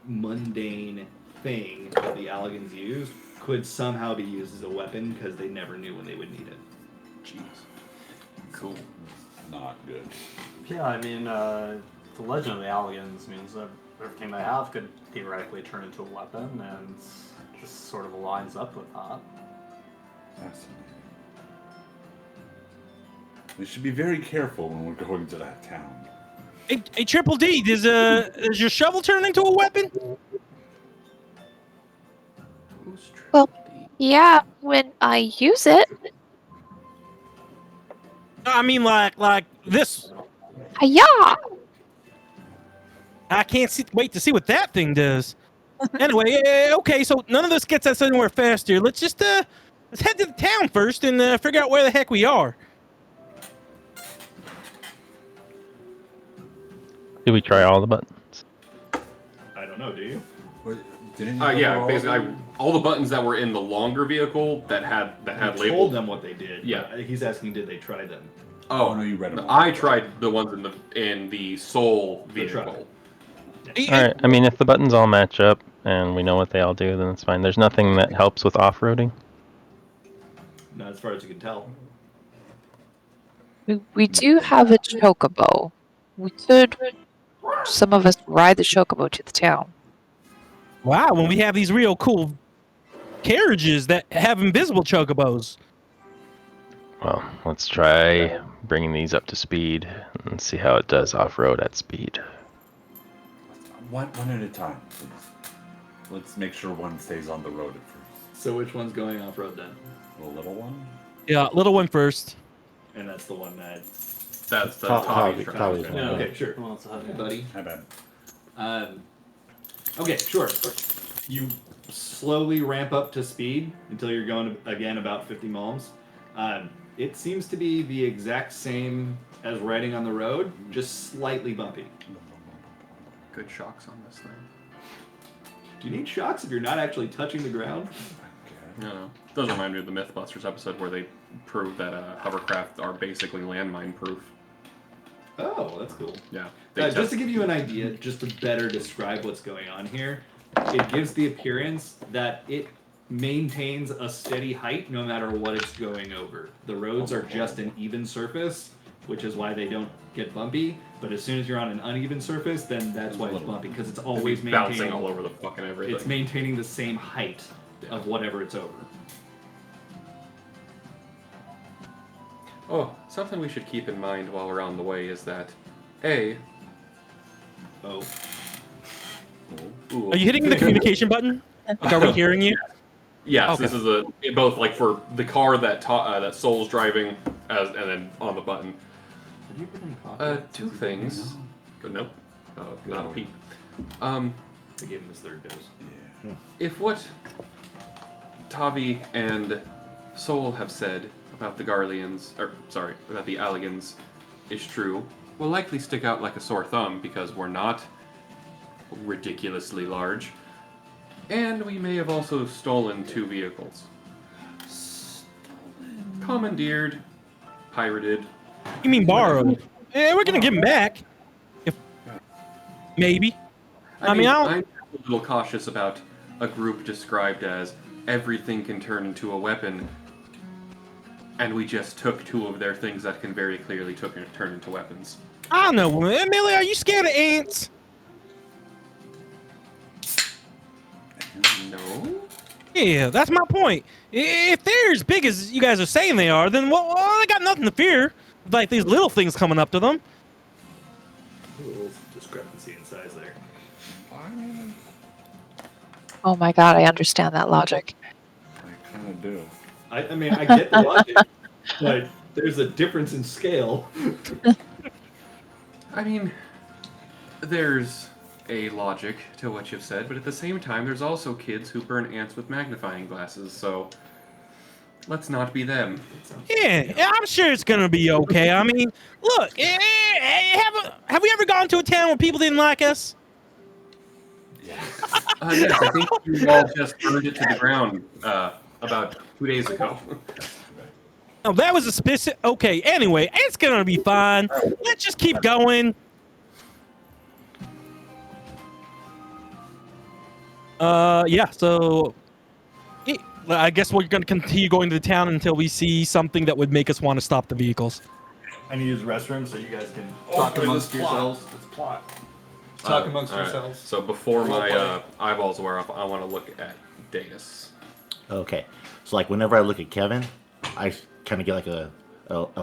mundane thing that the Alligans used could somehow be used as a weapon because they never knew when they would need it. Jeez. Cool. Not good. Yeah, I mean, the legend of the Alligans means that everything they have could theoretically turn into a weapon, and this sort of lines up with that. Fascinating. We should be very careful when we're going to that town. hey, Triple D, does your shovel turn into a weapon? Who's Well- Triple D? Yeah, when I use it. I mean, like this. Yeah. I can't wait to see what that thing does. Anyway, okay, so none of this gets us anywhere faster. Let's just let's head to the town first and figure out where the heck we are. Did we try all the buttons? I don't know. Do you? Didn't you Yeah, cover basically, all the buttons that were in the longer vehicle that had I told labeled. them what they did. Yeah. but He's asking, did they try them? Oh no, you read them. all. I tried the ones in the Soul The truck. vehicle. All right. I mean, if the buttons all match up and we know what they all do, then it's fine. There's nothing that helps with off-roading. Not as far as you can tell. We do have a chocobo. We could, some of us, ride the chocobo to the town. Wow, when we have these real cool carriages that have invisible chocobos. Well, let's try bringing these up to speed and see how it does off-road at speed. One at a time, please. Let's make sure one stays on the road at first. So which one's going off road then? The little one. Yeah, little one first. And that's the one that. That's the Holly- Tommy Holly's truck. one. No, okay, sure. Who wants to have Hey, it? buddy. How bad? Okay, sure. You slowly ramp up to speed until you're going again about 50 miles. It seems to be the exact same as riding on the road, just slightly bumpy. Good shocks on this thing. Do you need shocks if you're not actually touching the ground? No. Does remind me of the Mythbusters episode where they prove that hovercraft are basically landmine proof. Oh, that's cool. Yeah. Just to give you an idea, just to better describe what's going on here, it gives the appearance that it maintains a steady height no matter what it's going over. The roads are just an even surface, which is why they don't get bumpy. But as soon as you're on an uneven surface, then that's why it's bumpy, because it's always bouncing maintaining all over the fucking everything. It's maintaining the same height of whatever it's over. Oh, something we should keep in mind while we're on the way is that, A. Oh. Ooh. Are you hitting the communication button? Like, are we hearing you? Yes, Okay. this is both like for the car that that Soul's driving, and then on the button. Two things. Nope. Not a peep. I gave him his third dose. Yeah. If what Tavi and Soul have said about the Garleans, about the Alligans, is true, will likely stick out like a sore thumb because we're not ridiculously large, and we may have also stolen 2 vehicles. Commandeered, pirated. You mean borrowed? Yeah, we're gonna give them back. If maybe. I mean, I'm a little cautious about a group described as everything can turn into a weapon, and we just took 2 of their things that can very clearly turn into weapons. I don't know, Emily. Are you scared of ants? No? Yeah, that's my point. If they're as big as you guys are saying they are, then well, they got nothing to fear. Like these little things coming up to them. A little discrepancy in size there. Oh my god, I understand that logic. I kind of do. I mean, I get the logic, but there's a difference in scale. I mean, there's a logic to what you've said, but at the same time, there's also kids who burn ants with magnifying glasses, so let's not be them. Yeah, I'm sure it's gonna be okay. I mean, look, have we ever gone to a town where people didn't like us? Yes, I think you all just burned it to the ground about 2 days ago. Oh, that was a specific. Okay, anyway, it's gonna be fine. Let's just keep going. Yeah. So, I guess we're gonna continue going to the town until we see something that would make us want to stop the vehicles. I need to use the restroom so you guys can talk amongst yourselves. It's plot. Talk amongst All right. yourselves. So before my eyeballs wear off, I want to look at Datus. Okay. So like whenever I look at Kevin, I kind of get like a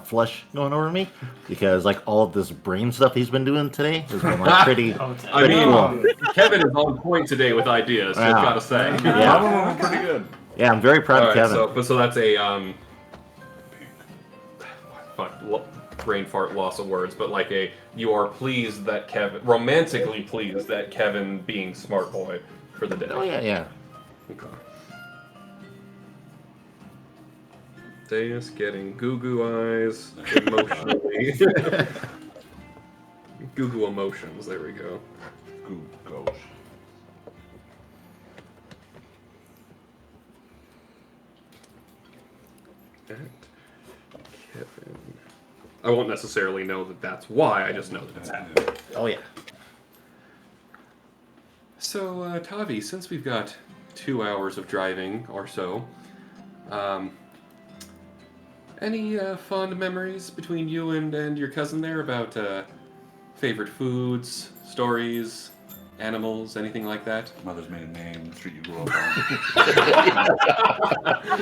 flush going over me because like all of this brain stuff he's been doing today has been like pretty. I mean, Kevin is on point today with ideas. Just gotta say. Yeah. Pretty good. Yeah, I'm very proud of Kevin. So that's a brain fart, loss of words, but like you are pleased that Kevin, romantically pleased that Kevin being smart boy for the day. Oh yeah. Okay. Deus getting goo eyes emotionally. Goo emotions. There we go. Goo gosh. At Kevin. I won't necessarily know that that's why. I just know that it's happening. Oh yeah. So, Tavi, since we've got 2 hours of driving or so, any fond memories between you and your cousin there about favorite foods, stories, animals, anything like that? Mother's maiden name, the street you grew up on.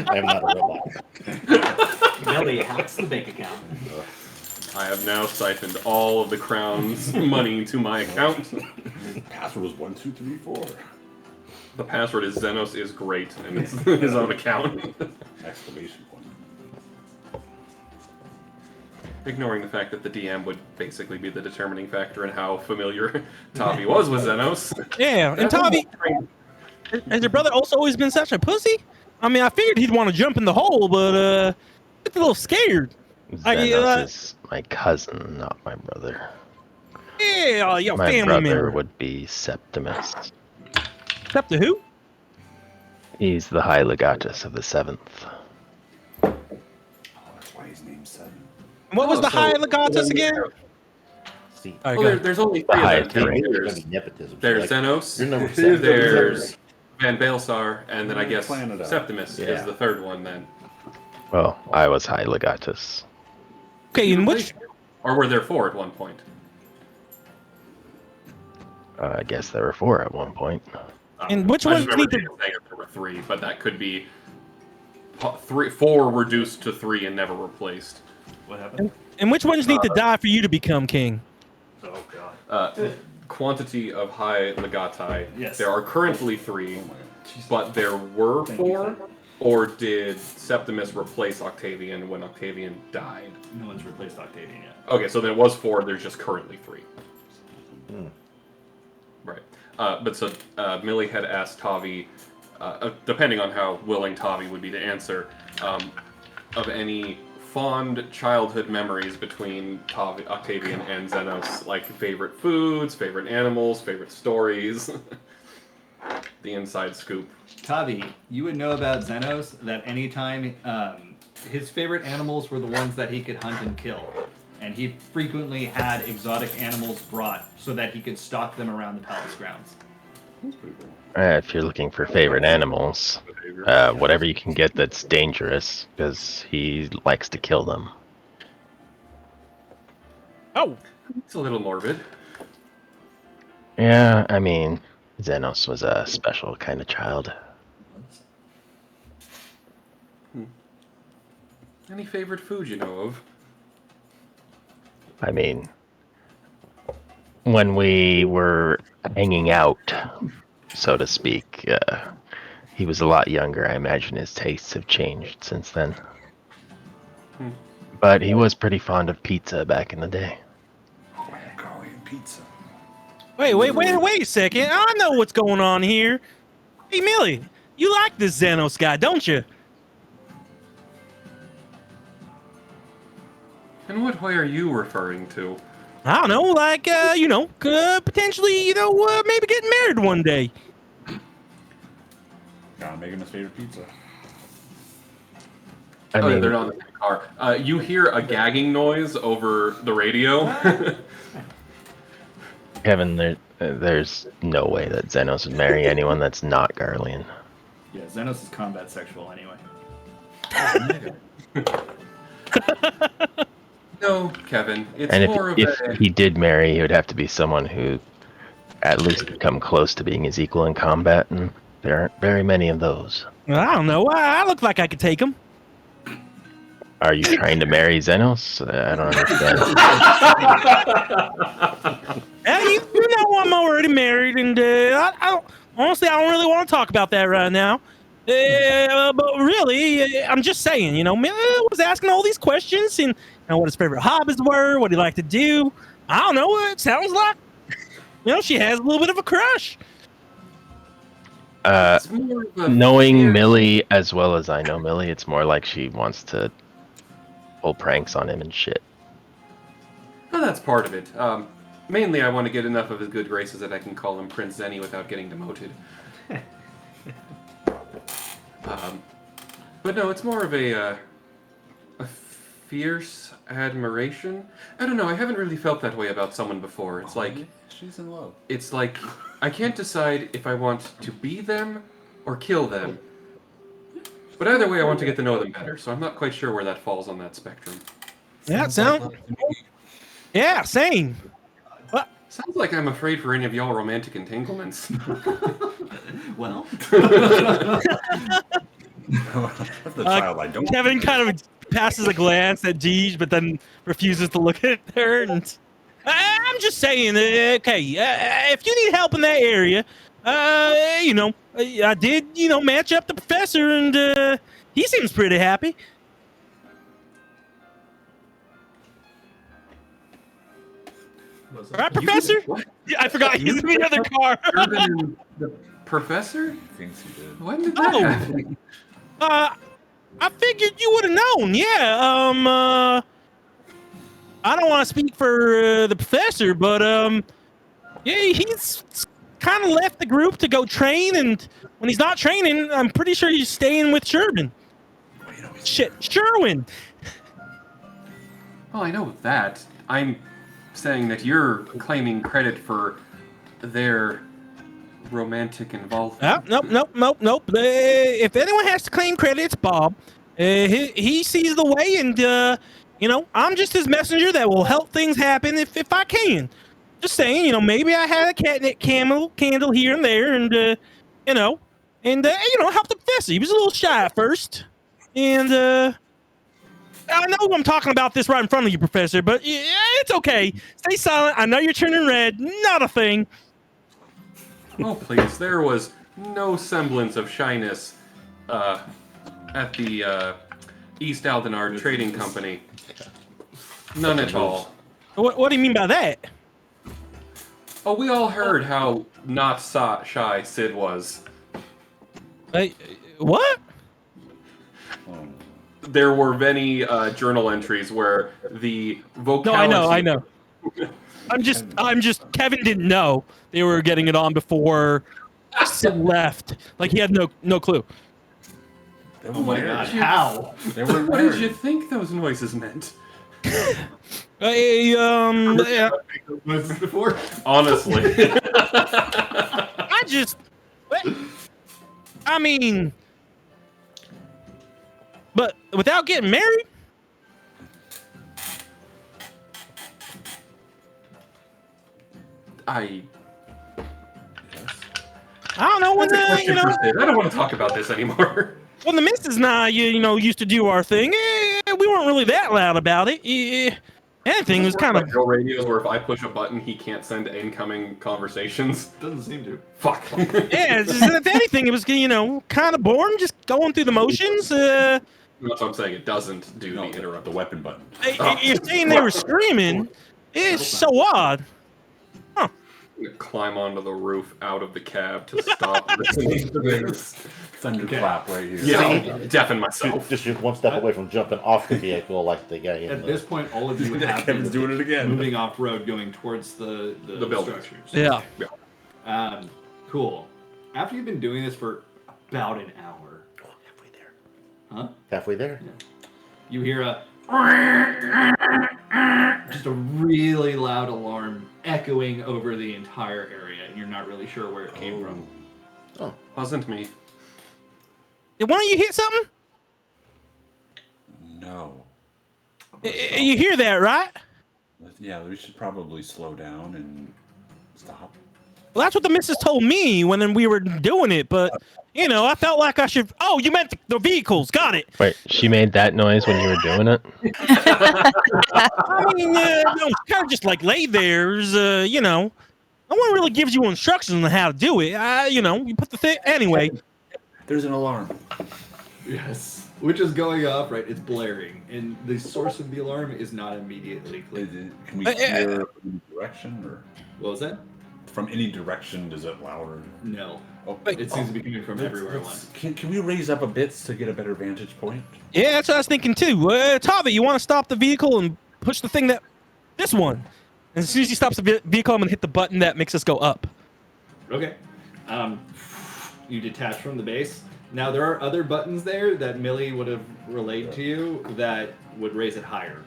I'm not a robot. Millie hacks the bank account. I have now siphoned all of the Crown's money to my account. Password was 1 2 3 4. The password is Xenos is great, and it's his own account. Exclamation point. Ignoring the fact that the DM would basically be the determining factor in how familiar Tavi was with Xenos. Yeah, and Tavi, has your brother also always been such a pussy? I mean, I figured he'd want to jump in the hole, but it's a little scared. Xenos is my cousin, not my brother. Yeah, your My family brother member. would be Septimus. Except to who? He's the High Legatus of the 7th. Oh, that's why his name's 7. What was the so- high legatus again? See, All right, Well, go. there's only 3 The of highest them. rank. it's gonna There's, be nepotism. there's like, Xenos, you're number 7. there's Van Baelsar, and then I guess Plan it out. Septimus Yeah. is the third one then. Well, I was High Legatus. Okay, You in which replaced- Or were there 4 at one point? I guess there were 4 at one point. and which I ones just need remember to saying there were 3, but that could be 4 reduced to 3 and never replaced. What happened? and which ones need to die for you to become king? Oh god. Quantity of High Legati. Yes. There are currently 3, but there were 4. Or did Septimus replace Octavian when Octavian died? No one's replaced Octavian yet. Okay, so there was 4. There's just currently 3. Right. But so Millie had asked Tavi, depending on how willing Tavi would be to answer, of any fond childhood memories between Octavian and Xenos, like favorite foods, favorite animals, favorite stories. The inside scoop. Tavi, you would know about Xenos that anytime his favorite animals were the ones that he could hunt and kill. And he frequently had exotic animals brought so that he could stalk them around the palace grounds. If you're looking for favorite animals, whatever you can get that's dangerous, because he likes to kill them. Oh, It's a little morbid. Yeah, I mean, Xenos was a special kind of child. Any favorite food you know of? I mean, when we were hanging out, so to speak, he was a lot younger. I imagine his tastes have changed since then. But he was pretty fond of pizza back in the day. Golly, pizza. wait a second. I know what's going on here. Hey, Millie, you like this Xenos guy, don't you? In what way are you referring to? I don't know, like, potentially, maybe getting married one day. Gotta make him his favorite pizza. I mean, they're not in the car. You hear a gagging noise over the radio. Kevin, there's no way that Xenos would marry anyone that's not Garlean. Yeah, Xenos is combat sexual anyway. No, Kevin. It's And more if of a... he did marry, he would have to be someone who at least could come close to being his equal in combat, and there aren't very many of those. I don't know. I look like I could take him. Are you trying to marry Xenos? I don't understand. You know I'm already married, and I don't really want to talk about that right now. But really, I'm just saying, Millie was asking all these questions, and what his favorite hobbies were, what he liked to do. I don't know. It sounds like, she has a little bit of a crush. It's more of a Knowing fear. Millie as well as I know Millie, it's more like she wants to pull pranks on him and shit. Oh, that's part of it. Mainly, I want to get enough of his good graces that I can call him Prince Zenny without getting demoted. But no, it's more of a fierce admiration. I don't know. I haven't really felt that way about someone before. It's like She's in love. it's like I can't decide if I want to be them or kill them. But either way, I want to get to know them better. So I'm not quite sure where that falls on that spectrum. Yeah, yeah, same. Sounds like I'm afraid for any of y'all romantic entanglements. Well, That's the child I don't. Kevin kind of passes a glance at Deej, but then refuses to look at her. And I'm just saying, if you need help in that area, I did, match up the professor, and he seems pretty happy. Right, Professor? What? Yeah, I forgot he's in the other car. Urban the professor? Thinks he did. When did that happen? I figured you would have known. Yeah. I don't want to speak for the professor, but yeah, he's kind of left the group to go train, and when he's not training, I'm pretty sure he's staying with Sherman. Shit, Sherwin. Well, I know that. I'm saying that you're claiming credit for their romantic involvement. Nope. If anyone has to claim credit, it's Bob. He sees the way, and I'm just his messenger that will help things happen if I can. Just saying, maybe I had a catnip candle here and there, and helped the professor. He was a little shy at first, and I know I'm talking about this right in front of you, Professor, but it's okay. Stay silent. I know you're turning red. Not a thing. Oh, please. There was no semblance of shyness at the East Aldenard Trading Company. None at all. What do you mean by that? Oh, we all heard how not shy Sid was. What? There were many journal entries where the vocality... No, I know. I'm just. Kevin didn't know they were getting it on before Sid left. Like he had no clue. Oh my god! How? They were What did you think those noises meant? Yeah. Before? Honestly. I mean, but without getting married? I don't know when That's a question for Sid. I don't want to talk about this anymore. when the missus and I, used to do our thing, we weren't really that loud about it. Anything was kind of... Like radios where if I push a button, he can't send incoming conversations. Doesn't seem to. Fuck. Yeah, if anything, it was, kind of boring, just going through the motions. That's what I'm saying. It doesn't do the interrupt. The weapon button. You're saying they were screaming. It's so odd. I'm gonna climb onto the roof out of the cab to stop listening to this. Thunderclap right here. Yeah, I'll deafen myself. Just one step away from jumping off the vehicle like the guy in At the... this point, all of you have Kevin's doing it again. moving off road, going towards the buildings. structures. Yeah. Cool. After you've been doing this for about an hour, halfway there. huh? Halfway there? You hear just a really loud alarm echoing over the entire area, and you're not really sure where it came from. Oh. Wasn't me. Did one of you hit something? No. You hear that, right? Yeah, we should probably slow down and stop. Well, that's what the missus told me when we were doing it, but, I felt like I should... Oh, you meant the vehicles. Got it. Wait, she made that noise when you were doing it? I mean, kind of just like lay there. No one really gives you instructions on how to do it. You put the thing... Anyway. There's an alarm. Yes. Which is going off, right? It's blaring, and the source of the alarm is not immediately clear. Can we hear from any direction, or What was that? from any direction? Does it louder? No. Oh, It seems to be coming from everywhere at once. Can we raise up a bit to get a better vantage point? Yeah, that's what I was thinking too. Tavi, you want to stop the vehicle and push the thing this one. And as soon as he stops the vehicle, I'm going to hit the button that makes us go up. Okay. You detach from the base. Now, there are other buttons there that Millie would have relayed to you that would raise it higher.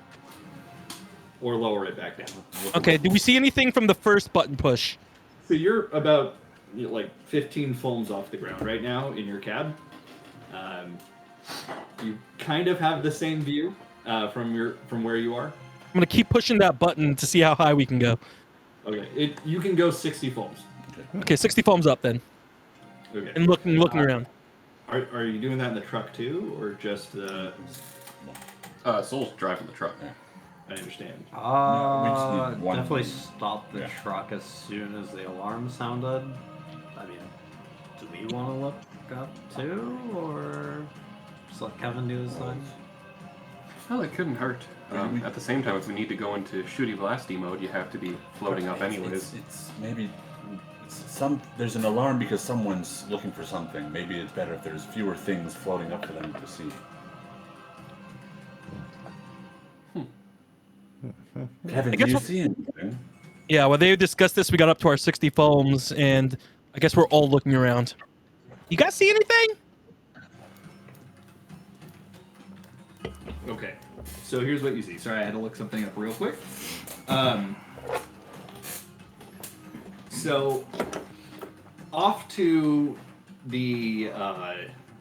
Or lower it back down. Okay, do we see anything from the first button push? So you're about 15 foams off the ground right now in your cab. You kind of have the same view from where you are. I'm going to keep pushing that button to see how high we can go. Okay, you can go 60 foams. Okay, 60 foams up then. Okay. And looking around. Are you doing that in the truck too, or just the... Soul's driving the truck. I understand. No, we just need one. Definitely stop the Yeah. truck as soon as the alarm sounded. I mean, do we want to look up too, or just let Kevin do his thing? Well, it couldn't hurt. At the same time, if we need to go into shooty blasty mode, you have to be floating up anyways. It's maybe there's an alarm because someone's looking for something. Maybe it's better if there's fewer things floating up for them to see. Kevin, do you see anything? Yeah, well, they discussed this. We got up to our 60 foams, and I guess we're all looking around. You guys see anything? Okay, so here's what you see. Sorry, I had to look something up real quick. So off to the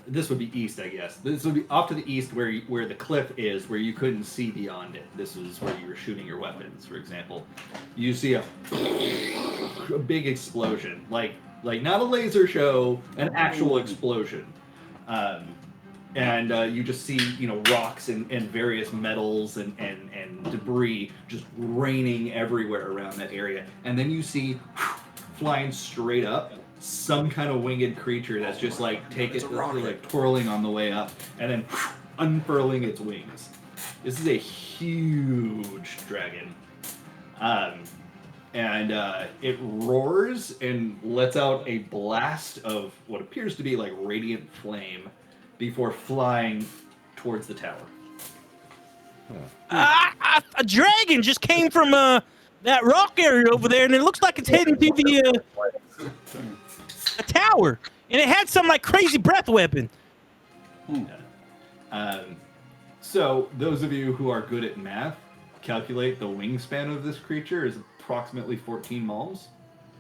this would be east, I guess. This would be off to the east where the cliff is, where you couldn't see beyond it. This is where you were shooting your weapons, for example. You see a big explosion, like not a laser show, an actual explosion. And you just see, rocks and various metals and debris just raining everywhere around that area. And then you see flying straight up some kind of winged creature that's just like twirling on the way up and then unfurling its wings. This is a huge dragon. And it roars and lets out a blast of what appears to be like radiant flame before flying towards the tower. A dragon just came from that rock area over there, and it looks like it's heading to the tower, and it had some like crazy breath weapon. So those of you who are good at math, calculate the wingspan of this creature is approximately 14 miles.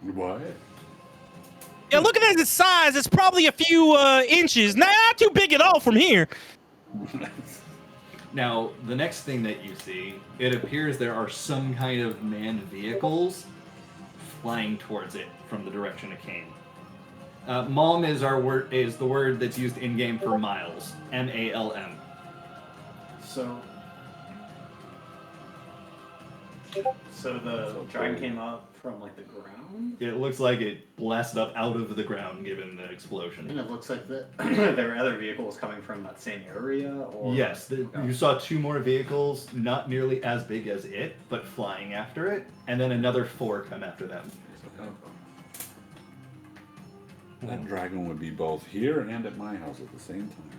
What? Yeah, looking at its size, it's probably a few inches. Not too big at all from here. Now, the next thing that you see, it appears there are some kind of manned vehicles flying towards it from the direction it came. Malm is the word that's used in game for miles. M-A-L-M. So the dragon came up from like the ground? It looks like it blasted up out of the ground given the explosion. And it looks like There were other vehicles coming from that same area? Or... Yes, you saw two more vehicles, not nearly as big as it, but flying after it, and then another 4 come after them. That dragon would be both here and at my house at the same time.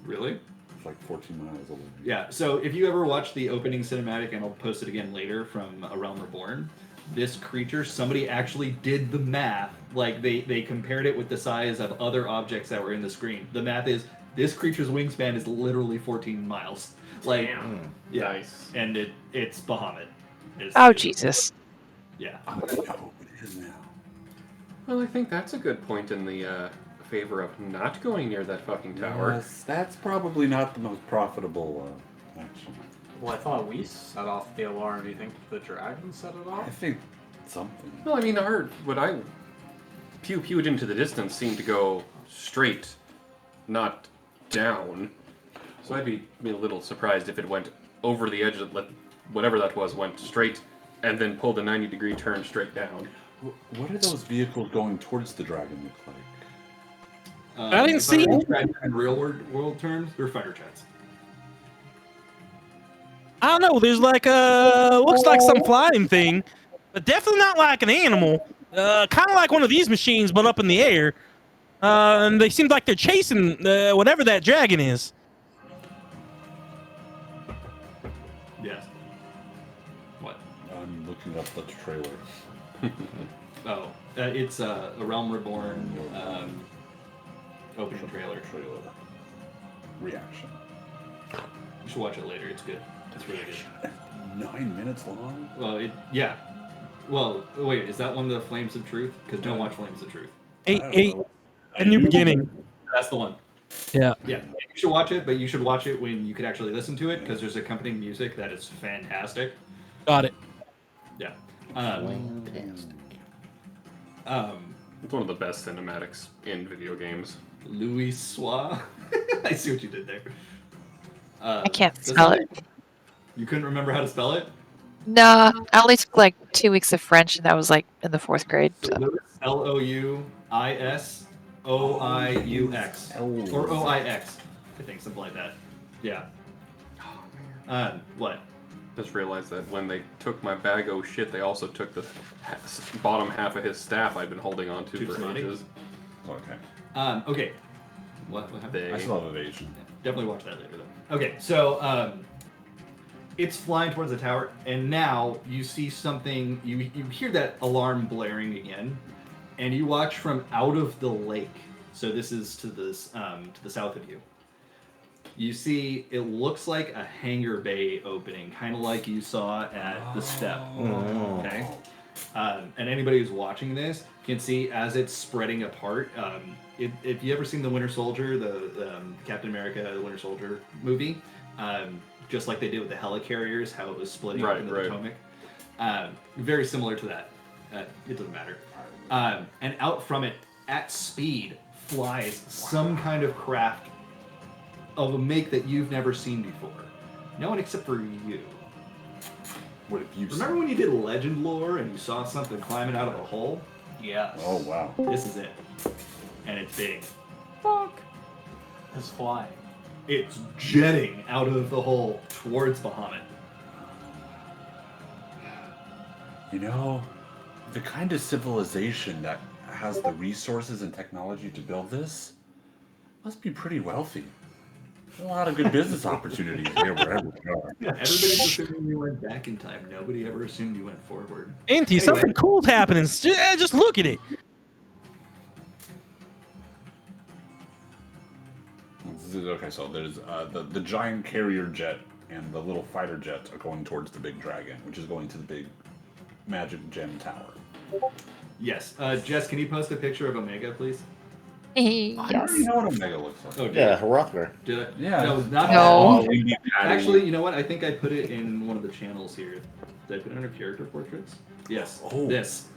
Really? It's like 14 miles away. Yeah, so if you ever watch the opening cinematic, and I'll post it again later from A Realm Reborn, this creature, somebody actually did the math. Like, they compared it with the size of other objects that were in the screen. The math is, this creature's wingspan is literally 14 miles. Like, yeah. Nice. And it's Bahamut. Oh, Jesus. Yeah. I hope it is now. Well, I think that's a good point in the favor of not going near that fucking tower. Yes, that's probably not the most profitable action. Well, I thought we set off the alarm. Do you think the dragon set it I off? think something. Well, I mean, what I pew-pewed into the distance seemed to go straight, not down. So I'd be a little surprised if it went over the edge, whatever that was, went straight, and then pulled a 90-degree turn straight down. What are those vehicles going towards the dragon look like? I didn't see it. In real world terms, they're fighter jets. I don't know. There's like looks like some flying thing, but definitely not like an animal. Kind of like one of these machines, but up in the air. And they seem like they're chasing whatever that dragon is. Yes. What? I'm looking up the trailer. Oh, it's a Realm Reborn opening trailer. Reaction. You should watch it later. It's good. It's really good. 9 minutes long? Well, yeah. Well, wait, is that one of the Flames of Truth? Because don't watch Flames of Truth. A new beginning. That's the one. Yeah. Yeah, you should watch it, but you should watch it when you could actually listen to it, because there's accompanying music that is fantastic. Got it. Yeah. It's one of the best cinematics in video games. Louis Sois. I see what you did there. I can't spell it. You couldn't remember how to spell it? Nah, I only took like 2 weeks of French, and that was like in the 4th grade. So. Louis, Louisoiux. Or OIX. I think, something like that. Yeah. What? Just realized that when they took my bag o' shit, they also took the bottom half of his staff I'd been holding on to for snotty? ages. Okay. Okay. What happened? I still have evasion. Definitely watch that later, though. Okay, so it's flying towards the tower, and now you see something. You hear that alarm blaring again, and you watch from out of the lake. So this is to the south of you. You see, it looks like a hangar bay opening, kind of like you saw at the step. Okay. And anybody who's watching this can see as it's spreading apart. If you ever seen the Winter Soldier, the Captain America, the Winter Soldier movie, just like they did with the helicarriers, how it was splitting up in the Potomac. Very similar to that. It doesn't matter. And out from it, at speed, flies some kind of craft of a make that you've never seen before. No one except for you. What have you Remember when you did Legend Lore and you saw something climbing out of a hole? Yes. Oh, wow. This is it. And it's big. Fuck. It's flying. It's jetting out of the hole towards Bahamut. You know, the kind of civilization that has the resources and technology to build this must be pretty wealthy. A lot of good business opportunities here wherever we are. Yeah, everybody's assuming you went back in time. Nobody ever assumed you went forward. Auntie, something cool's happening. Just look at it. Okay, so there's the giant carrier jet and the little fighter jets are going towards the big dragon, which is going to the big magic gem tower. Yes. Jess, can you post a picture of Omega, please? I Yes. already know what Omega looks like. Oh, did Yeah, I? Hrothgar. Did I? Yeah. No, not No. that. Actually, you know what? I think I put it in one of the channels here. Did I put it under character portraits? Yes. Oh. This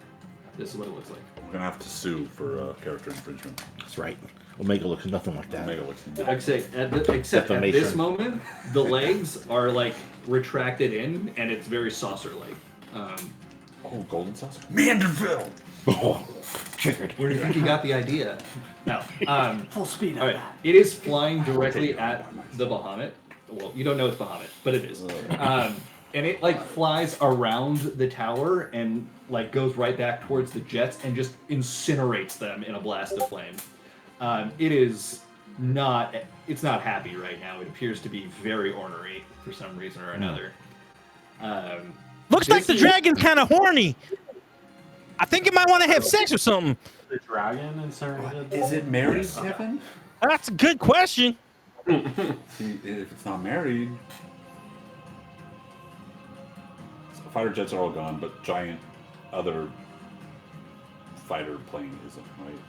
is what it looks like. We're gonna have to sue for character infringement. That's right. Omega looks nothing like that. Omega looks. Except at this Defamation. moment, the legs are like retracted in, and it's very saucer-like. Oh, golden saucer. Manderville. Oh, triggered. Where do you think you got the idea? No. Full speed. All right. It is flying directly at the Bahamut. Well, you don't know it's Bahamut, but it is. And it like flies around the tower and like goes right back towards the jets and just incinerates them in a blast of flame. It is not. It's not happy right now. It appears to be very ornery for some reason or another. Looks like the dragon's kind of horny. I think it might want to have sex or something. The dragon incinerated. Is it married, Kevin? That's a good question. See, if it's not married, so fighter jets are all gone, but giant other fighter plane isn't, right?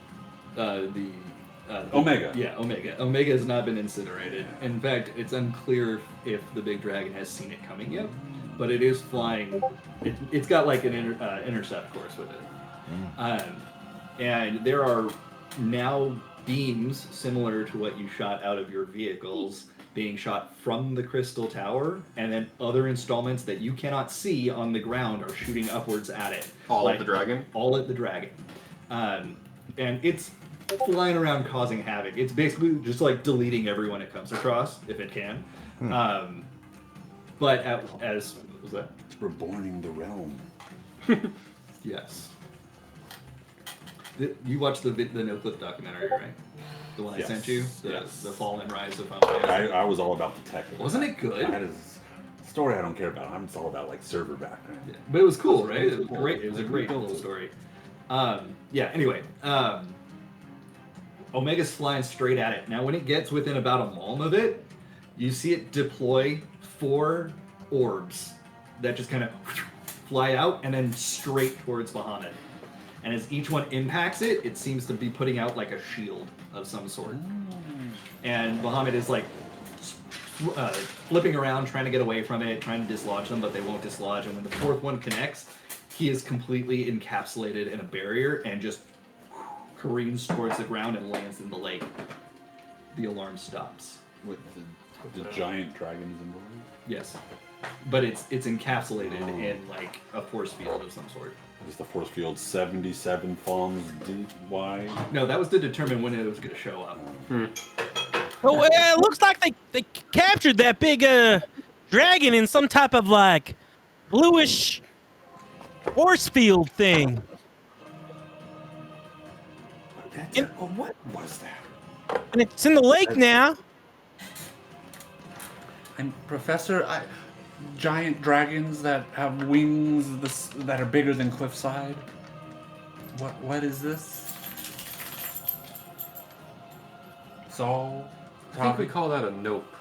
Omega. Yeah, Omega. Omega has not been incinerated. In fact, it's unclear if the big dragon has seen it coming yet, but it is flying. It's got like an intercept course with it. And there are now beams similar to what you shot out of your vehicles being shot from the crystal tower, and then other installments that you cannot see on the ground are shooting upwards at it. All at the dragon? All at the dragon. And it's flying around causing havoc. It's basically just like deleting everyone it comes across, if it can. But as what was that? Reborning the realm. Yes. You watched the No Clip documentary, right? The one I Yes. sent you? The Yes. Fall and Rise of Omega. I was all about the tech. Wasn't it good? That is a story I don't care about. I'm just all about like server background. Yeah. But it was cool, right? It was great. It was a great little story. Anyway. Omega's flying straight at it. Now, when it gets within about a palm of it, you see it deploy 4 orbs that just kind of fly out and then straight towards Bahamut. And as each one impacts it, it seems to be putting out like a shield of some sort. And Bahamut is like flipping around, trying to get away from it, trying to dislodge them, but they won't dislodge. And when the 4th one connects, he is completely encapsulated in a barrier and just careens towards the ground and lands in the lake. The alarm stops. With the giant dragons involved. Yes. But it's encapsulated in like a force field of some sort. Is the force field 77 farms deep wide? No, that was to determine when it was going to show up. Oh, it looks like they captured that big dragon in some type of like bluish force field thing. What was that? And it's in the lake now. And Professor, giant dragons that have wings that are bigger than Cliffside. What is this? So, I think we call that a nope.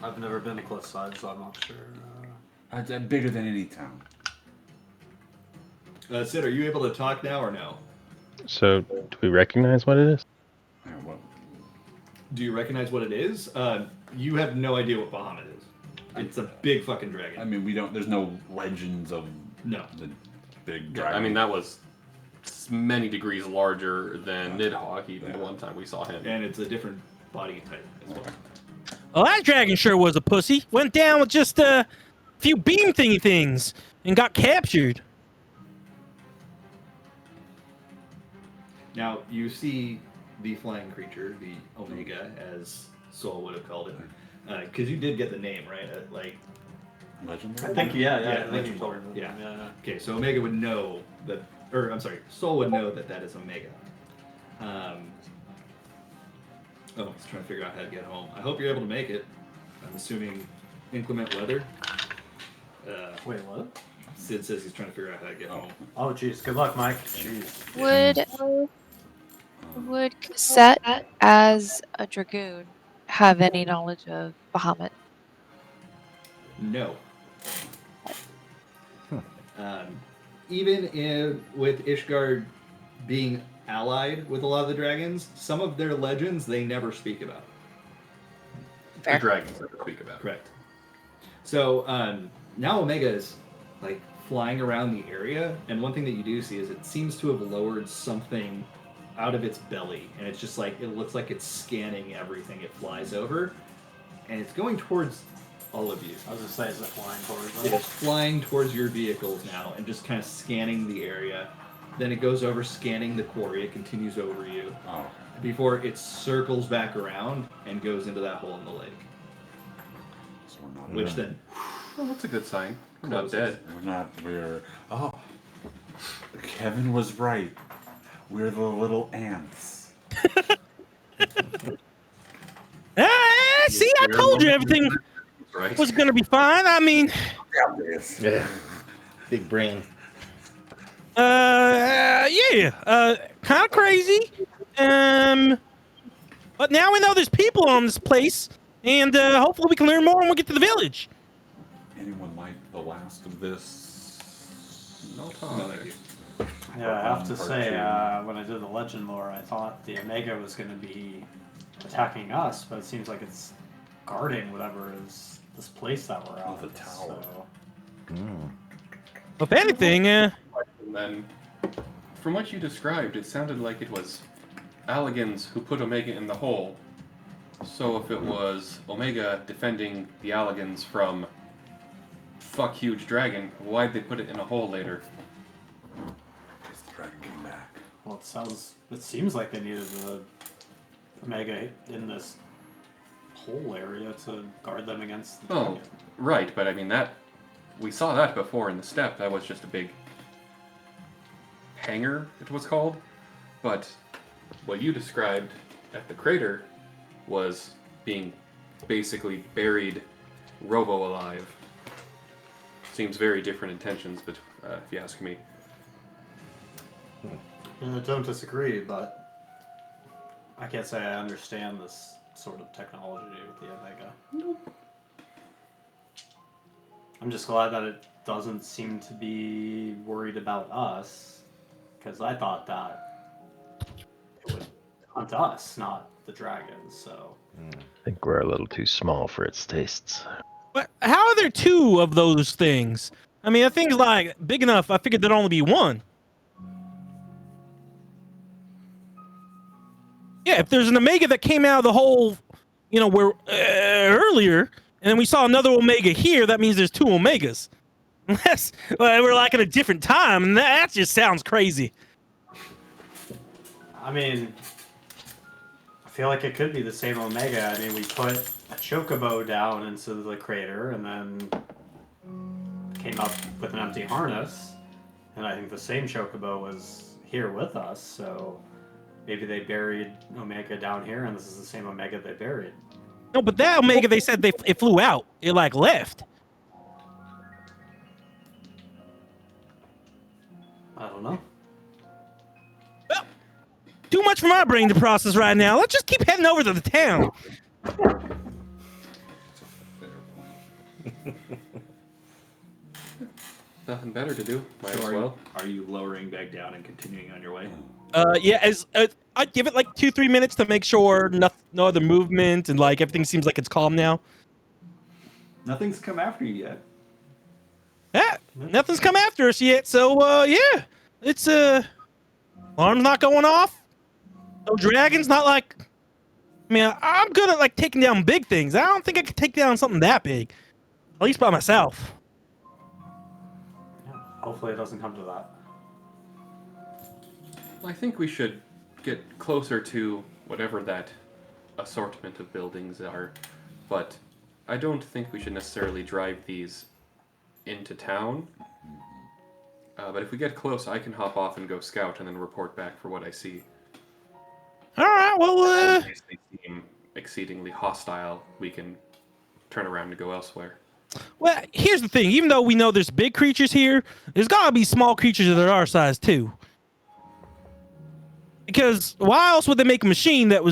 I've never been to Cliffside, so I'm not sure. Bigger than any town. Sid, are you able to talk now or no? So, do we recognize what it is? Yeah, what? Do you recognize what it is? You have no idea what Bahamut is. It's a big fucking dragon. I mean, we don't. There's no legends of No. the big Yeah, dragon. I mean, that was many degrees larger than Nidhogg, even the one time we saw him. And it's a different body type as well. Well, that dragon sure was a pussy. Went down with just a few beam thingy things and got captured. Now, you see the flying creature, the Omega, as Soul would have called it. Because you did get the name, right? legend. I think yeah, Yeah, I think Legend you told Lord, me. yeah. Okay, so Omega would know that, or I'm sorry, Soul would know that that is Omega. Oh, he's trying to figure out how to get home. I hope you're able to make it. I'm assuming inclement weather. Wait, what? Sid says he's trying to figure out how to get home. Oh, jeez. Good luck, Mike. Jeez. Would Cassette, as a dragoon, have any knowledge of Bahamut? No. Even with Ishgard being allied with a lot of the dragons, some of their legends they never speak about. The dragons that we speak about. Correct. So now Omega is like flying around the area, and one thing that you do see is it seems to have lowered something out of its belly, and it's just like it looks like it's scanning everything it flies over, and it's going towards all of you. I was just saying, is it flying towards It us? is flying towards your vehicles now and just kind of scanning the area. Then it goes over scanning the quarry. It continues over you Oh, before it circles back around and goes into that hole in the lake. so we're not. Which then Well, that's a good sign. We're not Closes. dead. We're not. We're. Oh, Kevin was right. We're the little ants. See, I told you everything Right? was gonna be fine. I mean, Yeah. Big brain. yeah, kind of crazy. But now we know there's people on this place, and hopefully we can learn more when we get to the village. Anyone like the last of this? No no, time. thank you. Yeah, I have to Part say, two. when I did the legend lore, I thought the Omega was going to be attacking us, but it seems like it's guarding whatever is this place that we're at. the tower. So, If anything, And then, from what you described, it sounded like it was Alligans who put Omega in the hole. So if it was Omega defending the Alligans from fuck huge dragon, why'd they put it in a hole later? Because the dragon came back. well, it seems like they needed the Omega in this whole area to guard them against the Oh, dragon. right, but I mean we saw that before in the steppe. That was just a big hangar, it was called. But what you described at the crater was being basically buried robo-alive. Seems very different intentions, but if you ask me. I don't disagree, but I can't say I understand this sort of technology with the Omega. I'm just glad that it doesn't seem to be worried about us, because I thought that it would hunt us, not the dragons. So I think we're a little too small for its tastes. but how are there two of those things? I mean, a thing's like big enough. I figured there'd only be one. Yeah, if there's an Omega that came out of the hole, where earlier, and then we saw another Omega here, that means there's two Omegas. Unless we're like at a different time, and that just sounds crazy. I mean, I feel like it could be the same Omega. I mean, we put a chocobo down into the crater and then came up with an empty harness. And I think the same chocobo was here with us, so maybe they buried Omega down here, and this is the same Omega they buried. No, but that Omega, they said it flew out. It like left. I don't know. Well, too much for my brain to process right now. Let's just keep heading over to the town. Nothing better to do. Might So as are, well. are you lowering back down and continuing on your way? Yeah, as I'd give it like 2-3 minutes to make sure no other movement and like everything seems like it's calm now. Nothing's come after you yet. Yeah, nothing's come after us yet, so yeah, it's alarm's not going off. No dragons, not like. I mean, I'm good at like taking down big things. I don't think I could take down something that big, at least by myself. Yeah, hopefully it doesn't come to that. I think we should get closer to whatever that assortment of buildings are, but I don't think we should necessarily drive these into town. But if we get close, I can hop off and go scout and then report back for what I see. All right, well, In case they seem exceedingly hostile, we can turn around and go elsewhere. well, here's the thing. Even though we know there's big creatures here, there's gotta be small creatures that are our size too. Because why else would they make a machine that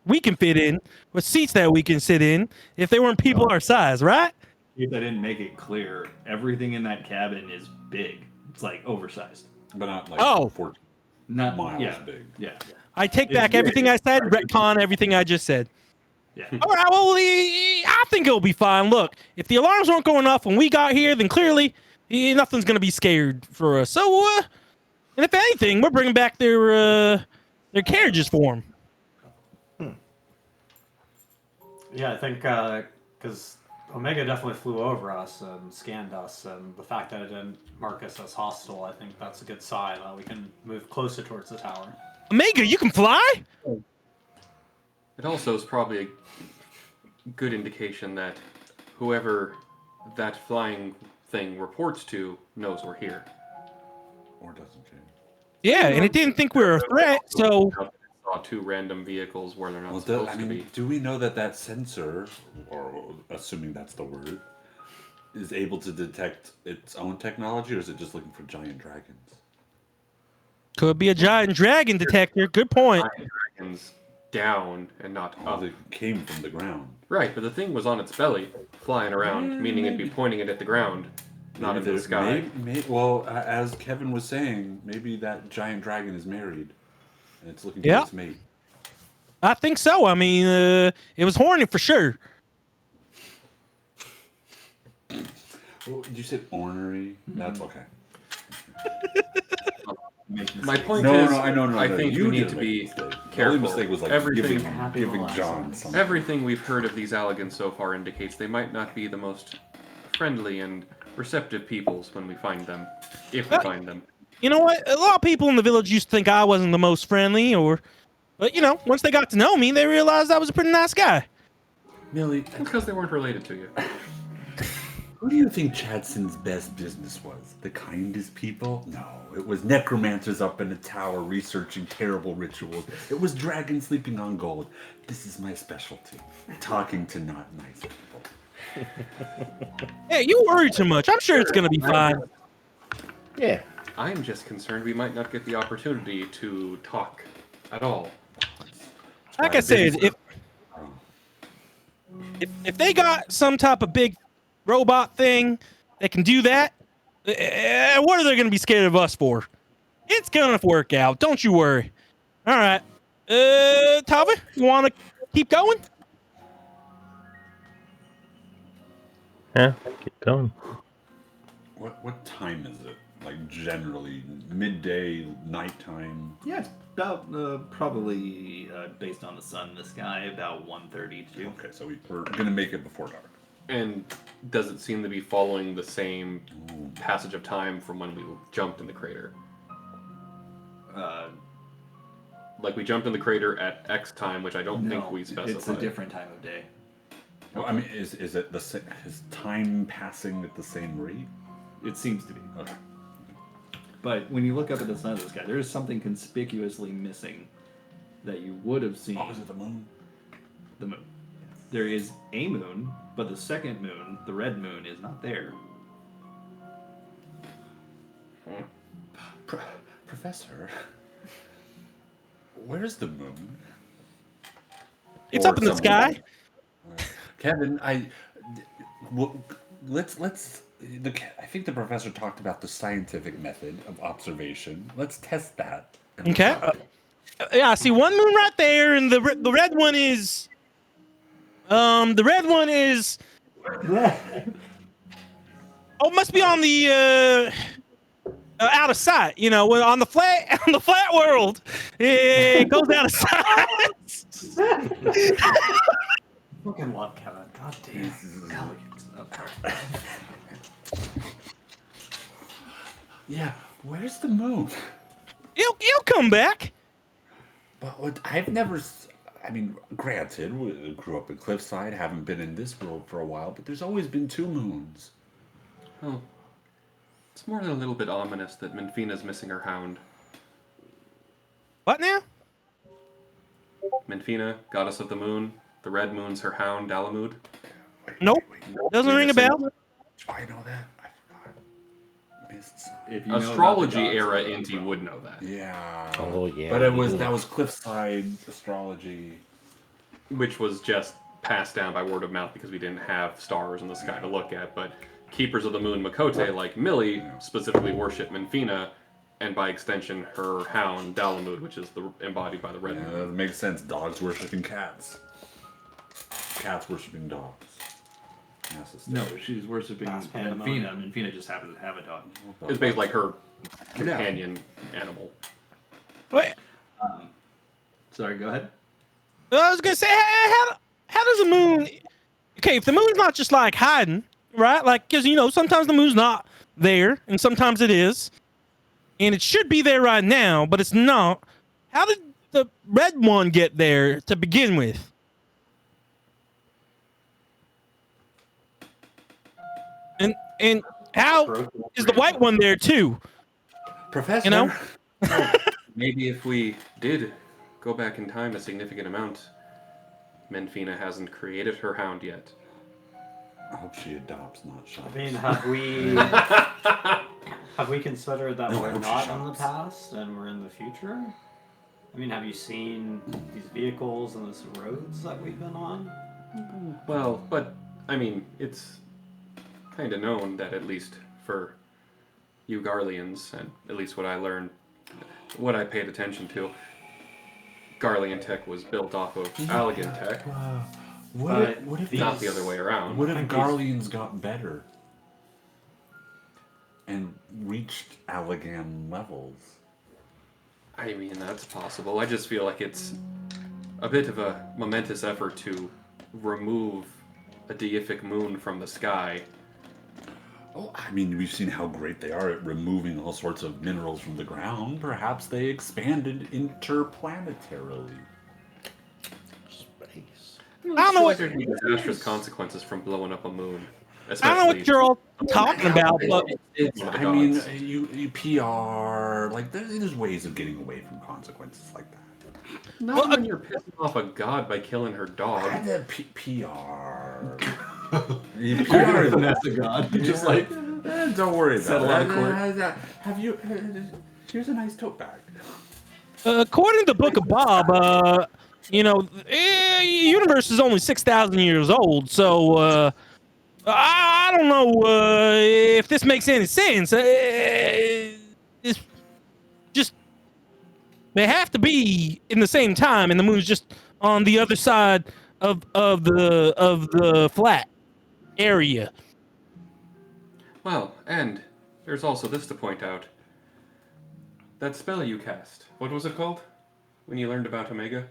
we can fit in with seats that we can sit in if they weren't people our size, right? If I didn't make it clear, everything in that cabin is big. It's like oversized. But not like Oh. 14 Not miles yeah, big. Yeah. I take It's back big. everything I said, retcon everything I just said. Yeah. All right, well, I think it'll be fine. Look, if the alarms weren't going off when we got here, then clearly nothing's gonna be scared for us. So, and if anything, we're bringing back their carriages for them. Yeah, I think because Omega definitely flew over us and scanned us, and the fact that it didn't mark us as hostile, I think that's a good sign that we can move closer towards the tower. Omega, you can fly? It also is probably a good indication that whoever that flying thing reports to knows we're here. Or doesn't change. Yeah, and it didn't think we were a threat, so Saw two random vehicles where they're not Well, supposed I to mean, be. do we know that that sensor, or assuming that's the word, is able to detect its own technology, or is it just looking for giant dragons? could be a giant dragon detector. Good point. Giant dragons down and not Oh, up. they came from the ground. Right, but the thing was on its belly, flying around, meaning it'd be pointing it at the ground, not into the sky. Well, as Kevin was saying, maybe that giant dragon is married, and it's looking Yeah. for its mate. I think so. I mean, it was horny for sure. Well, you said ornery. That's okay. My point No, is, no, I know, no, I no, think you we need didn't to make a be mistake. The only careful. mistake was like Everything- giving John something. Everything we've heard of these Alligans so far indicates they might not be the most friendly and receptive peoples when we find them, if we find them. You know what? A lot of people in the village used to think I wasn't the most friendly, but you know, once they got to know me, they realized I was a pretty nice guy. Millie, That's because they weren't related to you. who do you think Chadson's best business was? The kindest people? No, it was necromancers up in a tower researching terrible rituals. It was dragons sleeping on gold. This is my specialty. Talking to not nice people. Hey, you worry too much. I'm sure it's gonna be fine. Yeah. I'm just concerned we might not get the opportunity to talk at all. Like I said, if they got some type of big robot thing that can do that, what are they gonna be scared of us for? It's gonna work out. Don't you worry. All right. Tava, you want to keep going? Yeah, keep going. What time is it? Like generally midday, nighttime? Yeah, it's about probably based on the sun in the sky, about 1:32. Okay, so we're gonna make it before dark. And does it seem to be following the same passage of time from when we jumped in the crater? Like we jumped in the crater at X time, which I don't think we specified. It's a different time of day. Well, I mean, is it the same? Is time passing at the same rate? It seems to be. Okay. But when you look up at the sun of the sky, there is something conspicuously missing that you would have seen. Oh, is it the moon? The moon. There is a moon, but the second moon, the red moon, is not there. Professor, where's the moon? It's Or up in the something. sky. Kevin, let's I think the professor talked about the scientific method of observation. Let's test that. Okay. Yeah, I see one moon right there, and the red one is the red one is oh, it must be on the out of sight. You know, when on the flat world, it goes out of sight. Fucking love Kevin. God damn. Yeah, where's the moon? He'll come back. But I've never. I mean, granted, we grew up in Cliffside, haven't been in this world for a while, but there's always been 2 moons. Oh. It's more than a little bit ominous that Menfina's missing her hound. What now? Menfina, goddess of the moon. The red moon's her hound, Dalamud. Nope. Doesn't ring a bell. I know that. I forgot. Missed. If you know about the Astrology gods, era you know Inti about- would know that. Yeah. Oh yeah. But that was Cliffside astrology. Which was just passed down by word of mouth because we didn't have stars in the sky to look at. But Keepers of the Moon Makote, like Millie, specifically worship Menfina, and by extension her hound, Dalamud, which is embodied by the red Yeah, moon. that makes sense. Dogs worshiping cats. Cats worshiping dogs. No, she's worshiping That's Menfina. Menfina just happens to have a dog. It's basically like her companion animal. Wait, Sorry, go ahead. I was gonna say, how does the moon? Okay, if the moon's not just like hiding, right? Like, because you know sometimes the moon's not there, and sometimes it is, and it should be there right now, but it's not. How did the red one get there to begin with? And how is the white one there too? Professor. You know? Maybe if we did go back in time a significant amount, Menfina hasn't created her hound yet. I hope she adopts, not shops. I mean, have we considered that No, I we're hope she not in the shops. past and we're in the future? I mean, have you seen these vehicles and these roads that we've been on? Well, but, I mean, it's kind of known that at least for you Garleans, and at least what I learned, what I paid attention to, Garlean tech was built off of Allegan tech, What if not the other way around. What if Garleans got better and reached Allegan levels? I mean, that's possible. I just feel like it's a bit of a momentous effort to remove a deific moon from the sky. Oh, I mean, we've seen how great they are at removing all sorts of minerals from the ground. Perhaps they expanded interplanetarily. Space. I don't know what There'd be disastrous consequences from blowing up a moon. I don't know what you're all talking about, but It's one of the I mean, gods. you PR, like, there's ways of getting away from consequences like that. Not when you're pissing off a god by killing her dog. I had PR. PR isn't that the god? You just like don't worry about settle it. out of court. Have you? Here's a nice tote bag. according to Book of Bob, you know, universe is only 6,000 years old, so I don't know if this makes any sense. It's just they have to be in the same time, and the moon's just on the other side of the flat area. Well, and there's also this to point out. That spell you cast, what was it called? When you learned about Omega?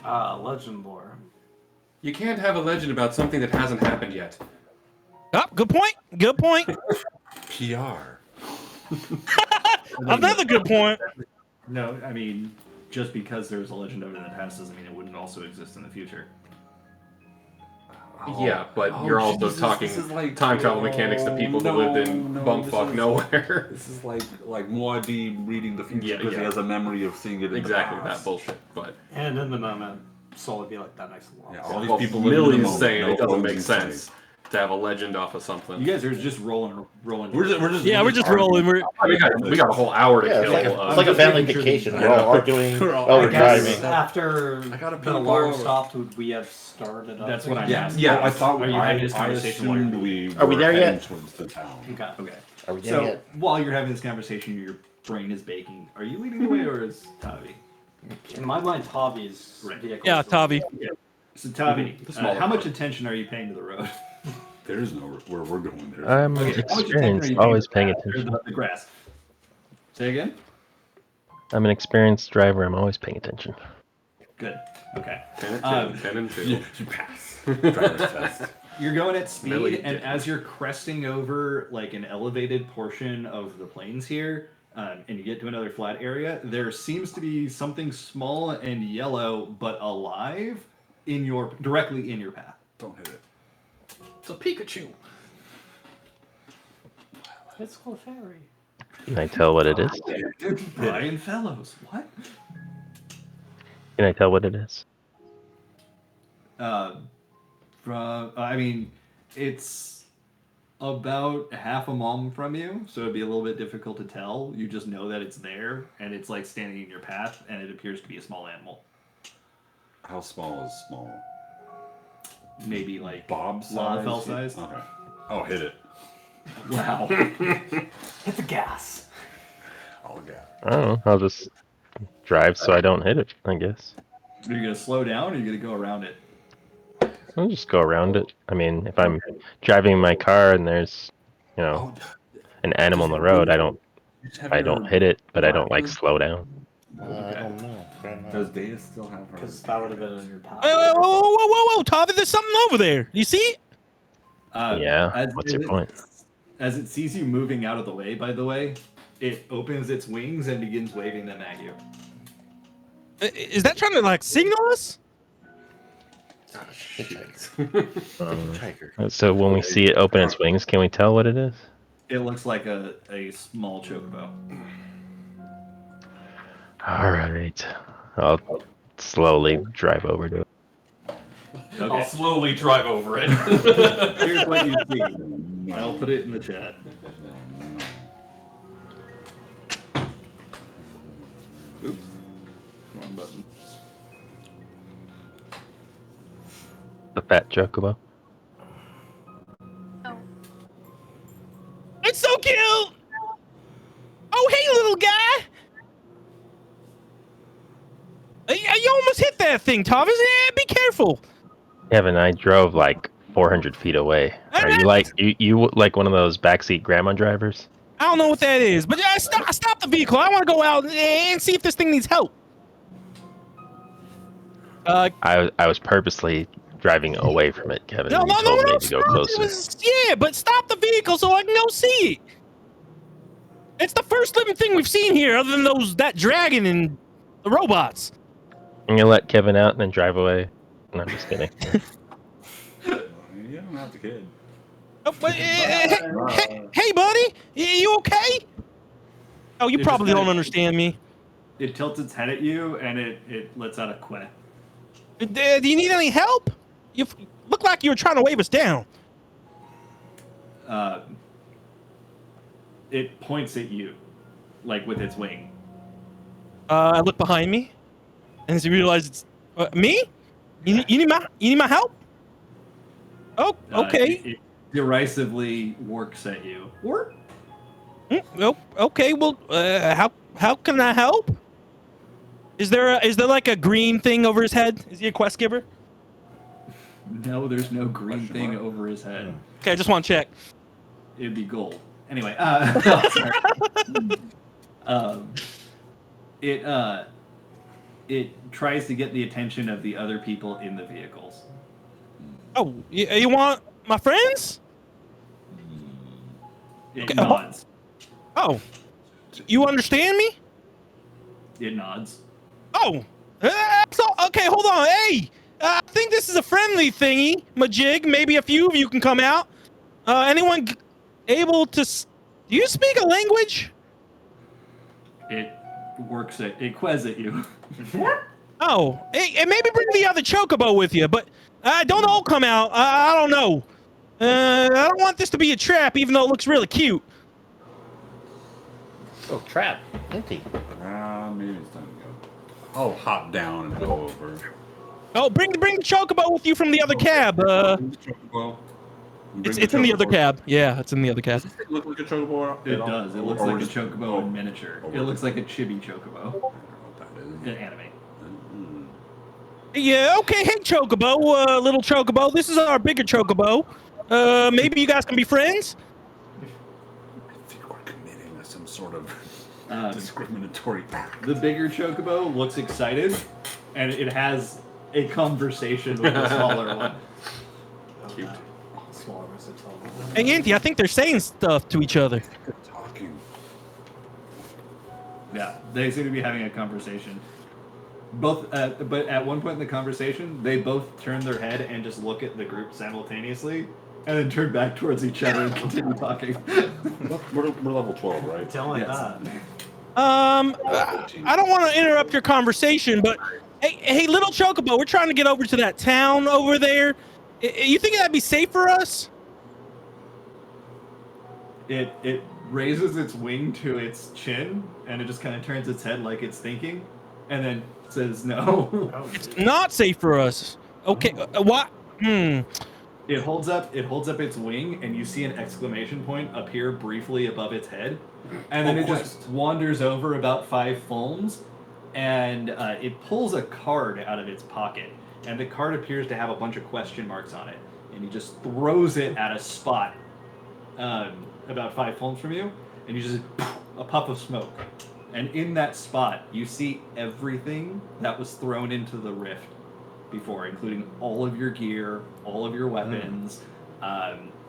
Legend lore. You can't have a legend about something that hasn't happened yet. Oh, good point. Good point. PR. Another good point. No, I mean, just because there's a legend of it in the past doesn't mean it wouldn't also exist in the future. Yeah, but you're also talking this is like- time travel mechanics to people who lived in bumfuck nowhere. This is like Muad'Dib reading the future Yeah, because he yeah. has a memory of seeing it in Exactly the that past. bullshit. But And in the moment, Soul would be like, that makes a lot Yeah, of all sense. these well, people live in the Millie's moment, saying no it doesn't phones make in sense. to have a legend off of something. You guys are just rolling. We're just rolling. We got a whole hour to Yeah, kill. it's like a family vacation. We're all arguing. We're driving. After I gotta the pull alarm over. stopped, would we have started up? That's what I'm again? asking. Yeah. I thought Are you having this conversation while assumed you're- we Are we were there heading yet? towards the town. Okay. Are we there So yet? while you're having this conversation, your brain is baking. Are you leading the way, or is Tavi? In my mind, Tavi's Right. vehicle. Yeah, is the- Tavi. So Tavi, The smaller how much part. attention are you paying to the road? There's no where we're going. There's I'm Okay, how much attention are experienced, you always to paying the grass, or attention. The grass. Say again. I'm an experienced driver. I'm always paying attention. Good. Okay. 10 Um, and 2. 10 and 2. you pass. Driver's test. You're going at speed, Really and did. as you're cresting over like an elevated portion of the plains here, and you get to another flat area, there seems to be something small and yellow but alive directly in your path. Don't hit it. It's a Pikachu. It's Clefairy. Can I tell what it is? Brian Fellows, what? Can I tell what it is? I mean, it's about half a mom from you, so it'd be a little bit difficult to tell. You just know that it's there, and it's like standing in your path, and it appears to be a small animal. How small is small? Maybe like Bob Lalafell size? Okay. Oh, hit it. Wow. Hit the gas. Oh, yeah. I don't know. I'll just drive so I don't hit it, I guess. Are you gonna slow down, or are you gonna go around it? I'll just go around it. I mean, if I'm driving my car and there's, Oh, an animal on the road, I don't hit it, but I don't like slow down. I don't know. Does Data still have her? Because that would have been in your path. Whoa, Tavi, there's something over there. You see it? Yeah. What's your point? As it sees you moving out of the way, by the way, it opens its wings and begins waving them at you. Is that trying to like signal us? Hitchhiker. So when we see it open its wings, can we tell what it is? It looks like a small chocobo. All right. I'll slowly drive over to it. I'll Okay, slowly drive over it. here's what you see. I'll put it in the chat. Oops. Wrong button. The fat chocobo. It's so cute. Oh, hey, little guy. You almost hit that thing, Tavi. Yeah, be careful. Kevin, I drove like 400 feet away. Are you like you like one of those backseat grandma drivers? I don't know what that is, but stop the vehicle. I want to go out and see if this thing needs help. I was purposely driving away from it, Kevin. No, and you no, told no, me no. to go Stop. closer. Yeah, but stop the vehicle so I can go see it. It's the first living thing we've seen here, other than that dragon and the robots. I'm gonna let Kevin out and then drive away. No, I'm just kidding. You don't have to kid. Oh, but, hey, buddy, you okay? Oh, you It probably just don't kinda- understand me. It tilts its head at you, and it lets out a quack. Do you need any help? You look like you were trying to wave us down. It points at you, like with its wing. I look behind me, and as you realize it's me. You need my help? Oh, okay. It derisively works at you. Or Oh, okay. Well, how can I help? Is there like a green thing over his head? Is he a quest giver? no, there's no green Question thing mark? over his head. Okay, I just want to check. It'd be gold. Anyway, sorry. It tries to get the attention of the other people in the vehicles. Oh, you want my friends? It Okay, nods. Oh, you understand me? It nods. Oh, so okay. Hold on. Hey, I think this is a friendly thingy, majig. Maybe a few of you can come out. Anyone able to? Do you speak a language? It works at it ques at you. Oh, hey, and maybe bring the other chocobo with you, but don't all come out. I don't know. I don't want this to be a trap, even though it looks really cute. Oh, trap. Empty. Maybe it's time to go. I'll hop down and go over. Oh, bring the chocobo with you from the other cab. Chocobo. It's in the other cab. Yeah, it's in the other cab. Does it look like a chocobo? It does. It looks Or like a just- chocobo in miniature. Oh, It looks like a chibi chocobo I don't know what that is. in anime. Mm. Yeah, okay. Hey, chocobo, little chocobo. This is our bigger chocobo. Maybe you guys can be friends. I think we're committing to some sort of Um, discriminatory act. The bigger chocobo looks excited, and it has a conversation with the smaller one. Cute. Smaller versus taller. Hey, Yanti, I think they're saying stuff to each other. Good talking. Yeah, they seem to be having a conversation. But at one point in the conversation, they both turn their head and just look at the group simultaneously, and then turn back towards each other and continue talking. We're level 12, right? Tell like Yes. that. I don't want to interrupt your conversation, but hey, little chocobo, we're trying to get over to that town over there. You think that'd be safe for us? It raises its wing to its chin, and it just kind of turns its head like it's thinking, and then says no. Oh, It's not safe for us. Okay, what? It holds up its wing, and you see an exclamation point appear briefly above its head, and then it just wanders over about 5 fulms, and it pulls a card out of its pocket, and the card appears to have a bunch of question marks on it, and he just throws it at a spot about 5 fulms from you, and you just a puff of smoke, and in that spot you see everything that was thrown into the rift before, including all of your gear, all of your weapons,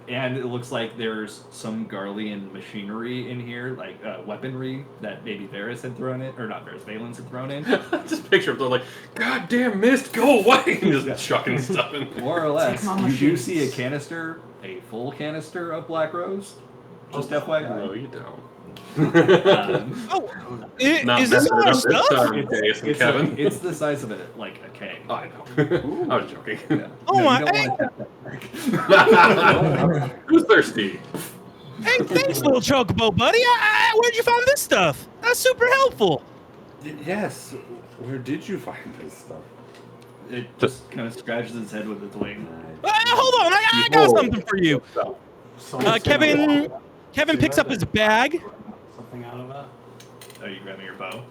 and it looks like there's some Garlean machinery in here, like weaponry that maybe Varys had thrown in, or not Varys, Valens had thrown in. Just picture them like, God damn mist, go away! And just chucking stuff in. More or less, Take my you do machines. see a canister, a full canister of Black Rose. Just FYI. No, you don't. Oh, Not is this messing all it our up this stuff? time, Darius and Kevin. It's the size of it, like a keg. Oh, I know. I was joking. Yeah. Oh No, my- you don't want to tap that. Who's thirsty? Hey, thanks, little chocobo, buddy. Where'd you find this stuff? That's super helpful. Yes. Where did you find this stuff? It just kind of scratches its head with its wing. Hold on, I got something for you. Someone's Kevin picks up his bag. something out of that. Are you grabbing your bow?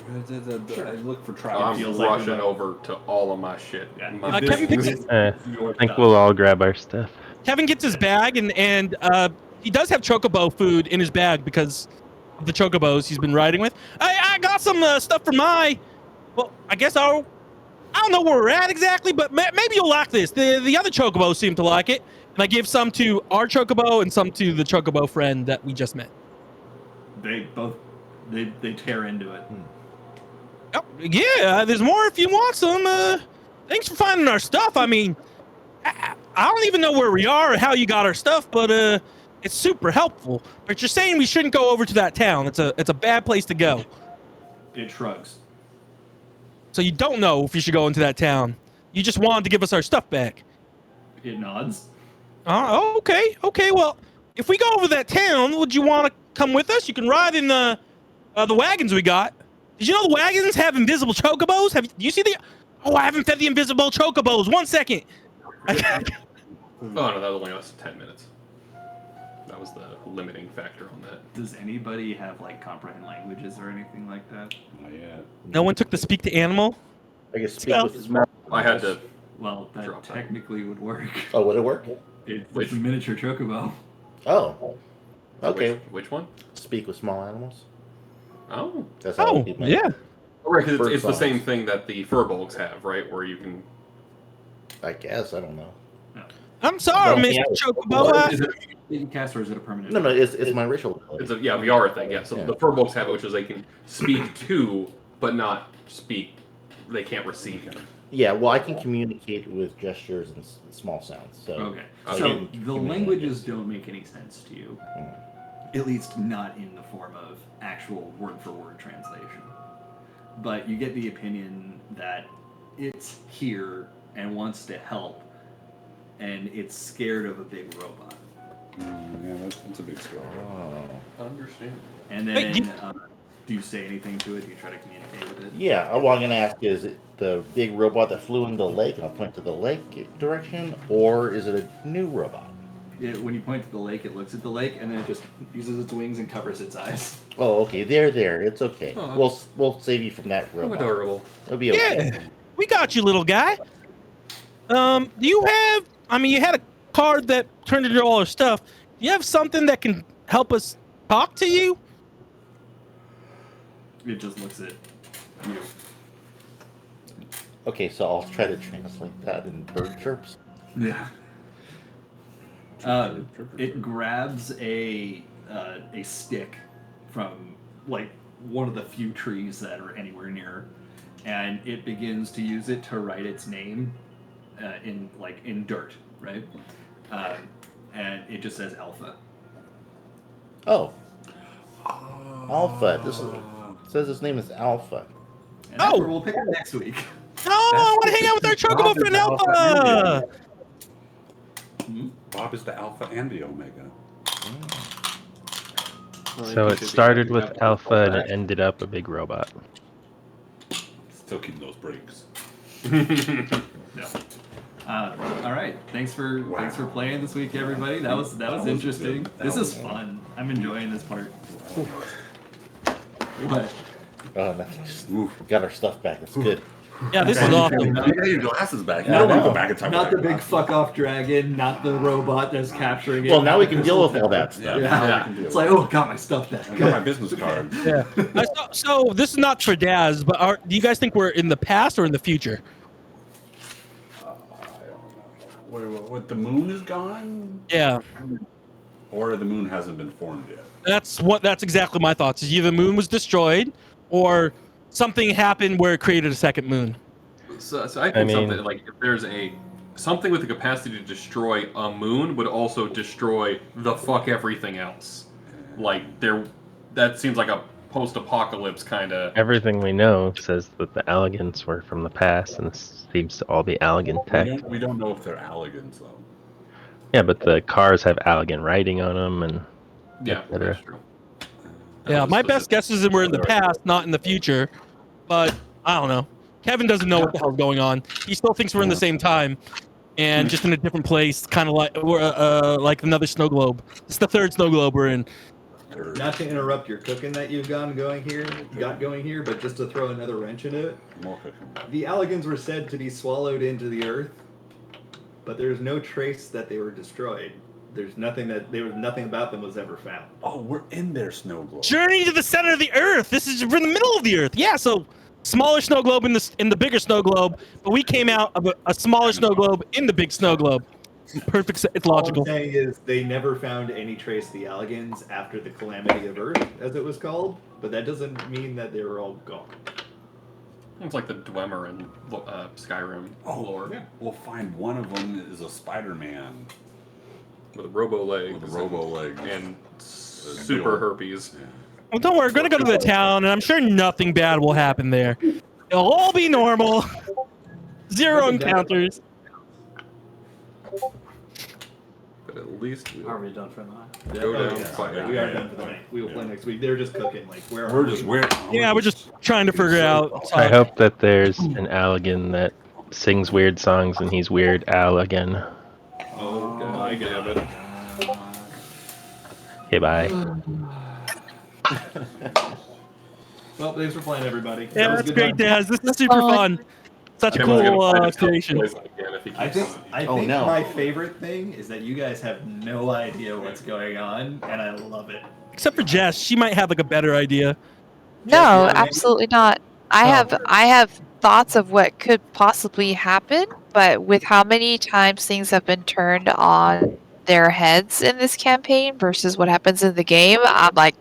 I look for traps. I'm feels like rushing about- over to all of my shit. Yeah. My Kevin picks business. his, I think we'll all grab our stuff. Kevin gets his bag, and he does have chocobo food in his bag because of the chocobos he's been riding with. I got some stuff for my. Well, I guess I don't know where we're at exactly, but maybe you'll like this. The other chocobos seem to like it, and I give some to our chocobo and some to the chocobo friend that we just met. They both they tear into it. Oh, yeah, there's more if you want some. Thanks for finding our stuff. I mean, I don't even know where we are or how you got our stuff, but it's super helpful. But you're saying we shouldn't go over to that town. It's a bad place to go. It shrugs. So you don't know if you should go into that town. You just wanted to give us our stuff back. It nods. Okay. Well, if we go over that town, would you want to come with us? You can ride in the wagons we got. Did you know the wagons have invisible chocobos? Do you see the? Oh, I haven't fed the invisible chocobos. 1 second. Oh no, that only lasted 10 minutes. That was the limiting factor on that. Does anybody have like comprehend languages or anything like that? Not yet. No one took the speak to animal. I guess speak with small. I had to. Well, that Drop that. technically would work. Oh, would it work? It's a miniature chocobo. Oh. Okay. Which one? Speak with small animals. Oh. That's how Oh, it meant. yeah. Right, because Bird it's the songs. same thing that the furbolgs have, right? Where you can. I guess I don't know. I'm sorry, No, Mr. yeah. Chocobo. Is it a cast or is it a permanent? No, it's my ritual ability. It's a VR thing, yeah. So Yeah. the furbolgs have it, which is they can speak to, but not speak. They can't receive. Yeah, well, I can communicate with gestures and small sounds. So Okay. I So can the communicate. languages don't make any sense to you. Mm. At least not in the form of actual word for word translation. But you get the opinion that it's here and wants to help. and it's scared of a big robot. Yeah, that's a big story. Understand. And Wait, then, do you say anything to it? Do you try to communicate with it? Yeah, well, I'm gonna ask: is it the big robot that flew into the lake? And I'll point to the lake direction, or is it a new robot? When you point to the lake, it looks at the lake, and then it just uses its wings and covers its eyes. Oh, okay, there. It's okay. Aw. We'll save you from that How robot. adorable. It'll be okay. Yeah, we got you, little guy. Do you have? I mean, you had a card that turned into all our stuff. Do you have something that can help us talk to you? It just looks at you. Okay, so I'll try to translate that in bird chirps. Yeah. It grabs a stick from like one of the few trees that are anywhere near, and it begins to use it to write its name in dirt, right? And it just says Alpha. Oh, Alpha. This says his name is Alpha. And that's where we'll pick it next week. No, I want to hang out with our chocobo friend Alpha. Bob is the alpha and the omega. So it started with Alpha and it ended up a big robot. Still keep those brakes. Yeah. All right. Thanks for playing this week, everybody. That was interesting. This is fun. I'm enjoying this part. What? Oh, nothing. Just got our stuff back. It's good. Yeah, this is awesome. You got your glasses back. Yeah, I don't want I to know. go back in time. Not the big fuck off dragon, not the robot that's capturing it. Well, now we can deal with all that stuff. Yeah. It's like, oh, got my stuff back. I got my business card. Yeah. So this is not for Daz, but do you guys think we're in the past or in the future? What, the moon is gone? Yeah, Or the moon hasn't been formed yet? that's exactly my thoughts. Is either the moon was destroyed or something happened where it created a second moon. So I think mean- something like if there's something with the capacity to destroy a moon would also destroy the fuck everything else. Like that seems like a post-apocalypse kind of. Everything we know says that the Alligans were from the past, and this seems to all be Alligan tech. We don't know if they're Alligans, though. Yeah, but the cars have Alligan writing on them, and Yeah, Better. that's true. Yeah, my best guess is that we're in the past, not in the future. But I don't know. Kevin doesn't know what the hell's going on. He still thinks we're in the same time, and just in a different place, kind of like we're like another snow globe. It's the third snow globe we're in. Not to interrupt your cooking that you've got going here, but just to throw another wrench into it. More cooking. The Alligans were said to be swallowed into the earth, but there's no trace that they were destroyed. There was nothing about them was ever found. Oh, we're in their snow globe. Journey to the center of the Earth. This is we're in the middle of the Earth. Yeah, so smaller snow globe in the bigger snow globe, but we came out of a smaller snow globe in the big snow globe. Perfect. It's logical. All I'm saying is they never found any trace of the Alligans after the calamity of Earth, as it was called, but that doesn't mean that they were all gone. It's like the Dwemer in Skyrim lore. Yeah. We'll find one of them is a Spider-Man With robo legs. with a robo leg. And super herpes. Yeah. Well, don't worry. We're gonna go to the town, and I'm sure nothing bad will happen there. It'll all be normal. Zero encounters. But at least we'll Are we done for the night? go Oh, down yeah. fire. We are done for the night. We will play next week. They're just cooking. Like, where are We're we? just where? Yeah, we're just trying to figure out. I hope that there's an Alligan that sings weird songs, and he's Weird Al again. Oh, God. I get it. Okay, bye. Well, thanks for playing, everybody. That Yeah, was that's a good great, time. Daz. This is super fun. Such a Kevin's gonna cool play this creation. again if he I keeps- think I Oh, think no. my favorite thing is that you guys have no idea what's going on, and I love it. Except for Jess, she might have like a better idea. No, Yeah, maybe. absolutely not. I have thoughts of what could possibly happen, but with how many times things have been turned on their heads in this campaign versus what happens in the game, I'm like,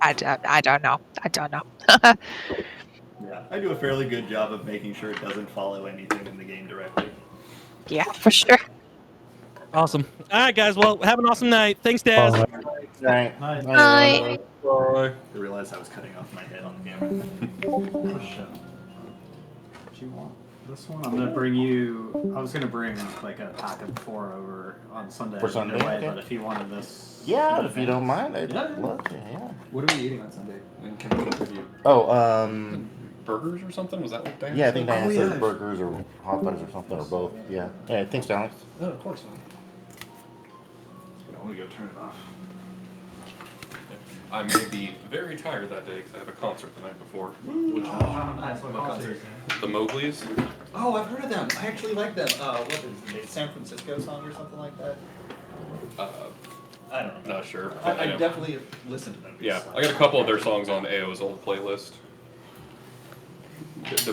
I don't know. I don't know. Yeah, I do a fairly good job of making sure it doesn't follow anything in the game directly. Yeah, for sure. Awesome. All right, guys. Well, have an awesome night. Thanks, Daz. Bye. Right. Night. Bye. I realized I was cutting off my head on the camera. What you want? This one, I'm gonna bring you. I was gonna bring like a pack of 4 over on Sunday. For Sunday, either way, okay. but if you wanted this, Yeah, in if you don't advance- mind, I'd Yeah. love to. Yeah. What are we eating on Sunday? And can we contribute? Oh, Burgers or something? Was that what Diana yeah, I said? think Diana Oh, said yeah. burgers or hot dogs or something, or both. Yeah. Yeah, thanks, Alex. Oh, of course. I want to go turn it off. I may be very tired that day because I have a concert the night before. Which one? Nice. What concert? The Mowgli's. Oh, I've heard of them. I actually like them. What is it? San Francisco song or something like that? I don't know. Not sure. I definitely listened to them. Yeah, I got a couple of their songs on AO's old playlist. The